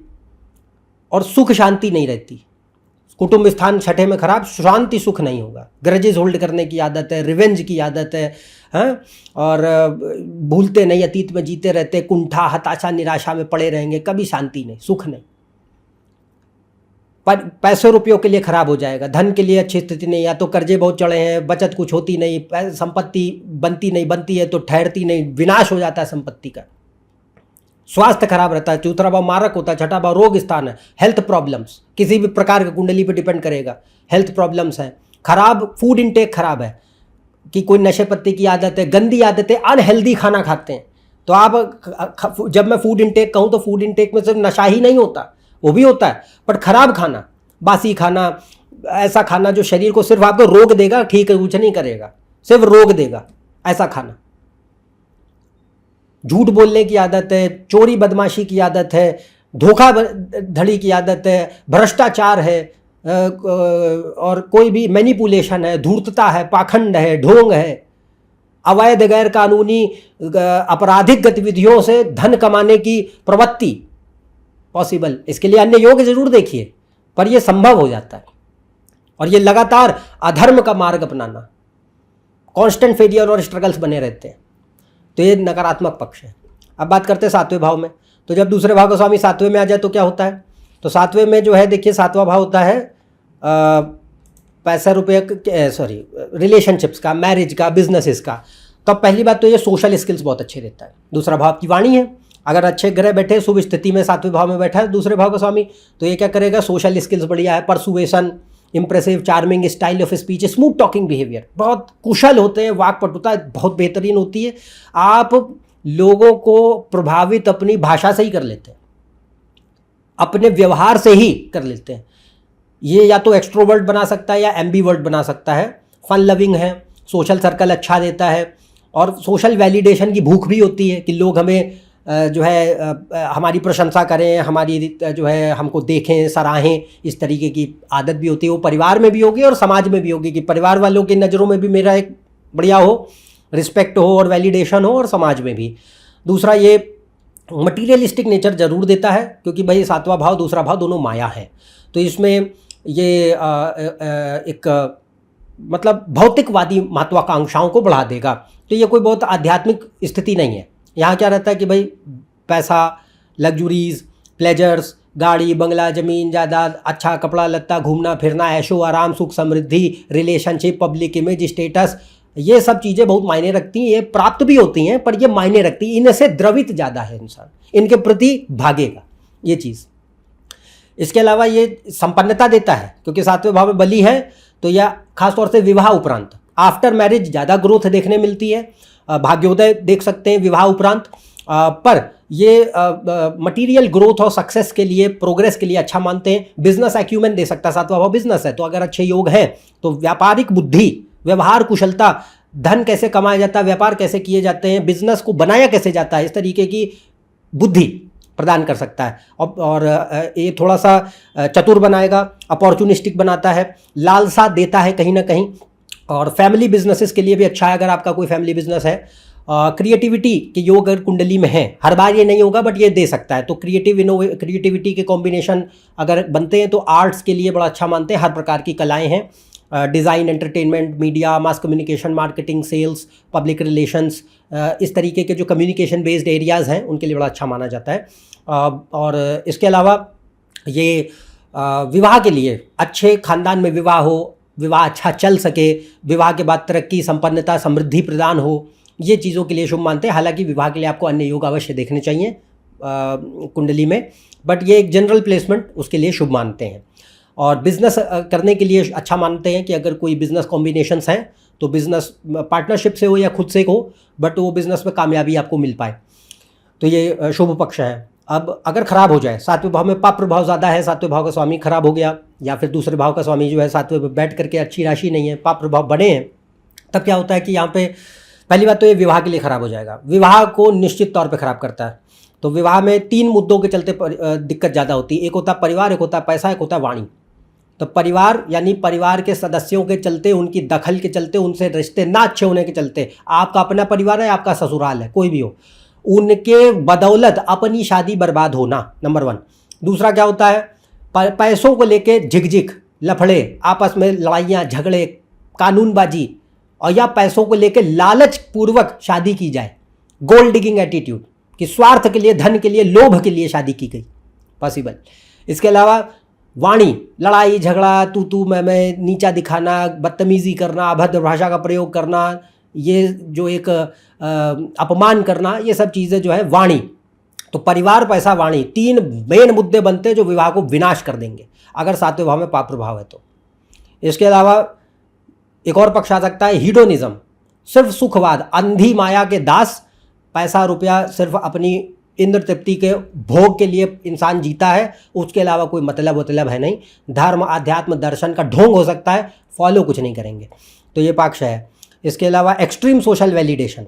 [SPEAKER 1] और सुख शांति नहीं रहती, कुटुंब स्थान छठे में खराब, शांति सुख नहीं होगा, ग्रजेस होल्ड करने की आदत है, रिवेंज की आदत है, हाँ, और भूलते नहीं, अतीत में जीते रहते, कुंठा, हताशा, निराशा में पड़े रहेंगे, कभी शांति नहीं, सुख नहीं। पर पैसे रुपयों के लिए खराब हो जाएगा, धन के लिए अच्छी स्थिति नहीं, या तो कर्जे बहुत चढ़े हैं, बचत कुछ होती नहीं, संपत्ति बनती नहीं, बनती है तो ठहरती नहीं, विनाश हो जाता है संपत्ति का। स्वास्थ्य खराब रहता है, चौथा भाव मारक होता है, छठा भाव रोग स्थान है, हेल्थ प्रॉब्लम्स, किसी भी प्रकार की कुंडली पे डिपेंड करेगा, हेल्थ प्रॉब्लम्स हैं। खराब फूड इनटेक खराब है, कि कोई नशे पत्ते की आदत है, गंदी आदतें, अनहेल्दी खाना खाते हैं। तो आप, जब मैं फूड इनटेक कहूँ तो फूड इनटेक में सिर्फ नशा ही नहीं होता, वो भी होता है, पर खराब खाना, बासी खाना, ऐसा खाना जो शरीर को सिर्फ आपको रोग देगा, ठीक है, कुछ नहीं करेगा, सिर्फ रोग देगा, ऐसा खाना। झूठ बोलने की आदत है, चोरी बदमाशी की आदत है, धोखाधड़ी की आदत है, भ्रष्टाचार है, और कोई भी मैनिपुलेशन है, धूर्तता है, पाखंड है, ढोंग है, अवैध गैर कानूनी आपराधिक गतिविधियों से धन कमाने की प्रवृत्ति पॉसिबल, इसके लिए अन्य योग जरूर देखिए, पर यह संभव हो जाता है। और ये लगातार अधर्म का मार्ग अपनाना, कांस्टेंट फेलियर और स्ट्रगल्स बने रहते हैं, तो ये नकारात्मक पक्ष है। अब बात करते हैं सातवें भाव में। तो जब दूसरे भाव का स्वामी सातवें में आ जाए तो क्या होता है? तो सातवें में जो है देखिए, सातवां भाव होता है पैसा रुपये, रिलेशनशिप्स का, मैरिज का, बिजनेसेस का। तो पहली बात तो ये सोशल स्किल्स बहुत अच्छे रहता है। दूसरा भाव की वाणी है, अगर अच्छे ग्रह बैठे शुभ स्थिति में सातवें भाव में बैठा है दूसरे भाव का स्वामी, तो ये क्या करेगा? सोशल स्किल्स बढ़िया है, persuasion, impressive, charming style of speech, smooth talking behaviour, बहुत कुशल होते हैं, वाक्पटुता बहुत बेहतरीन होती है। आप लोगों को प्रभावित अपनी भाषा से ही कर लेते हैं, अपने व्यवहार से ही कर लेते हैं। ये या तो एक्सट्रोवर्ट बना सकता है या एम्बीवर्ट बना सकता है। फन लविंग है, सोशल सर्कल अच्छा देता है, और सोशल वैलिडेशन की भूख भी होती है कि लोग हमें जो है हमारी प्रशंसा करें, हमारी जो है हमको देखें, सराहें, इस तरीके की आदत भी होती है। वो परिवार में भी होगी और समाज में भी होगी कि परिवार वालों की नज़रों में भी मेरा एक बढ़िया हो, रिस्पेक्ट हो और वैलिडेशन हो, और समाज में भी। दूसरा, ये मटीरियलिस्टिक नेचर ज़रूर देता है, क्योंकि भाई सातवां भाव दूसरा भाव दोनों माया है, तो इसमें ये एक मतलब भौतिकवादी महत्वाकांक्षाओं को बढ़ा देगा। तो ये कोई बहुत आध्यात्मिक स्थिति नहीं है। यहाँ क्या रहता है कि भाई पैसा, लग्जरीज, प्लेजर्स, गाड़ी, बंगला, ज़मीन, जायदाद, अच्छा कपड़ा लत्ता, घूमना फिरना, ऐशो आराम, सुख समृद्धि, रिलेशनशिप, पब्लिक इमेज, स्टेटस, ये सब चीज़ें बहुत मायने रखती हैं। ये प्राप्त भी होती हैं, पर ये मायने रखती हैं, इनसे द्रवित ज़्यादा है इंसान, इनके प्रति भागेगा ये चीज़। इसके अलावा ये संपन्नता देता है, क्योंकि सातवें भाव में बली है, तो यह खासतौर से विवाह उपरांत, आफ्टर मैरिज ज़्यादा ग्रोथ देखने मिलती है। भाग्योदय देख सकते हैं विवाह उपरांत, पर ये मटेरियल ग्रोथ और सक्सेस के लिए, प्रोग्रेस के लिए अच्छा मानते हैं। बिजनेस एक्यूमेन दे सकता है, सातवां भाव बिजनेस है, तो अगर अच्छे योग हैं तो व्यापारिक बुद्धि, व्यवहार कुशलता, धन कैसे कमाया जाता है, व्यापार कैसे किए जाते हैं, बिजनेस को बनाया कैसे जाता है, इस तरीके की बुद्धि प्रदान कर सकता है। और ये थोड़ा सा चतुर बनाएगा, अपॉर्चुनिस्टिक बनाता है, लालसा देता है कहीं ना कहीं। और फैमिली बिजनेसेस के लिए भी अच्छा है, अगर आपका कोई फैमिली बिजनेस है। क्रिएटिविटी के योग अगर कुंडली में है, हर बार ये नहीं होगा बट ये दे सकता है, तो क्रिएटिविटी के कॉम्बिनेशन अगर बनते हैं तो आर्ट्स के लिए बड़ा अच्छा मानते हैं। हर प्रकार की कलाएं हैं, design, entertainment, media, mass communication, marketing, sales, public relations, इस तरीके के जो कम्युनिकेशन बेस्ड एरियाज़ हैं उनके लिए बड़ा अच्छा माना जाता है। और इसके अलावा ये विवाह के लिए, अच्छे खानदान में विवाह हो, विवाह अच्छा चल सके, विवाह के बाद तरक्की, संपन्नता, समृद्धि प्रदान हो, ये चीज़ों के लिए शुभ मानते हैं। हालांकि विवाह के लिए आपको अन्य योग अवश्य देखने चाहिए कुंडली में, बट ये एक जनरल प्लेसमेंट उसके लिए शुभ मानते हैं। और बिज़नेस करने के लिए अच्छा मानते हैं कि अगर कोई बिज़नेस कॉम्बिनेशंस हैं तो बिज़नेस पार्टनरशिप से हो या खुद से हो, बट वो बिज़नेस में कामयाबी आपको मिल पाए, तो ये शुभ पक्ष है। अब अगर खराब हो जाए, सातवें भाव में पाप प्रभाव ज़्यादा है, सातवें भाव का स्वामी खराब हो गया, या फिर दूसरे भाव का स्वामी जो है सातवें में बैठ करके अच्छी राशि नहीं है, पाप प्रभाव बने हैं, तब क्या होता है कि यहाँ पे पहली बात तो ये विवाह के लिए खराब हो जाएगा। विवाह को निश्चित तौर पे खराब करता है। तो विवाह में 3 मुद्दों के चलते दिक्कत ज़्यादा होती है। एक होता है परिवार, एक होता है पैसा, एक होता है वाणी। तो परिवार यानी परिवार के सदस्यों के चलते, उनकी दखल के चलते, उनसे रिश्ते ना अच्छे होने के चलते, आपका अपना परिवार है, आपका ससुराल है, कोई भी हो, उनके बदौलत अपनी शादी बर्बाद होना, नंबर 1। दूसरा क्या होता है, पैसों को लेके झिकझिक, लफड़े, आपस में लड़ाइयाँ, झगड़े, कानूनबाजी, और या पैसों को लेके लालच पूर्वक शादी की जाए, गोल्ड डिगिंग एटीट्यूड, कि स्वार्थ के लिए, धन के लिए, लोभ के लिए शादी की गई, पॉसिबल। इसके अलावा वाणी, लड़ाई झगड़ा, तू मैं, नीचा दिखाना, बदतमीजी करना, अभद्र भाषा का प्रयोग करना, ये जो एक अपमान करना, ये सब चीज़ें जो है वाणी। तो परिवार, पैसा, वाणी, 3 मेन मुद्दे बनते हैं जो विवाह को विनाश कर देंगे अगर सातवें भाव में पाप प्रभाव है तो। इसके अलावा एक और पक्ष आ सकता है हीडोनिज्म, सिर्फ सुखवाद, अंधी माया के दास, पैसा रुपया सिर्फ अपनी इंद्र तृप्ति के भोग के लिए इंसान जीता है, उसके अलावा कोई मतलब है नहीं। धर्म, आध्यात्म, दर्शन का ढोंग हो सकता है, फॉलो कुछ नहीं करेंगे, तो ये पक्ष है। इसके अलावा एक्सट्रीम सोशल वैलिडेशन,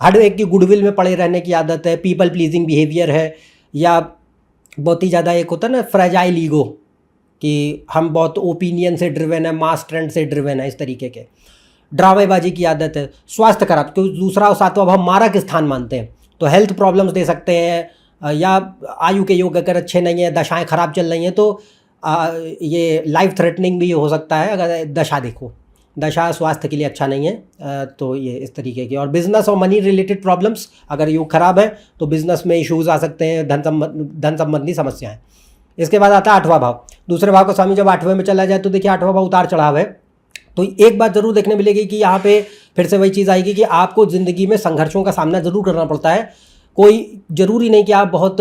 [SPEAKER 1] हर एक की गुडविल में पड़े रहने की आदत है, पीपल प्लीजिंग बिहेवियर है, या बहुत ही ज़्यादा एक होता है ना फ्रेजाइल ईगो, कि हम बहुत ओपिनियन से ड्रिवन है, मास ट्रेंड से ड्रिवन है, इस तरीके के। ड्रामेबाजी की आदत है। स्वास्थ्य खराब, क्योंकि दूसरा और सातवां भाव मारक स्थान मानते हैं, तो हेल्थ प्रॉब्लम्स दे सकते हैं। या आयु के योग अगर अच्छे नहीं है, दशाएं खराब चल रही हैं, तो ये लाइफ थ्रेटनिंग भी हो सकता है अगर दशा देखो। दशा स्वास्थ्य के लिए अच्छा नहीं है। तो ये इस तरीके की। और बिजनेस और मनी रिलेटेड प्रॉब्लम्स, अगर योग खराब है तो बिजनेस में इश्यूज आ सकते हैं, धन संबंधी समस्याएं। इसके बाद आता है आठवां भाव। दूसरे भाव का स्वामी जब आठवें में चला जाए तो देखिए आठवां भाव उतार चढ़ाव है। तो एक बात जरूर देखने मिलेगी कि यहाँ पे फिर से वही चीज़ आएगी कि आपको ज़िंदगी में संघर्षों का सामना जरूर करना पड़ता है। कोई ज़रूरी नहीं कि आप बहुत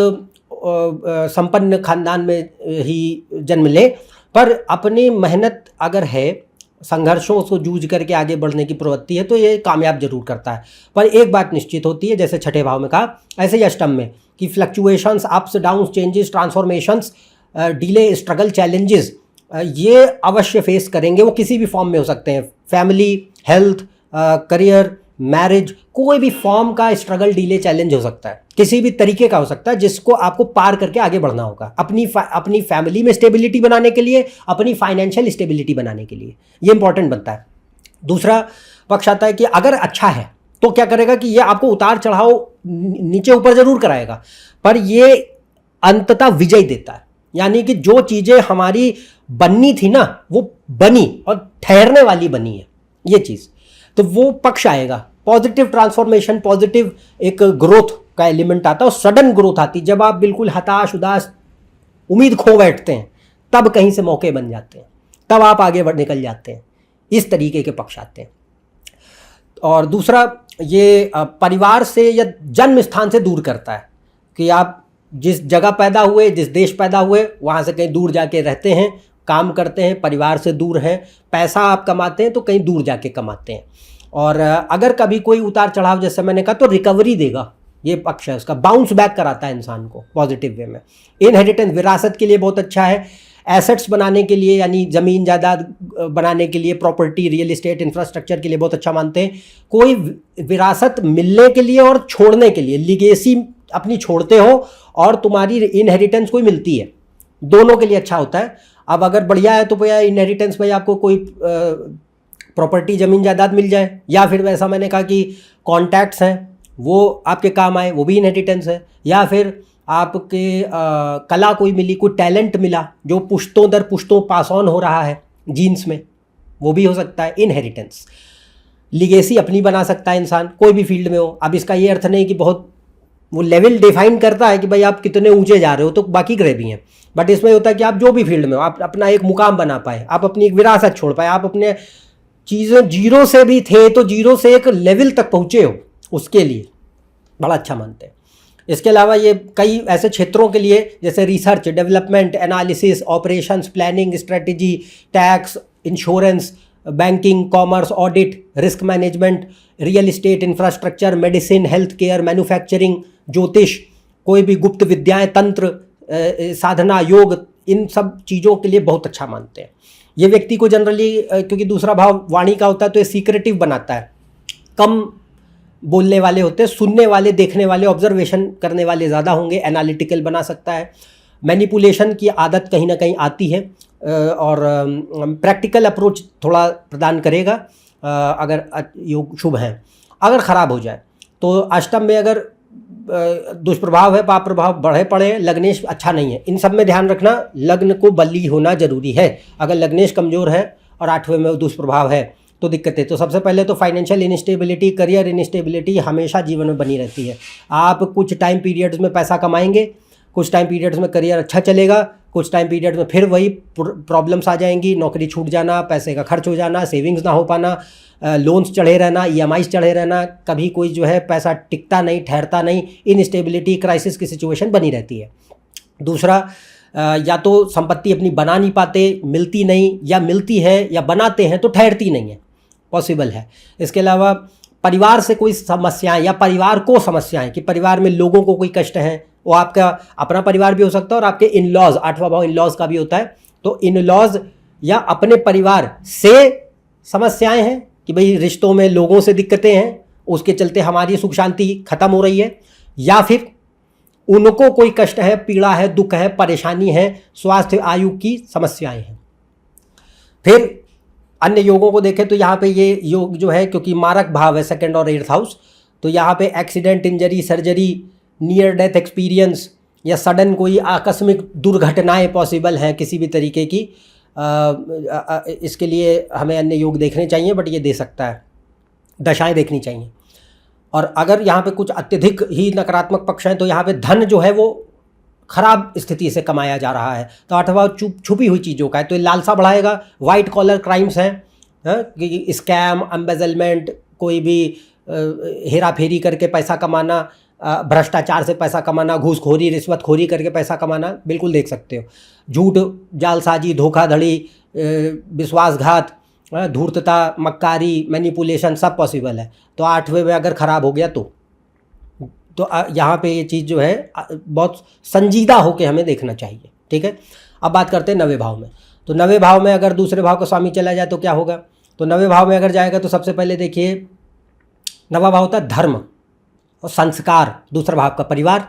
[SPEAKER 1] संपन्न खानदान में ही जन्म लें, पर अपनी मेहनत अगर है, संघर्षों को जूझ करके आगे बढ़ने की प्रवृत्ति है, तो ये कामयाब जरूर करता है। पर एक बात निश्चित होती है, जैसे छठे भाव में कहा, ऐसे ही अष्टम में कि fluctuations, ups downs, changes, transformations, delay, struggle, challenges ये अवश्य फेस करेंगे। वो किसी भी फॉर्म में हो सकते हैं, फैमिली, हेल्थ, करियर, मैरिज, कोई भी फॉर्म का स्ट्रगल, डिले, चैलेंज हो सकता है, किसी भी तरीके का हो सकता है, जिसको आपको पार करके आगे बढ़ना होगा अपनी फैमिली में स्टेबिलिटी बनाने के लिए, अपनी फाइनेंशियल स्टेबिलिटी बनाने के लिए। ये इंपॉर्टेंट बनता है। दूसरा पक्ष आता है कि अगर अच्छा है तो क्या करेगा कि ये आपको उतार चढ़ाव नीचे ऊपर जरूर कराएगा, पर ये अंततः विजय देता है। यानी कि जो चीज़ें हमारी बननी थी ना, वो बनी और ठहरने वाली बनी है ये चीज़, तो वो पक्ष आएगा। पॉजिटिव ट्रांसफॉर्मेशन, पॉजिटिव एक ग्रोथ का एलिमेंट आता है, और सडन ग्रोथ आती। जब आप बिल्कुल हताश, उदास, उम्मीद खो बैठते हैं, तब कहीं से मौके बन जाते हैं, तब आप आगे बढ़ निकल जाते हैं। इस तरीके के पक्ष आते हैं। और दूसरा, ये परिवार से या जन्म स्थान से दूर करता है कि आप जिस जगह पैदा हुए, जिस देश पैदा हुए, वहाँ से कहीं दूर जाके रहते हैं, काम करते हैं, परिवार से दूर हैं, पैसा आप कमाते हैं तो कहीं दूर जाके कमाते हैं। और अगर कभी कोई उतार चढ़ाव, जैसे मैंने कहा, तो रिकवरी देगा, ये पक्ष है उसका, बाउंस बैक कराता है इंसान को पॉजिटिव वे में। इनहेरिटेंस, विरासत के लिए बहुत अच्छा है। एसेट्स बनाने के लिए, यानी ज़मीन जायदाद बनाने के लिए, प्रॉपर्टी, रियल एस्टेट, इंफ्रास्ट्रक्चर के लिए बहुत अच्छा मानते हैं। कोई विरासत मिलने के लिए और छोड़ने के लिए, लिगेसी अपनी छोड़ते हो और तुम्हारी इनहेरिटेंस कोई मिलती है, दोनों के लिए अच्छा होता है। अब अगर बढ़िया है तो भैया इनहेरिटेंस में आपको कोई प्रॉपर्टी, ज़मीन जायदाद मिल जाए, या फिर वैसा मैंने कहा कि कॉन्टैक्ट्स हैं वो आपके काम आए, वो भी इनहेरिटेंस है। या फिर आपके कला कोई मिली, कोई टैलेंट मिला जो पुश्तों दर पुश्तों पास ऑन हो रहा है जीन्स में, वो भी हो सकता है इनहेरिटेंस। लिगेसी अपनी बना सकता है इंसान, कोई भी फील्ड में हो। अब इसका ये अर्थ नहीं कि बहुत वो लेवल डिफाइन करता है कि भाई आप कितने ऊंचे जा रहे हो, तो बाकी ग्रह भी हैं, बट इसमें होता है कि आप जो भी फील्ड में हो, आप अपना एक मुकाम बना पाए, आप अपनी एक विरासत छोड़ पाए, आप अपने चीज़ें जीरो से भी थे तो जीरो से एक लेवल तक पहुँचे हो, उसके लिए बड़ा अच्छा मानते हैं। इसके अलावा ये कई ऐसे क्षेत्रों के लिए, जैसे research, development, analysis, operations, planning, strategy, tax, insurance, banking, commerce, audit, risk management, real estate, infrastructure, medicine, health care, manufacturing, ज्योतिष, कोई भी गुप्त विद्याएं, तंत्र, साधना, योग, इन सब चीज़ों के लिए बहुत अच्छा मानते हैं। ये व्यक्ति को जनरली, क्योंकि दूसरा भाव वाणी का होता है, तो ये सीक्रेटिव बनाता है, कम बोलने वाले होते हैं, सुनने वाले, देखने वाले, ऑब्जर्वेशन करने वाले ज़्यादा होंगे, एनालिटिकल बना सकता है। मैनिपुलेशन की आदत कहीं ना कहीं आती है, और प्रैक्टिकल अप्रोच थोड़ा प्रदान करेगा अगर योग शुभ है। अगर ख़राब हो जाए तो अष्टम में अगर दुष्प्रभाव है, पाप प्रभाव बढ़े पड़े, लग्नेश अच्छा नहीं है, इन सब में ध्यान रखना। लग्न को बली होना जरूरी है। अगर लग्नेश कमज़ोर है और आठवें में दुष्प्रभाव है तो दिक्कत है। तो सबसे पहले तो फाइनेंशियल इनस्टेबिलिटी, करियर इनस्टेबिलिटी हमेशा जीवन में बनी रहती है। आप कुछ टाइम पीरियड्स में पैसा कमाएंगे, कुछ टाइम पीरियड्स में करियर अच्छा चलेगा, कुछ टाइम पीरियड में फिर वही प्रॉब्लम्स आ जाएंगी, नौकरी छूट जाना, पैसे का खर्च हो जाना, सेविंग्स ना हो पाना, लोन्स चढ़े रहना, EMIs चढ़े रहना, कभी कोई जो है पैसा टिकता नहीं, ठहरता नहीं, इनस्टेबिलिटी, क्राइसिस की सिचुएशन बनी रहती है। दूसरा, या तो संपत्ति अपनी बना नहीं पाते, मिलती नहीं, या मिलती है या बनाते हैं तो ठहरती नहीं है, पॉसिबल है। इसके अलावा परिवार से कोई समस्याएं या परिवार को समस्याएं, कि परिवार में लोगों को कोई कष्ट है, वो आपका अपना परिवार भी हो सकता है और आपके इन लॉज, आठवां भाव इन लॉज का भी होता है, तो इन लॉज या अपने परिवार से समस्याएं हैं कि भाई रिश्तों में लोगों से दिक्कतें हैं, उसके चलते हमारी सुख शांति खत्म हो रही है। या फिर उनको कोई कष्ट है, पीड़ा है, दुख है, परेशानी है, स्वास्थ्य आयु की समस्याएं हैं। फिर अन्य योगों को देखें तो यहाँ पे ये योग जो है, क्योंकि मारक भाव है सेकंड और 8th हाउस, तो यहाँ पे accident, injury, surgery, near death experience या सडन कोई आकस्मिक दुर्घटनाएं पॉसिबल हैं किसी भी तरीके की। इसके लिए हमें अन्य योग देखने चाहिए, बट ये दे सकता है, दशाएं देखनी चाहिए। और अगर यहाँ पे कुछ अत्यधिक ही नकारात्मक पक्ष हैं तो यहाँ पे धन जो है वो खराब स्थिति से कमाया जा रहा है, तो अथवा छुपी हुई चीज़ों का है, तो ये लालसा बढ़ाएगा। वाइट कॉलर क्राइम्स हैं, कि स्कैम, एम्बेजलमेंट, कोई भी हेरा फेरी करके पैसा कमाना, भ्रष्टाचार से पैसा कमाना, घूसखोरी, रिश्वतखोरी करके पैसा कमाना, बिल्कुल देख सकते हो। झूठ, जालसाजी, धोखाधड़ी, विश्वासघात, धूर्तता, मक्कारी, मैनिपुलेशन सब पॉसिबल है। तो 8वें में अगर ख़राब हो गया तो यहाँ पे ये चीज़ जो है बहुत संजीदा होकर हमें देखना चाहिए। ठीक है, अब बात करते हैं 9वें भाव में। तो 9वें भाव में अगर दूसरे भाव का स्वामी चला जाए तो क्या होगा? तो 9वें भाव में अगर जाएगा तो सबसे पहले देखिए, 9वां भाव होता है धर्म और संस्कार, दूसरा भाव का परिवार।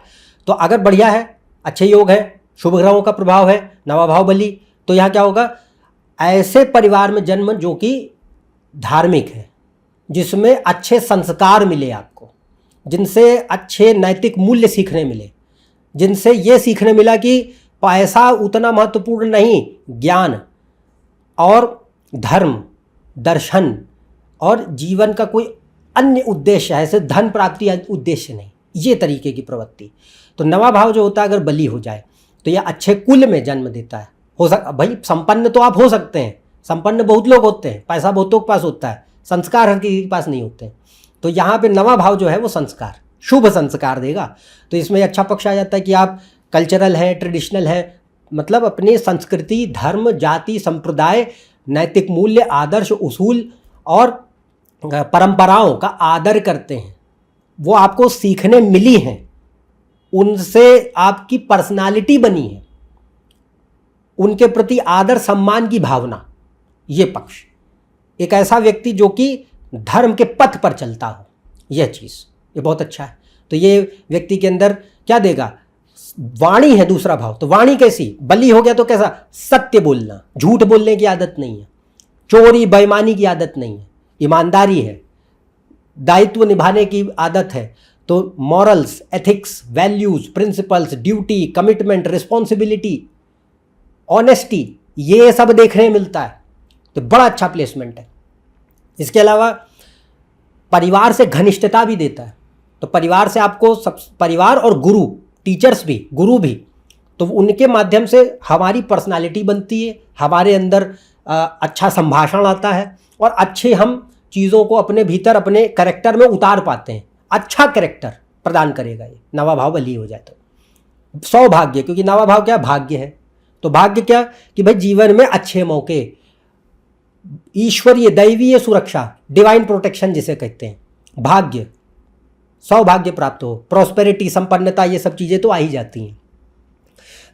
[SPEAKER 1] तो अगर बढ़िया है, अच्छे योग है, शुभ ग्रहों का प्रभाव है, 9वां भाव बली, तो यहाँ क्या होगा? ऐसे परिवार में जन्म जो कि धार्मिक है, जिसमें अच्छे संस्कार मिले आपको, जिनसे अच्छे नैतिक मूल्य सीखने मिले, जिनसे ये सीखने मिला कि पैसा उतना महत्वपूर्ण नहीं, ज्ञान और धर्म, दर्शन और जीवन का कोई अन्य उद्देश्य है, ऐसे धन प्राप्ति उद्देश्य नहीं, ये तरीके की प्रवृत्ति। तो 9वां भाव जो होता है अगर बली हो जाए तो यह अच्छे कुल में जन्म देता है। भाई संपन्न तो आप हो सकते हैं, संपन्न बहुत लोग होते हैं, पैसा बहुतों के पास होता है, संस्कार हर किसी के पास नहीं होते। तो यहाँ पे 9वां भाव जो है वो संस्कार, शुभ संस्कार देगा। तो इसमें अच्छा पक्ष आ जाता है कि आप कल्चरल है, ट्रेडिशनल है, मतलब अपनी संस्कृति, धर्म, जाति, संप्रदाय, नैतिक मूल्य, आदर्श, उसूल और परंपराओं का आदर करते हैं, वो आपको सीखने मिली हैं, उनसे आपकी पर्सनालिटी बनी है, उनके प्रति आदर सम्मान की भावना, ये पक्ष। एक ऐसा व्यक्ति जो कि धर्म के पथ पर चलता हो, यह चीज़, ये बहुत अच्छा है। तो ये व्यक्ति के अंदर क्या देगा? वाणी है दूसरा भाव। तो वाणी कैसी? बली हो गया तो कैसा? सत्य बोलना, झूठ बोलने की आदत नहीं है, चोरी बेईमानी की आदत नहीं है, ईमानदारी है, दायित्व निभाने की आदत है। तो morals, ethics, values, principles, duty, commitment, responsibility, honesty, ये सब देखने मिलता है। तो बड़ा अच्छा प्लेसमेंट है। इसके अलावा परिवार से घनिष्ठता भी देता है। तो परिवार से आपको परिवार और गुरु, टीचर्स भी, गुरु भी, तो उनके माध्यम से हमारी पर्सनालिटी बनती है, हमारे अंदर अच्छा संभाषण आता है और अच्छे हम चीज़ों को अपने भीतर, अपने कैरेक्टर में उतार पाते हैं। अच्छा कैरेक्टर प्रदान करेगा ये 9वां भाव बली हो जाए तो। सौभाग्य, क्योंकि 9वां भाव क्या? भाग्य है। तो भाग्य क्या? कि भाई जीवन में अच्छे मौके, ईश्वरीय दैवीय सुरक्षा, डिवाइन प्रोटेक्शन जिसे कहते हैं, भाग्य, सौभाग्य प्राप्त हो, प्रॉस्पेरिटी, संपन्नता, ये सब चीज़ें तो आ ही जाती हैं।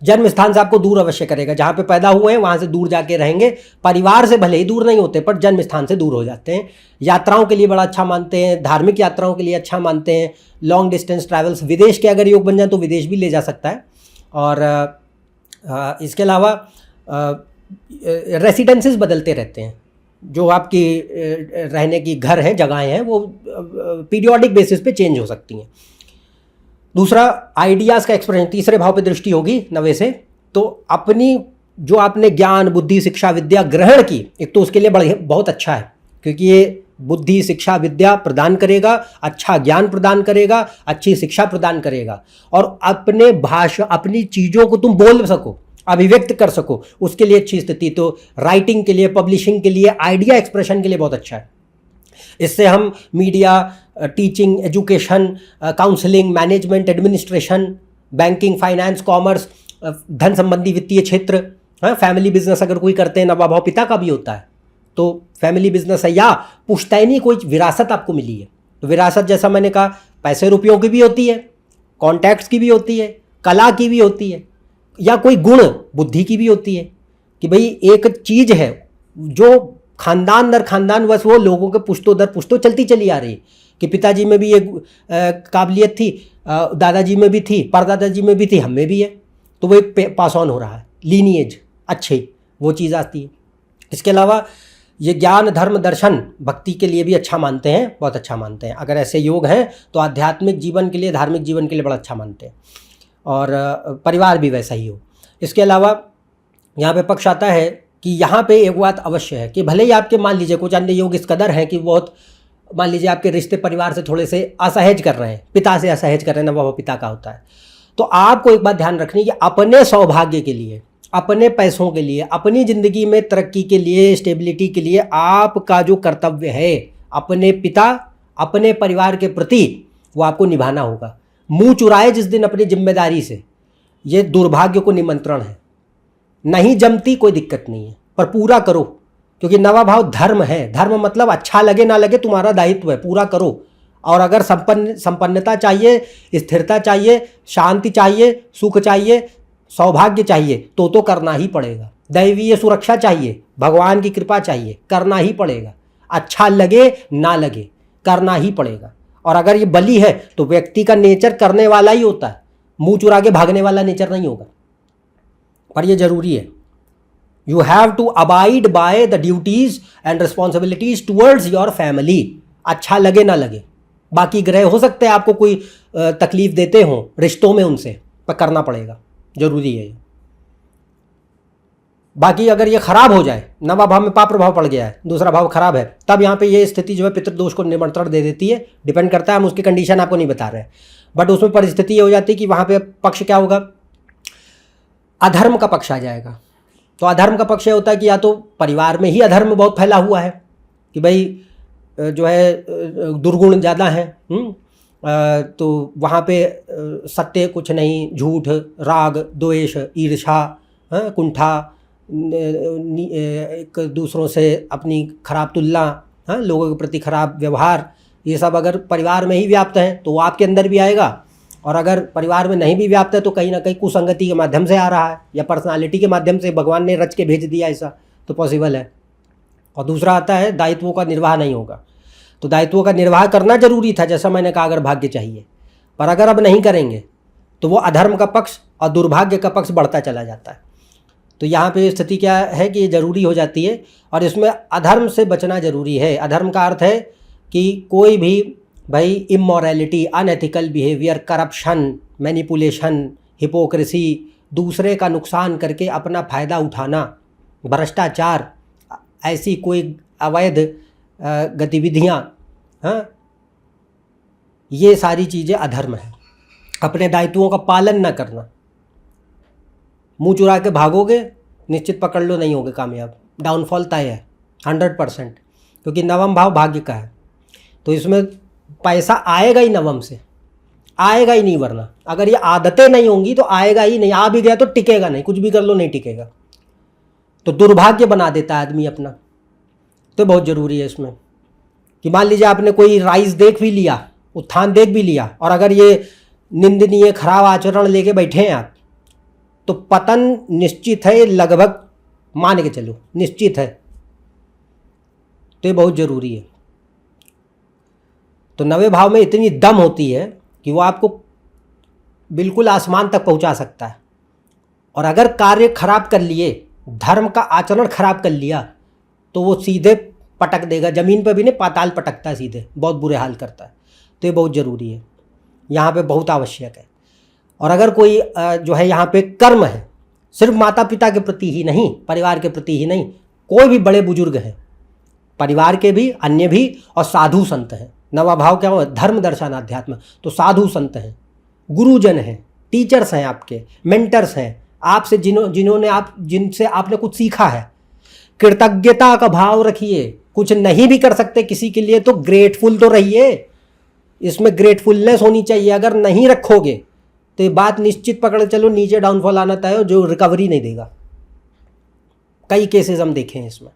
[SPEAKER 1] जन्म स्थान से आपको दूर अवश्य करेगा, जहाँ पे पैदा हुए हैं वहाँ से दूर जाके रहेंगे। परिवार से भले ही दूर नहीं होते, पर जन्म स्थान से दूर हो जाते हैं। यात्राओं के लिए बड़ा अच्छा मानते हैं, धार्मिक यात्राओं के लिए अच्छा मानते हैं, लॉन्ग डिस्टेंस ट्रैवल्स, विदेश के अगर योग बन जाए तो विदेश भी ले जा सकता है। और इसके अलावा रेसिडेंसेस बदलते रहते हैं, जो आपकी रहने की घर हैं, जगहें हैं, वो पीरियोडिक बेसिस पे चेंज हो सकती हैं। दूसरा, आइडियाज़ का एक्सप्रेशन, तीसरे भाव पे दृष्टि होगी 9वें से, तो अपनी जो आपने ज्ञान, बुद्धि, शिक्षा, विद्या ग्रहण की, एक तो उसके लिए बहुत अच्छा है, क्योंकि ये बुद्धि, शिक्षा, विद्या प्रदान करेगा, अच्छा ज्ञान प्रदान करेगा, अच्छी शिक्षा प्रदान करेगा, और अपने भाषा, अपनी चीज़ों को तुम बोल सको, अभिव्यक्त कर सको, उसके लिए अच्छी स्थिति। तो राइटिंग के लिए, पब्लिशिंग के लिए, आइडिया एक्सप्रेशन के लिए बहुत अच्छा है। इससे हम media, teaching, education, counselling, management, administration, banking, finance, commerce, धन संबंधी वित्तीय क्षेत्र, फैमिली बिजनेस अगर कोई करते हैं, 9वां भाव पिता का भी होता है, तो फैमिली बिजनेस है, या पुश्तैनी कोई विरासत आपको मिली है। तो विरासत जैसा मैंने कहा, पैसे रुपयों की भी होती है, कॉन्टैक्ट्स की भी होती है, कला की भी होती है, या कोई गुण, बुद्धि की भी होती है, कि भाई एक चीज़ है जो खानदान दर खानदान वो लोगों के पुश्तों दर पुश्तों चलती चली आ रही है, कि पिताजी में भी ये काबिलियत थी, दादाजी में भी थी, परदादाजी में भी थी, हम में भी है, तो वो एक पास ऑन हो रहा है, लीनिएज अच्छे वो चीज़ आती है। इसके अलावा ये ज्ञान धर्म दर्शन भक्ति के लिए भी अच्छा मानते हैं, बहुत अच्छा मानते हैं। अगर ऐसे योग हैं तो आध्यात्मिक जीवन के लिए, धार्मिक जीवन के लिए बड़ा अच्छा मानते हैं, और परिवार भी वैसा ही हो। इसके अलावा यहाँ पे पक्ष आता है कि यहाँ पे एक बात अवश्य है कि भले ही आपके मान लीजिए कुछ अन्य योग इस कदर हैं कि बहुत, मान लीजिए आपके रिश्ते परिवार से थोड़े से असहज कर रहे हैं, पिता से असहज कर रहे हैं, ना वो पिता का होता है, तो आपको एक बात ध्यान रखनी है कि अपने सौभाग्य के लिए, अपने पैसों के लिए, अपनी ज़िंदगी में तरक्की के लिए, स्टेबिलिटी के लिए आपका जो कर्तव्य है अपने पिता, अपने परिवार के प्रति, वो आपको निभाना होगा। मुंह चुराए जिस दिन अपनी जिम्मेदारी से, ये दुर्भाग्य को निमंत्रण है। नहीं जमती कोई दिक्कत नहीं है, पर पूरा करो, क्योंकि नवा भाव धर्म है। धर्म मतलब अच्छा लगे ना लगे तुम्हारा दायित्व है, पूरा करो। और अगर संपन्नता चाहिए, स्थिरता चाहिए, शांति चाहिए, सुख चाहिए, सौभाग्य चाहिए, तो करना ही पड़ेगा। दैवीय सुरक्षा चाहिए, भगवान की कृपा चाहिए, करना ही पड़ेगा। अच्छा लगे ना लगे करना ही पड़ेगा। और अगर ये बलि है तो व्यक्ति का नेचर करने वाला ही होता है, मुंह चुरा के भागने वाला नेचर नहीं होगा, पर ये जरूरी है। You have to abide by the duties and responsibilities towards your family, अच्छा लगे ना लगे। बाकी ग्रह हो सकते हैं आपको कोई तकलीफ देते हों रिश्तों में उनसे, पर करना पड़ेगा, जरूरी है। बाकी अगर ये खराब हो जाए, नवा भाव में पाप प्रभाव पड़ गया है, दूसरा भाव खराब है, तब यहाँ पे ये स्थिति जो है पितृदोष को निमंत्रण दे देती है। डिपेंड करता है, हम उसकी कंडीशन आपको नहीं बता रहे हैं, बट उसमें परिस्थिति ये हो जाती है कि वहाँ पे पक्ष क्या होगा, अधर्म का पक्ष आ जाएगा। तो अधर्म का पक्ष ये होता है कि या तो परिवार में ही अधर्म बहुत फैला हुआ है कि भाई जो है दुर्गुण ज़्यादा है, तो वहाँ पे सत्य कुछ नहीं, झूठ, राग, द्वेष, ईर्ष्या, कुंठा, एक दूसरों से अपनी खराब तुलना, लोगों के प्रति खराब व्यवहार, ये सब अगर परिवार में ही व्याप्त है तो वो आपके अंदर भी आएगा। और अगर परिवार में नहीं भी व्याप्त है तो कहीं ना कहीं कुसंगति के माध्यम से आ रहा है, या पर्सनालिटी के माध्यम से भगवान ने रच के भेज दिया, ऐसा तो पॉसिबल है। और दूसरा आता है दायित्वों का निर्वाह नहीं होगा, तो दायित्वों का निर्वाह करना जरूरी था, जैसा मैंने कहा, अगर भाग्य चाहिए, पर अगर अब नहीं करेंगे तो वो अधर्म का पक्ष और दुर्भाग्य का पक्ष बढ़ता चला जाता है। तो यहाँ पे स्थिति क्या है कि ये जरूरी हो जाती है, और इसमें अधर्म से बचना जरूरी है। अधर्म का अर्थ है कि कोई भी भाई immorality, unethical behaviour, corruption, manipulation, hypocrisy, दूसरे का नुकसान करके अपना फ़ायदा उठाना, भ्रष्टाचार, ऐसी कोई अवैध गतिविधियाँ, ये सारी चीज़ें अधर्म है। अपने दायित्वों का पालन न करना, मुंह चुरा के भागोगे, निश्चित पकड़ लो नहीं होगे कामयाब, डाउनफॉल तय है 100%, क्योंकि नवम भाव भाग्य का है। तो इसमें पैसा आएगा ही, नवम से आएगा ही नहीं, वरना अगर ये आदतें नहीं होंगी तो आएगा ही नहीं, आ भी गया तो टिकेगा नहीं, कुछ भी कर लो नहीं टिकेगा, तो दुर्भाग्य बना देता है आदमी अपना। तो बहुत ज़रूरी है इसमें कि मान लीजिए आपने कोई राइज देख भी लिया, उत्थान देख भी लिया, और अगर ये निंदनीय खराब आचरण लेके बैठे हैं आप, तो पतन निश्चित है, लगभग मान के चलो निश्चित है। तो ये बहुत ज़रूरी है। तो नवे भाव में इतनी दम होती है कि वो आपको बिल्कुल आसमान तक पहुंचा सकता है। और अगर कार्य खराब कर लिए, धर्म का आचरण खराब कर लिया, तो वो सीधे पटक देगा, ज़मीन पर भी नहीं, पाताल पटकता है सीधे, बहुत बुरे हाल करता है। तो ये बहुत ज़रूरी है, यहाँ पे बहुत आवश्यक है। और अगर कोई जो है यहाँ पे कर्म है, सिर्फ माता पिता के प्रति ही नहीं, परिवार के प्रति ही नहीं, कोई भी बड़े बुजुर्ग हैं, परिवार के भी, अन्य भी, और साधु संत हैं। नवा भाव क्या हो, धर्म दर्शन अध्यात्म, तो साधु संत हैं, गुरुजन हैं, टीचर्स हैं, आपके मेंटर्स हैं, आपसे जिनसे आपने कुछ सीखा है। कृतज्ञता का भाव रखिए, कुछ नहीं भी कर सकते किसी के लिए तो ग्रेटफुल तो रहिए, इसमें ग्रेटफुलनेस होनी चाहिए। अगर नहीं रखोगे तो ये बात निश्चित पकड़ चलो, नीचे डाउनफॉल आना तय हो, जो रिकवरी नहीं देगा। कई केसेस हम देखे हैं इसमें,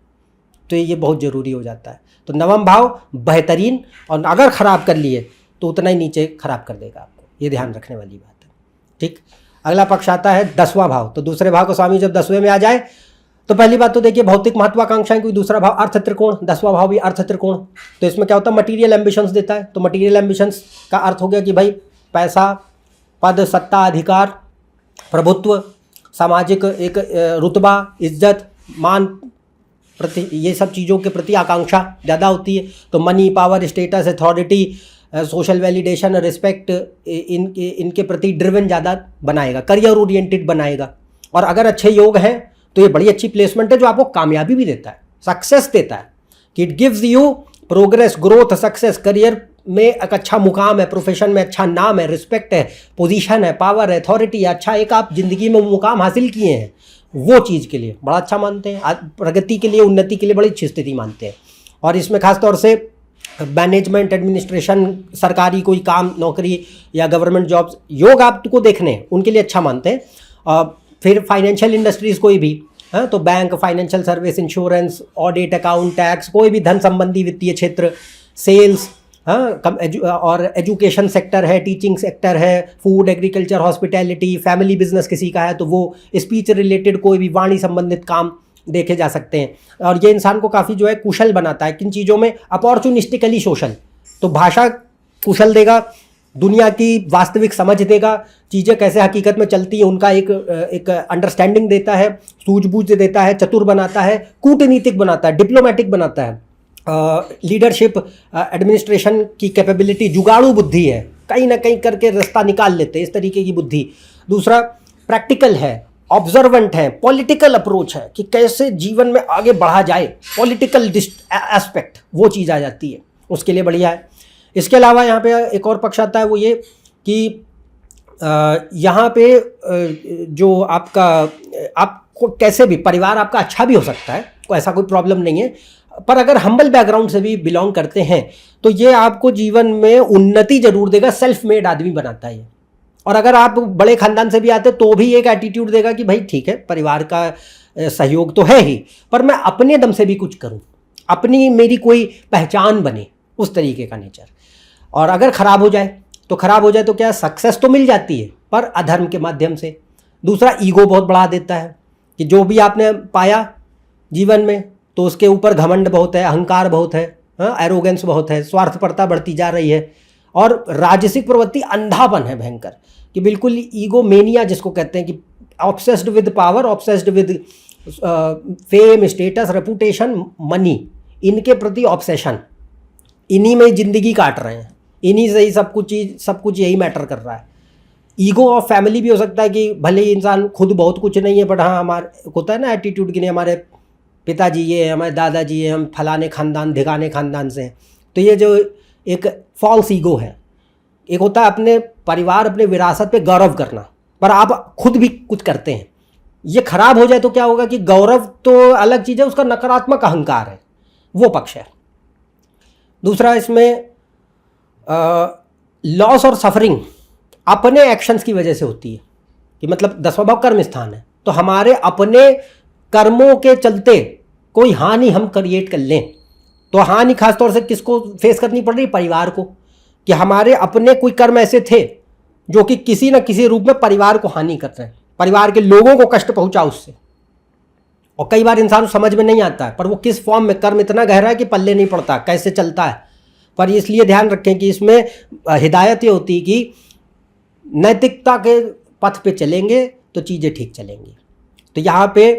[SPEAKER 1] तो ये बहुत ज़रूरी हो जाता है। तो नवम भाव बेहतरीन, और अगर ख़राब कर लिए तो उतना ही नीचे ख़राब कर देगा आपको, ये ध्यान रखने वाली बात है। ठीक, अगला पक्ष आता है 10वां भाव। तो दूसरे भाव को स्वामी जब 10वें में आ जाए तो पहली बात तो देखिए भौतिक महत्वाकांक्षाएं, कोई दूसरा भाव अर्थ त्रिकोण, 10वां भाव भी अर्थ त्रिकोण। तो इसमें क्या होता है, मटीरियल एम्बिशंस देता है। तो मटीरियल एम्बिशंस का अर्थ हो गया कि भाई पैसा, पद, सत्ता, अधिकार, प्रभुत्व, सामाजिक एक रुतबा, इज्जत, मान प्रति, ये सब चीज़ों के प्रति आकांक्षा ज़्यादा होती है। तो money, power, status, authority, social validation, respect, इनके प्रति ड्रिवन ज़्यादा बनाएगा, करियर ओरिएंटेड बनाएगा। और अगर अच्छे योग हैं तो ये बड़ी अच्छी प्लेसमेंट है जो आपको कामयाबी भी देता है, सक्सेस देता है, कि it gives you progress, growth, success. Career में एक अच्छा मुकाम है, प्रोफेशन में अच्छा नाम है, रिस्पेक्ट है, पोजीशन है, पावर है, अथॉरिटी है, अच्छा एक आप जिंदगी में मुकाम हासिल किए हैं, वो चीज़ के लिए बड़ा अच्छा मानते हैं। प्रगति के लिए, उन्नति के लिए बड़ी अच्छी स्थिति मानते हैं। और इसमें खास तौर से मैनेजमेंट, एडमिनिस्ट्रेशन, सरकारी कोई काम, नौकरी या गवर्नमेंट जॉब्स, योग आपको देखने हैं उनके लिए अच्छा मानते हैं। फिर फाइनेंशियल इंडस्ट्रीज़ कोई भी, हाँ, तो bank, financial service, insurance, audit, account, tax, कोई भी धन संबंधी वित्तीय क्षेत्र, सेल्स, हाँ, और एजुकेशन सेक्टर है, टीचिंग सेक्टर है, food, agriculture, hospitality, family business किसी का है तो वो, स्पीच रिलेटेड कोई भी वाणी संबंधित काम देखे जा सकते हैं। और ये इंसान को काफ़ी जो है कुशल बनाता है किन चीज़ों में, अपॉर्चुनिस्टिकली सोशल, तो भाषा कुशल देगा, दुनिया की वास्तविक समझ देगा, चीज़ें कैसे हकीकत में चलती हैं उनका एक अंडरस्टैंडिंग देता है, सूझबूझ देता है, चतुर बनाता है, कूटनीतिक बनाता है, डिप्लोमेटिक बनाता है, लीडरशिप, एडमिनिस्ट्रेशन की कैपेबिलिटी, जुगाड़ू बुद्धि है, कहीं ना कहीं करके रास्ता निकाल लेते हैं, इस तरीके की बुद्धि। दूसरा प्रैक्टिकल है, ऑब्जर्वेंट है, पॉलिटिकल अप्रोच है कि कैसे जीवन में आगे बढ़ा जाए, पॉलिटिकल एस्पेक्ट, वो चीज़ आ जाती है, उसके लिए बढ़िया है। इसके अलावा यहाँ पे एक और पक्ष आता है, वो ये कि यहाँ पे जो आपको कैसे भी परिवार आपका अच्छा भी हो सकता है, कोई ऐसा कोई प्रॉब्लम नहीं है, पर अगर हम्बल बैकग्राउंड से भी बिलोंग करते हैं तो ये आपको जीवन में उन्नति जरूर देगा, सेल्फ मेड आदमी बनाता है ये। और अगर आप बड़े खानदान से भी आते तो भी एक एटीट्यूड देगा कि भाई ठीक है, परिवार का सहयोग तो है ही, पर मैं अपने दम से भी कुछ करूं, अपनी मेरी कोई पहचान बने, उस तरीके का नेचर। और अगर खराब हो जाए तो क्या, सक्सेस तो मिल जाती है पर अधर्म के माध्यम से। दूसरा, ईगो बहुत बढ़ा देता है कि जो भी आपने पाया जीवन में तो उसके ऊपर घमंड बहुत है, अहंकार बहुत है, एरोगेंस बहुत है, स्वार्थपरता बढ़ती जा रही है। और राजसिक प्रवृत्ति, अंधापन है भयंकर, कि बिल्कुल ईगो मेनिया जिसको कहते हैं, कि obsessed with power, obsessed with fame, status, reputation, money, इनके प्रति ऑब्सेशन, इन्हीं में ज़िंदगी काट रहे हैं, इन्हीं से ही सब कुछ यही मैटर कर रहा है। ईगो ऑफ फैमिली भी हो सकता है कि भले ही इंसान खुद बहुत कुछ नहीं है, बट हाँ हमारे होता है ना एटीट्यूड की, नहीं हमारे पिताजी ये है, हमारे दादाजी है, हम फलाने खानदान ढिकाने खानदान से हैं। तो ये जो एक फॉल्स ईगो है, एक होता है अपने परिवार, अपने विरासत पे गौरव करना, पर आप खुद भी कुछ करते हैं, ये खराब हो जाए तो क्या होगा कि गौरव तो अलग चीज़ है, उसका नकारात्मक अहंकार है, वो पक्ष है। दूसरा, इसमें लॉस और सफरिंग अपने एक्शंस की वजह से होती है, कि मतलब 10वां भाव कर्म स्थान है, तो हमारे अपने कर्मों के चलते कोई हानि हम क्रिएट कर लें, तो हानि खासतौर से किसको फेस करनी पड़ रही, परिवार को, कि हमारे अपने कोई कर्म ऐसे थे जो कि किसी न किसी रूप में परिवार को हानि कर रहे हैं, परिवार के लोगों को कष्ट पहुंचा उससे। और कई बार इंसान समझ में नहीं आता है, पर वो किस फॉर्म में, कर्म इतना गहरा है कि पल्ले नहीं पड़ता कैसे चलता है। पर इसलिए ध्यान रखें कि इसमें हिदायत ये होती है कि नैतिकता के पथ पे चलेंगे तो चीज़ें ठीक चलेंगी। तो यहाँ पे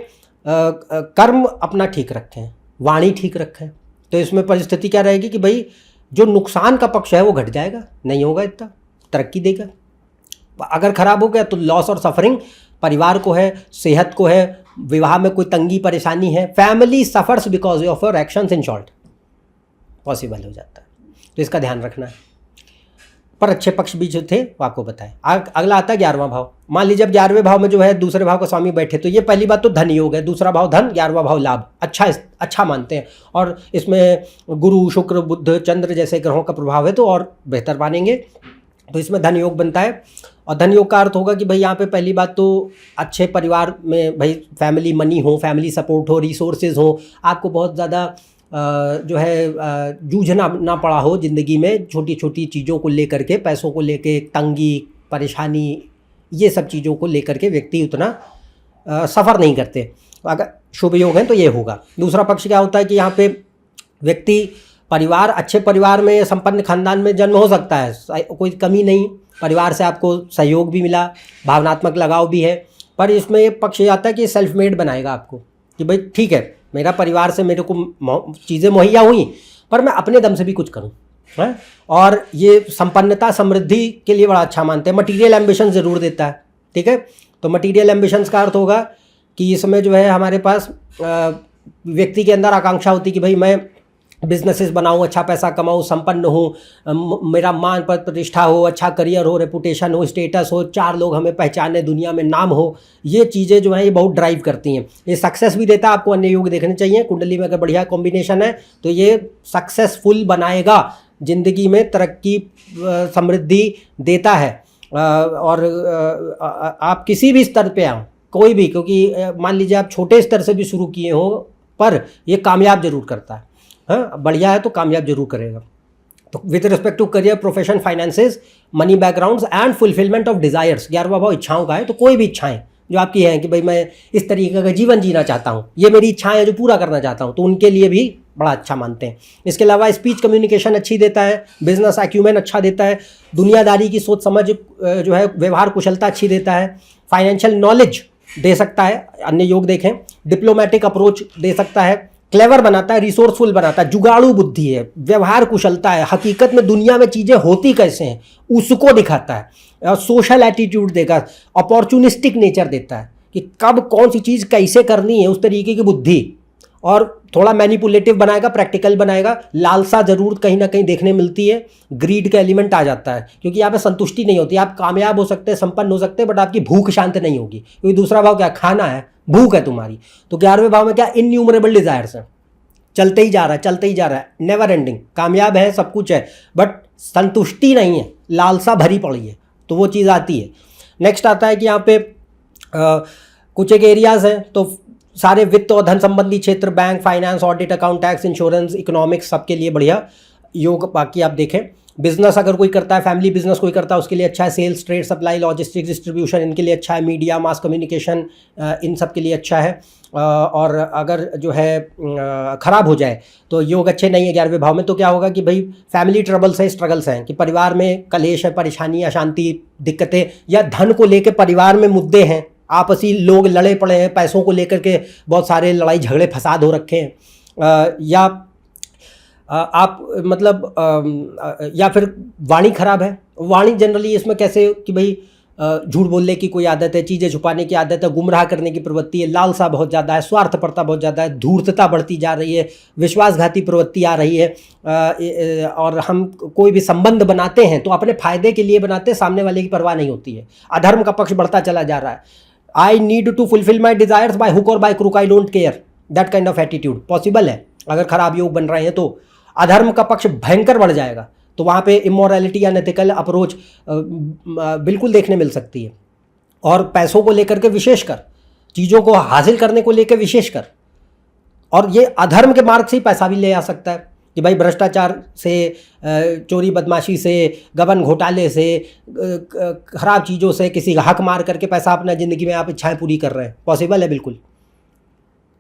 [SPEAKER 1] कर्म अपना ठीक रखें, वाणी ठीक रखें, तो इसमें परिस्थिति क्या रहेगी कि भाई जो नुकसान का पक्ष है वो घट जाएगा, नहीं होगा इतना, तरक्की देगा। अगर खराब हो गया तो लॉस और सफरिंग परिवार को है, सेहत को है, विवाह में कोई तंगी परेशानी है, family suffers because of your actions, in short possible हो जाता है। तो इसका ध्यान रखना है। पर अच्छे पक्ष भी जो थे वो आपको बताएं। अगला आता है 11वां भाव। मान लीजिए अब 11वें भाव में जो है दूसरे भाव का स्वामी बैठे, तो ये पहली बात तो धन योग है, दूसरा भाव धन, 11वां भाव लाभ, अच्छा मानते हैं। और इसमें गुरु, शुक्र, बुध, चंद्र जैसे ग्रहों का प्रभाव है तो और बेहतर मानेंगे। तो इसमें धन योग बनता है। और धन योग का अर्थ होगा कि भाई यहाँ पे पहली बात तो अच्छे परिवार में भाई फैमिली मनी हो, फैमिली सपोर्ट हो, रिसोर्सेज हो, आपको बहुत ज़्यादा जो है जूझना ना पड़ा हो ज़िंदगी में छोटी छोटी चीज़ों को लेकर के, पैसों को लेके तंगी परेशानी, ये सब चीज़ों को लेकर के व्यक्ति उतना सफ़र नहीं करते। अगर शुभ योग है तो ये होगा। दूसरा पक्ष क्या होता है कि यहाँ पे व्यक्ति परिवार, अच्छे परिवार में, संपन्न खानदान में जन्म हो सकता है, कोई कमी नहीं, परिवार से आपको सहयोग भी मिला, भावनात्मक लगाव भी है। पर इसमें एक पक्ष ये आता है कि सेल्फ मेड बनाएगा आपको कि भाई ठीक है, मेरा परिवार से मेरे को चीज़ें मुहैया हुई, पर मैं अपने दम से भी कुछ करूँ है। और ये संपन्नता समृद्धि के लिए बड़ा अच्छा मानते हैं। मटीरियल एम्बिशन ज़रूर देता है, ठीक है। तो मटीरियल एम्बिशंस का अर्थ होगा कि इसमें जो है हमारे पास व्यक्ति के अंदर आकांक्षा होती है कि भाई मैं बिजनेसेस बनाऊं, अच्छा पैसा कमाऊं, संपन्न हूं, मेरा मान पद प्रतिष्ठा हो, अच्छा करियर हो, रेपुटेशन हो, स्टेटस हो, 4 लोग हमें पहचाने, दुनिया में नाम हो। ये चीज़ें जो हैं ये बहुत ड्राइव करती हैं। ये सक्सेस भी देता है। आपको अन्य योग देखने चाहिए, कुंडली में अगर बढ़िया कॉम्बिनेशन है तो ये सक्सेसफुल बनाएगा, ज़िंदगी में तरक्की समृद्धि देता है। और आप किसी भी स्तर पे आओ, कोई भी, क्योंकि मान लीजिए आप छोटे स्तर से भी शुरू किए हो, पर ये कामयाब जरूर करता है। हाँ, बढ़िया है तो कामयाब जरूर करेगा। तो with respect to career, profession, finances, money backgrounds and fulfilment of desires, 11वां भाव इच्छाओं का है। तो कोई भी इच्छाएं जो आपकी हैं कि भाई मैं इस तरीके का जीवन जीना चाहता हूँ, ये मेरी इच्छाएं हैं जो पूरा करना चाहता हूँ, तो उनके लिए भी बड़ा अच्छा मानते हैं। इसके अलावा स्पीच कम्युनिकेशन अच्छी देता है, बिजनेस एक्यूमेन अच्छा देता है, दुनियादारी की सोच समझ जो है, व्यवहार कुशलता अच्छी देता है, फाइनेंशियल नॉलेज दे सकता है, अन्य योग देखें, डिप्लोमेटिक अप्रोच दे सकता है, क्लेवर बनाता है, रिसोर्सफुल बनाता है, जुगाड़ू बुद्धि है, व्यवहार कुशलता है, हकीकत में दुनिया में चीज़ें होती कैसे हैं उसको दिखाता है, और सोशल एटीट्यूड देगा, अपॉर्चुनिस्टिक नेचर देता है कि कब कौन सी चीज़ कैसे करनी है, उस तरीके की बुद्धि, और थोड़ा मैनिपुलेटिव बनाएगा, प्रैक्टिकल बनाएगा। लालसा जरूर कहीं ना कहीं देखने मिलती है, ग्रीड का एलिमेंट आ जाता है, क्योंकि यहाँ पे संतुष्टि नहीं होती। आप कामयाब हो सकते हैं, संपन्न हो सकते हैं, बट आपकी भूख शांत नहीं होगी, क्योंकि दूसरा भाव क्या, खाना है, भूख है तुम्हारी। तो 11वें भाव में क्या, इनन्यूमरेबल डिजायर्स है, चलते ही जा रहा है, चलते ही जा रहा है, नेवर एंडिंग। कामयाब है, सब कुछ है, बट संतुष्टि नहीं है, लालसा भरी पड़ी है, तो वो चीज़ आती है। नेक्स्ट आता है कि यहाँ पे कुछ एक एरियाज हैं, तो सारे वित्त और धन संबंधी क्षेत्र, bank, finance, audit, account, tax, insurance, economics, सबके लिए बढ़िया योग। बाकी आप देखें, बिजनेस अगर कोई करता है, फैमिली बिजनेस कोई करता है, उसके लिए अच्छा है। Sales, trade, supply, logistics, distribution, इनके लिए अच्छा है। मीडिया, मास कम्युनिकेशन, इन सब के लिए अच्छा है। और अगर जो है ख़राब हो जाए तो योग अच्छे नहीं है 11वें भाव में, तो क्या होगा कि भाई फैमिली ट्रबल्स है, स्ट्रगल्स हैं, कि परिवार में कलेश है, परेशानी, अशांति, दिक्कतें, या धन को लेकर परिवार में मुद्दे हैं, आपसी लोग लड़े पड़े हैं, पैसों को लेकर के बहुत सारे लड़ाई झगड़े फसाद हो रखे हैं, या आप मतलब या फिर वाणी खराब है। वाणी जनरली इसमें कैसे कि भाई झूठ बोलने की कोई आदत है, चीज़ें छुपाने की आदत है, गुमराह करने की प्रवृत्ति है, लालसा बहुत ज़्यादा है, स्वार्थपरता बहुत ज़्यादा है, धूर्तता बढ़ती जा रही है, विश्वासघाती प्रवृत्ति आ रही है। और हम कोई भी संबंध बनाते हैं तो अपने फायदे के लिए बनाते हैं, सामने वाले की परवाह नहीं होती है। अधर्म का पक्ष बढ़ता चला जा रहा है। I need to fulfil my desires by hook और by crook, I don't care, that kind of attitude possible है। अगर खराब योग बन रहे हैं तो अधर्म का पक्ष भयंकर बढ़ जाएगा, तो वहाँ पे इमोरलिटी या नैतिकल अप्रोच बिल्कुल देखने मिल सकती है। और पैसों को लेकर के विशेषकर, चीज़ों को हासिल करने को लेकर विशेषकर, और ये अधर्म के मार्ग से ही पैसा भी ले आ सकता है कि भाई भ्रष्टाचार से, चोरी बदमाशी से, गबन घोटाले से, खराब चीज़ों से, किसी का हक मार करके पैसा अपना ज़िंदगी में आप इच्छाएं पूरी कर रहे हैं, पॉसिबल है बिल्कुल।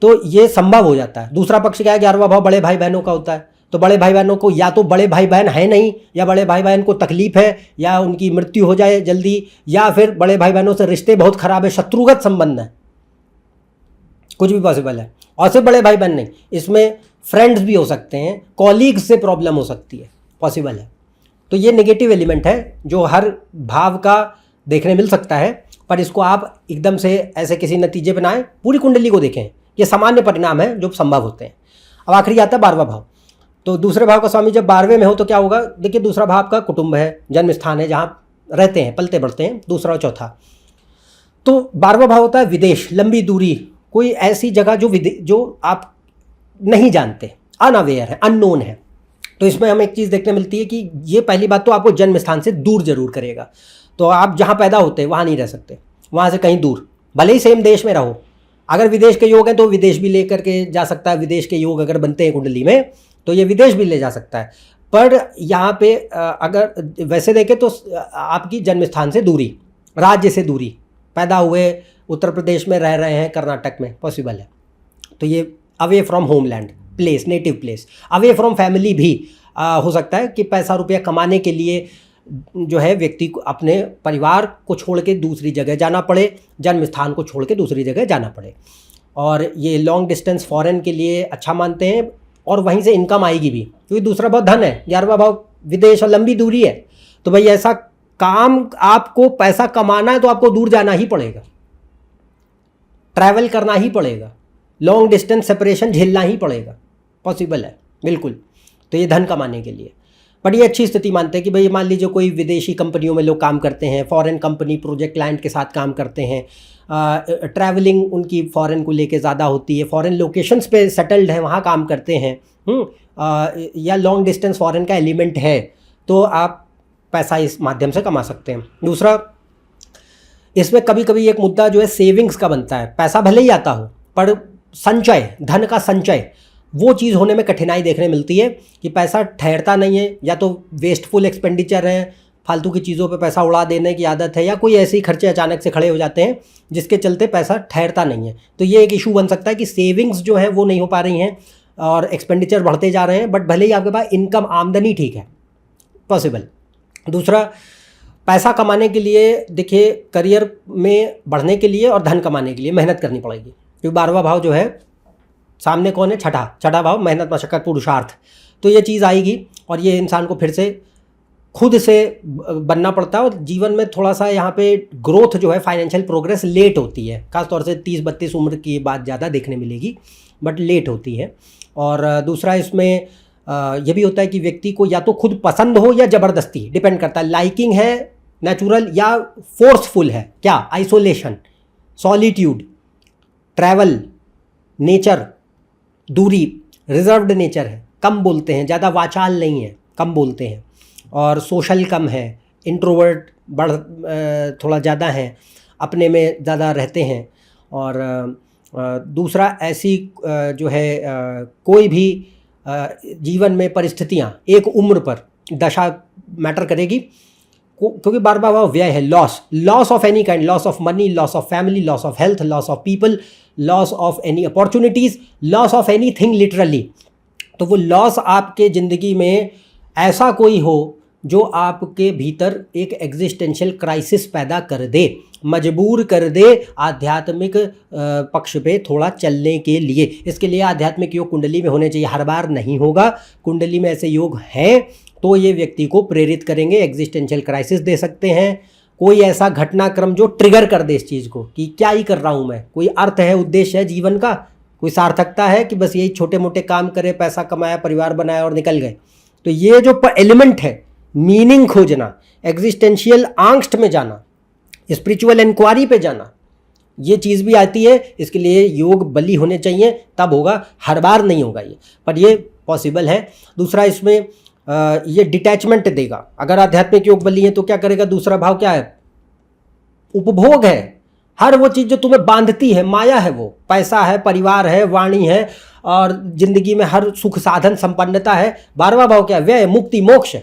[SPEAKER 1] तो ये संभव हो जाता है। दूसरा पक्ष क्या है, 11वां भाव बड़े भाई बहनों का होता है, तो बड़े भाई बहनों को या तो बड़े भाई बहन है नहीं, या बड़े भाई बहन को तकलीफ है, या उनकी मृत्यु हो जाए जल्दी, या फिर बड़े भाई बहनों से रिश्ते बहुत खराब है, शत्रुगत संबंध है, कुछ भी पॉसिबल है। और सिर्फ बड़े भाई बहन नहीं, इसमें फ्रेंड्स भी हो सकते हैं, कॉलीग्स से प्रॉब्लम हो सकती है, पॉसिबल है। तो ये नेगेटिव एलिमेंट है जो हर भाव का देखने मिल सकता है, पर इसको आप एकदम से ऐसे किसी नतीजे बनाएं, पूरी कुंडली को देखें, ये सामान्य परिणाम है जो संभव होते हैं। अब आखिरी आता है 12वां भाव। तो दूसरे भाव का स्वामी जब 12वें में हो तो क्या होगा, देखिए दूसरा भाव का कुटुंब है, जन्म स्थान है, जहाँ रहते हैं, पलते बढ़ते हैं, दूसरा और चौथा। तो 12वां भाव होता है विदेश, लंबी दूरी, कोई ऐसी जगह जो आप नहीं जानते, अनअवेयर है, अननोन है। तो इसमें हमें एक चीज़ देखने मिलती है कि ये पहली बात तो आपको जन्म स्थान से दूर जरूर करेगा। तो आप जहाँ पैदा होते हैं वहाँ नहीं रह सकते, वहाँ से कहीं दूर, भले ही सेम देश में रहो। अगर विदेश के योग हैं तो विदेश भी ले करके जा सकता है, विदेश के योग अगर बनते हैं कुंडली में तो ये विदेश भी ले जा सकता है। पर यहाँ पे अगर वैसे देखें तो आपकी जन्म स्थान से दूरी, राज्य से दूरी, पैदा हुए उत्तर प्रदेश में रह रहे हैं, कर्नाटक में, पॉसिबल है। तो ये away from homeland, place, native place, away from family भी हो सकता है कि पैसा रुपया कमाने के लिए जो है व्यक्ति को अपने परिवार को छोड़ के दूसरी जगह जाना पड़े, जन्म स्थान को छोड़ के दूसरी जगह जाना पड़े। और ये लॉन्ग डिस्टेंस फॉरेन के लिए अच्छा मानते हैं, और वहीं से इनकम आएगी भी, क्योंकि दूसरा भाव धन है, 11वां भाव विदेश और लंबी दूरी है। तो भाई ऐसा काम, आपको पैसा कमाना है तो आपको दूर जाना ही पड़ेगा, ट्रैवल करना ही पड़ेगा, लॉन्ग डिस्टेंस सेपरेशन झेलना ही पड़ेगा, पॉसिबल है बिल्कुल। तो ये धन कमाने के लिए बड़ी अच्छी स्थिति मानते हैं कि भाई मान लीजिए कोई विदेशी कंपनियों में लोग काम करते हैं, फॉरेन कंपनी प्रोजेक्ट क्लाइंट के साथ काम करते हैं, ट्रैवलिंग उनकी फॉरेन को लेके ज़्यादा होती है, फॉरेन लोकेशंस पे सेटल्ड है, वहाँ काम करते हैं, या लॉन्ग डिस्टेंस फॉरेन का एलिमेंट है, तो आप पैसा इस माध्यम से कमा सकते हैं। दूसरा, इसमें कभी कभी एक मुद्दा जो है सेविंग्स का बनता है। पैसा भले ही आता हो, पर संचय, धन का संचय, वो चीज़ होने में कठिनाई देखने मिलती है कि पैसा ठहरता नहीं है, या तो वेस्टफुल एक्सपेंडिचर है, फालतू की चीज़ों पे पैसा उड़ा देने की आदत है, या कोई ऐसे ही खर्चे अचानक से खड़े हो जाते हैं जिसके चलते पैसा ठहरता नहीं है। तो ये एक इशू बन सकता है कि सेविंग्स जो है वो नहीं हो पा रही हैं और एक्सपेंडिचर बढ़ते जा रहे हैं, बट भले ही आपके पास इनकम, आमदनी ठीक है, पॉसिबल। दूसरा, पैसा कमाने के लिए देखिए, करियर में बढ़ने के लिए और धन कमाने के लिए मेहनत करनी पड़ेगी, क्योंकि 12वां भाव जो है सामने कौन है, छठा भाव, मेहनत मशक्कत पुरुषार्थ। तो ये चीज़ आएगी और ये इंसान को फिर से खुद से बनना पड़ता है, और जीवन में थोड़ा सा यहाँ पे ग्रोथ जो है, फाइनेंशियल प्रोग्रेस लेट होती है, खासतौर से 30-32 उम्र की बात ज़्यादा देखने मिलेगी, बट लेट होती है। और दूसरा, इसमें यह भी होता है कि व्यक्ति को या तो खुद पसंद हो या ज़बरदस्ती, डिपेंड करता है, लाइकिंग है नेचुरल या फोर्सफुल है, क्या आइसोलेशन, सॉलिट्यूड, ट्रैवल, नेचर, दूरी, रिजर्व्ड नेचर है, कम बोलते हैं, ज़्यादा वाचाल नहीं है, कम बोलते हैं, और सोशल कम है, इंट्रोवर्ट थोड़ा ज़्यादा है, अपने में ज़्यादा रहते हैं। और दूसरा, ऐसी जो है कोई भी जीवन में परिस्थितियाँ एक उम्र पर दशा मैटर करेगी, क्योंकि 12वां भाव व्यय है, loss of any kind, loss of money, loss of family, loss of health, loss of people, loss of any opportunities, loss of any thing literally. तो वो लॉस आपके ज़िंदगी में ऐसा कोई हो जो आपके भीतर एक एग्जिस्टेंशियल क्राइसिस पैदा कर दे, मजबूर कर दे आध्यात्मिक पक्ष पे थोड़ा चलने के लिए। इसके लिए आध्यात्मिक योग कुंडली में होने चाहिए, हर बार नहीं होगा, कुंडली में ऐसे योग हैं तो ये व्यक्ति को प्रेरित करेंगे, एग्जिस्टेंशियल क्राइसिस दे सकते हैं, कोई ऐसा घटनाक्रम जो ट्रिगर कर दे इस चीज़ को कि क्या ही कर रहा हूँ मैं, कोई अर्थ है, उद्देश्य है जीवन का, कोई सार्थकता है, कि बस यही छोटे मोटे काम करे, पैसा कमाया, परिवार बनाया और निकल गए। तो ये जो एलिमेंट है, मीनिंग खोजना, एग्जिस्टेंशियल आंगस्ट में जाना, स्पिरिचुअल इंक्वायरी पे जाना, ये चीज़ भी आती है। इसके लिए योग बली होने चाहिए, तब होगा, हर बार नहीं होगा ये, पर ये पॉसिबल है। दूसरा, इसमें ये डिटैचमेंट देगा। अगर आध्यात्मिक योग बली है तो क्या करेगा, दूसरा भाव क्या है, उपभोग है, हर वो चीज़ जो तुम्हें बांधती है, माया है, वो पैसा है, परिवार है, वाणी है, और जिंदगी में हर सुख साधन संपन्नता है। 12वां भाव क्या है, व्यय, मुक्ति, मोक्ष,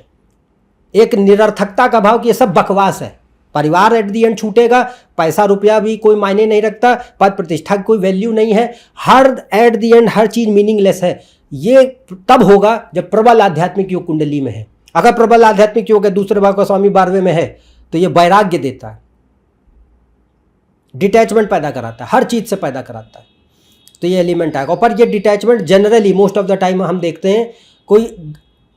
[SPEAKER 1] एक निरर्थकता का भाव कि ये सब बकवास है, परिवार एट दी एंड छूटेगा, पैसा रुपया भी कोई मायने नहीं रखता, पद प्रतिष्ठा की कोई वैल्यू नहीं है, her at the and her cheese meaningless है। ये तब होगा जब प्रबल आध्यात्मिक योग कुंडली में है। अगर प्रबल आध्यात्मिक योग है, दूसरे भाव का स्वामी 12वें में है, तो ये वैराग्य देता है, डिटैचमेंट पैदा कराता है, हर चीज़ से पैदा कराता है। तो ये एलिमेंट आएगा। पर ये detachment generally most of the time हम देखते हैं कोई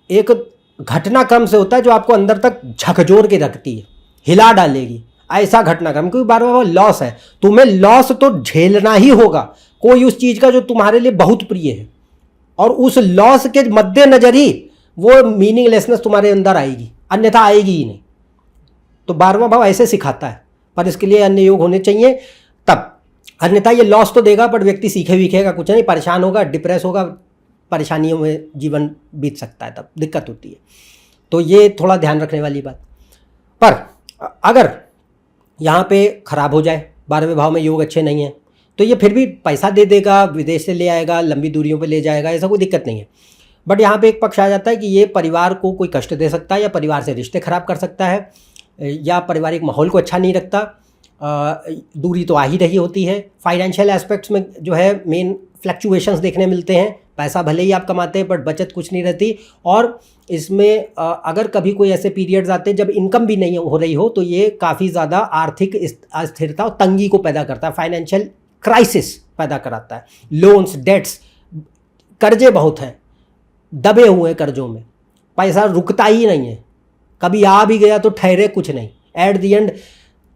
[SPEAKER 1] एक घटनाक्रम से होता है जो आपको अंदर तक झकझोर के रखती है, हिला डालेगी, ऐसा घटनाक्रम। क्योंकि 12वां भाव लॉस है, तुम्हें लॉस तो झेलना ही होगा, कोई उस चीज़ का जो तुम्हारे लिए बहुत प्रिय है, और उस लॉस के मद्देनजर ही वो मीनिंगलेसनेस तुम्हारे अंदर आएगी, अन्यथा आएगी ही नहीं। तो 12वां भाव ऐसे सिखाता है, पर इसके लिए अन्य योग होने चाहिए तब, अन्यथा ये लॉस तो देगा पर व्यक्ति सीखे विखेगा कुछ नहीं, परेशान होगा, डिप्रेस होगा, परेशानियों में जीवन बीत सकता है, तब दिक्कत होती है। तो ये थोड़ा ध्यान रखने वाली बात। पर अगर यहाँ पे खराब हो जाए, 12वें भाव में योग अच्छे नहीं है, तो ये फिर भी पैसा दे देगा, विदेश से ले आएगा, लंबी दूरियों पे ले जाएगा, ऐसा कोई दिक्कत नहीं है। बट यहाँ पे एक पक्ष आ जाता है कि ये परिवार को कोई कष्ट दे सकता है, या परिवार से रिश्ते खराब कर सकता है, या पारिवारिक माहौल को अच्छा नहीं रखता। दूरी तो आ ही रही होती है। फाइनेंशियल एस्पेक्ट्स में जो है मेन फ्लक्चुएशंस देखने मिलते हैं, पैसा भले ही आप कमाते हैं बट बचत कुछ नहीं रहती। और इसमें अगर कभी कोई ऐसे पीरियड्स आते हैं जब इनकम भी नहीं हो रही हो तो ये काफ़ी ज़्यादा आर्थिक अस्थिरता और तंगी को पैदा करता है, फाइनेंशियल क्राइसिस पैदा कराता है। लोन्स, डेट्स, कर्जे बहुत हैं, दबे हुए कर्जों में, पैसा रुकता ही नहीं है, कभी आ भी गया तो ठहरे कुछ नहीं, एट द एंड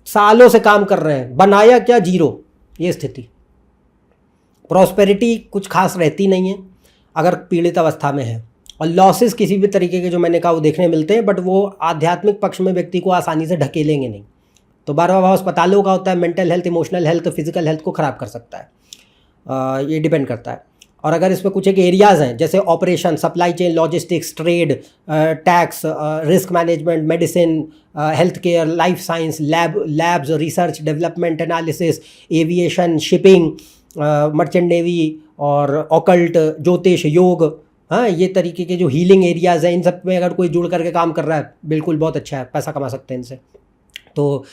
[SPEAKER 1] सालों से काम कर रहे हैं, बनाया क्या, जीरो, ये स्थिति। प्रॉस्पेरिटी कुछ खास रहती नहीं है अगर पीड़ित अवस्था में है, और लॉसेस किसी भी तरीके के जो मैंने कहा वो देखने मिलते हैं, बट वो आध्यात्मिक पक्ष में व्यक्ति को आसानी से ढकेलेंगे नहीं। तो 12वां भाव अस्पतालों का होता है, mental health, emotional health, physical health को ख़राब कर सकता है, ये डिपेंड करता है। और अगर इसमें कुछ एक एरियाज़ हैं जैसे operation, supply chain, logistics, trade, tax, risk management, medicine, health care, life science, labs, research, development, analysis, aviation, shipping, merchant navy और ऑकल्ट, ज्योतिष, योग, हाँ, ये तरीके के जो हीलिंग एरियाज़ हैं, इन सब में अगर कोई जुड़ करके काम कर रहा है, बिल्कुल बहुत अच्छा है, पैसा कमा सकते हैं इनसे। तो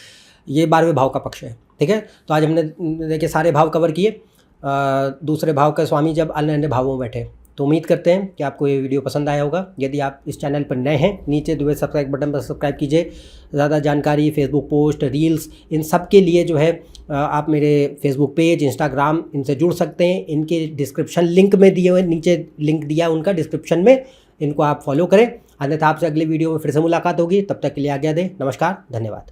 [SPEAKER 1] ये 12वें भाव का पक्ष है। ठीक है, तो आज हमने देखिए सारे भाव कवर किए। दूसरे भाव का स्वामी जब अन्य अन्य भावों में बैठे, तो उम्मीद करते हैं कि आपको ये वीडियो पसंद आया होगा। यदि आप इस चैनल पर नए हैं, नीचे दिए सब्सक्राइब बटन पर सब्सक्राइब कीजिए। ज़्यादा जानकारी, फेसबुक पोस्ट, रील्स, इन सब के लिए जो है आप मेरे फेसबुक पेज, इंस्टाग्राम, इनसे जुड़ सकते हैं। इनके डिस्क्रिप्शन लिंक में दिए हुए, नीचे लिंक दिया है उनका डिस्क्रिप्शन में, इनको आप फॉलो करें। अन्यथा आपसे अगले वीडियो में फिर से मुलाकात होगी। तब तक के लिए आज्ञा दें। नमस्कार, धन्यवाद।